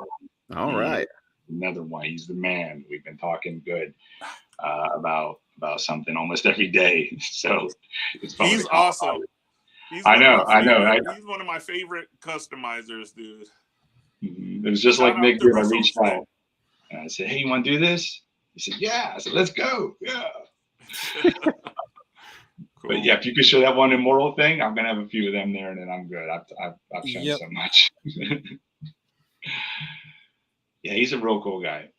All right. Another one. He's the man. We've been talking good about something almost every day. So it's fun. He's awesome. I know. He's one of my favorite customizers, dude. It was just like Nick did. I reached out and I said, "Hey, you want to do this?" He said, "Yeah." I said, "Let's go." Yeah. Cool. But yeah, if you could show that one immortal thing, I'm gonna have a few of them there, and then I'm good. I've shown so much. Yeah, he's a real cool guy.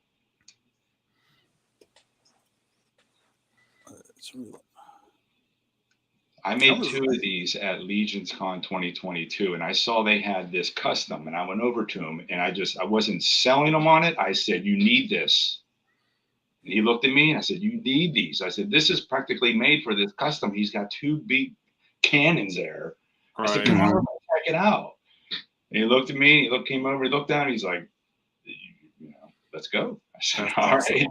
I made 2 of these at LegionsCon 2022, and I saw they had this custom, and I went over to him, and I wasn't selling him on it. I said, "You need this." And he looked at me, and I said, "You need these." I said, "This is practically made for this custom." He's got 2 big cannons there. I said, "Come on, check it out." And he looked at me, came over, he looked down, he's like, "Let's go." I said, "All right."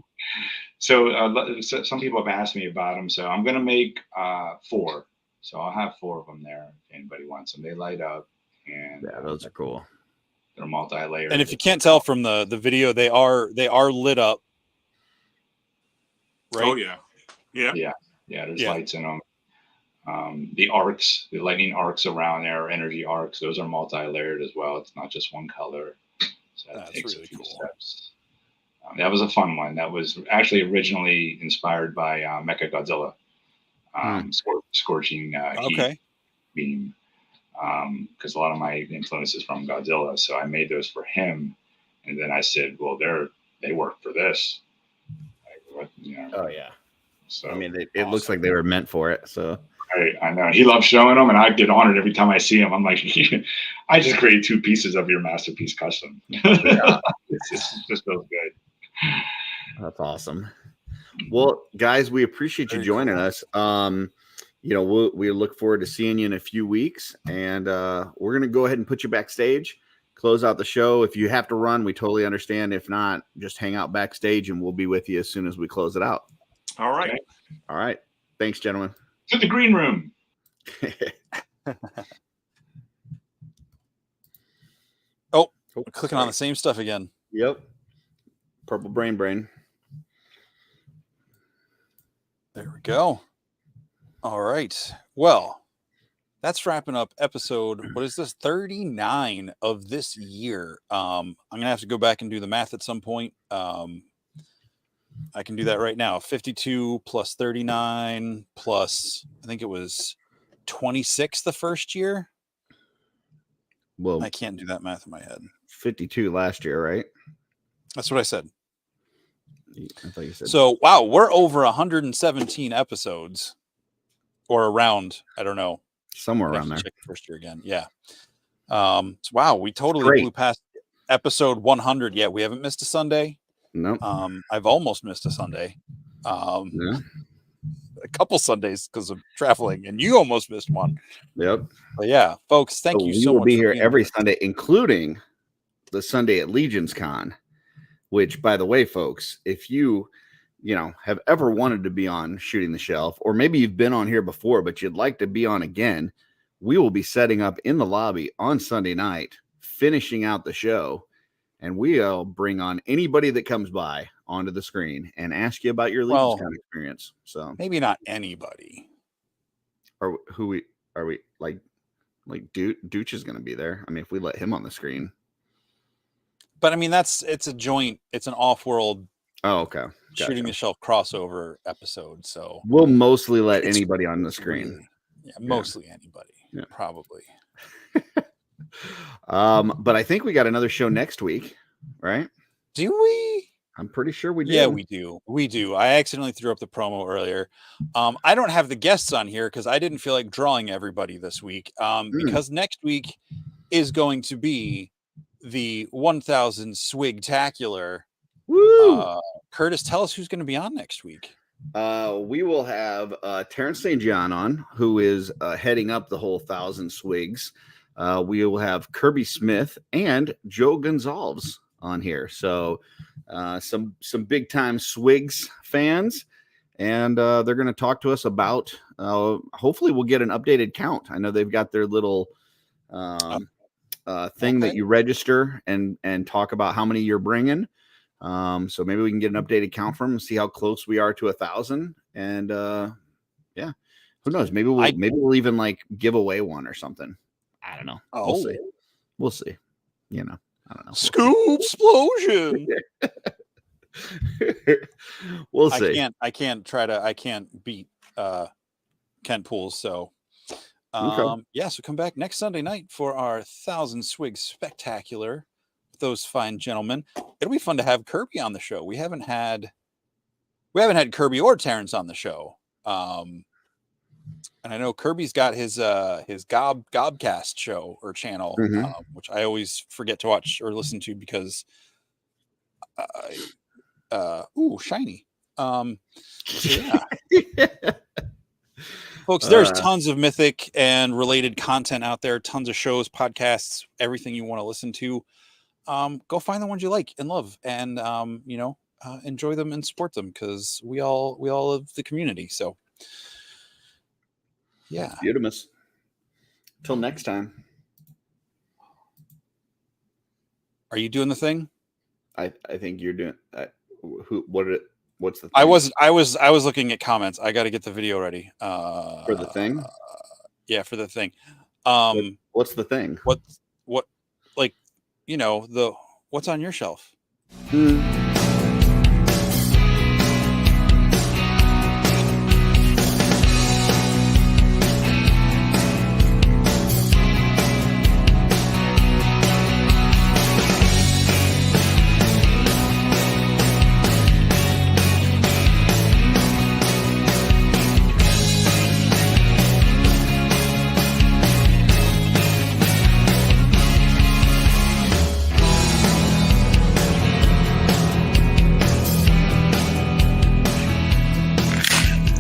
So some people have asked me about them, so I'm going to make 4. So I'll have 4 of them there if anybody wants them. They light up, and those are cool. They're multi-layered. And if you can't tell from the video, they are lit up. Right? Oh yeah. There's lights in them. The arcs, the lightning arcs around there, energy arcs, those are multi-layered as well. It's not just one color. So that takes really a few steps. That was a fun one. That was actually originally inspired by Mechagodzilla, scorching heat beam, because a lot of my influence is from Godzilla. So I made those for him, and then I said, "Well, they work for this." Oh yeah. So I mean, it looks like they were meant for it. So I know he loves showing them, and I get honored every time I see him. I'm like, I just created 2 pieces of your masterpiece custom. It just feels good. That's awesome. Well, guys, we appreciate you joining us. We look forward to seeing you in a few weeks, and we're gonna go ahead and put you backstage, close out the show. If you have to run, we totally understand. If not, just hang out backstage, and we'll be with you as soon as we close it out. All right. Okay. All right. Thanks, gentlemen. To the green room. Clicking on the same stuff again. Yep. Purple brain. There we go. All right. Well, that's wrapping up episode, what is this, 39 of this year. I'm gonna have to go back and do the math at some point. I can do that right now. 52 plus 39 plus, I think it was 26 the first year. Well, I can't do that math in my head. 52 last year, right? That's what I said. I thought you said so. Wow, we're over 117 episodes, or around. I don't know, somewhere around there. Check the first year again. Yeah. So wow, we totally blew past episode 100. Yeah, we haven't missed a Sunday. No. I've almost missed a Sunday. Yeah. A couple Sundays because of traveling, and you almost missed one. Yep. But yeah, folks, thank you so much. We'll be here every Sunday, including the Sunday at LegionsCon. Which, by the way, folks, if you have ever wanted to be on Shooting the Shelf, or maybe you've been on here before, but you'd like to be on again, we will be setting up in the lobby on Sunday night, finishing out the show, and we'll bring on anybody that comes by onto the screen and ask you about your LegionsCon experience. So maybe not anybody. Or who are we like Dooch is going to be there. I mean, if we let him on the screen. But I mean, it's an OffWorld. Oh, okay. Gotcha. Shooting the Shelf crossover episode. So we'll mostly let anybody on the screen. Yeah, mostly anybody. Yeah. Probably. But I think we got another show next week, right? Do we? I'm pretty sure we do. Yeah, we do. We do. I accidentally threw up the promo earlier. I don't have the guests on here because I didn't feel like drawing everybody this week. Because next week is going to be the 1000 Swig-tacular. Woo! Curtis, tell us who's going to be on next week. We will have Terrence St. John on, who is heading up the whole 1000 Swigs. We will have Kirby Smith and Joe Gonzalez on here. So some big time Swigs fans, and they're going to talk to us about hopefully we'll get an updated count. I know they've got their little thing that you register and talk about how many you're bringing. So maybe we can get an updated count from them, see how close we are to 1,000. And yeah, who knows? Maybe we'll even like give away one or something. I don't know. We'll see. I don't know. Scoop explosion. We'll see. I can't beat Kent Pools. So so come back next Sunday night for our 1000 Swigs spectacular with those fine gentlemen. It'll be fun to have Kirby on the show. We haven't had Kirby or Terrence on the show. And I know Kirby's got his Gobcast show or channel, which I always forget to watch or listen to because shiny. So yeah. Folks, there's tons of Mythic and related content out there, tons of shows, podcasts, everything you want to listen to. Go find the ones you like and love, and enjoy them and support them, because we all love the community. So yeah. Beautiful. Till next time. Are you doing the thing? I think you're doing what's the thing? I was looking at comments. I got to get the video ready. For the thing? Yeah, for the thing. What's the thing? What like, what's on your shelf?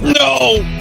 No!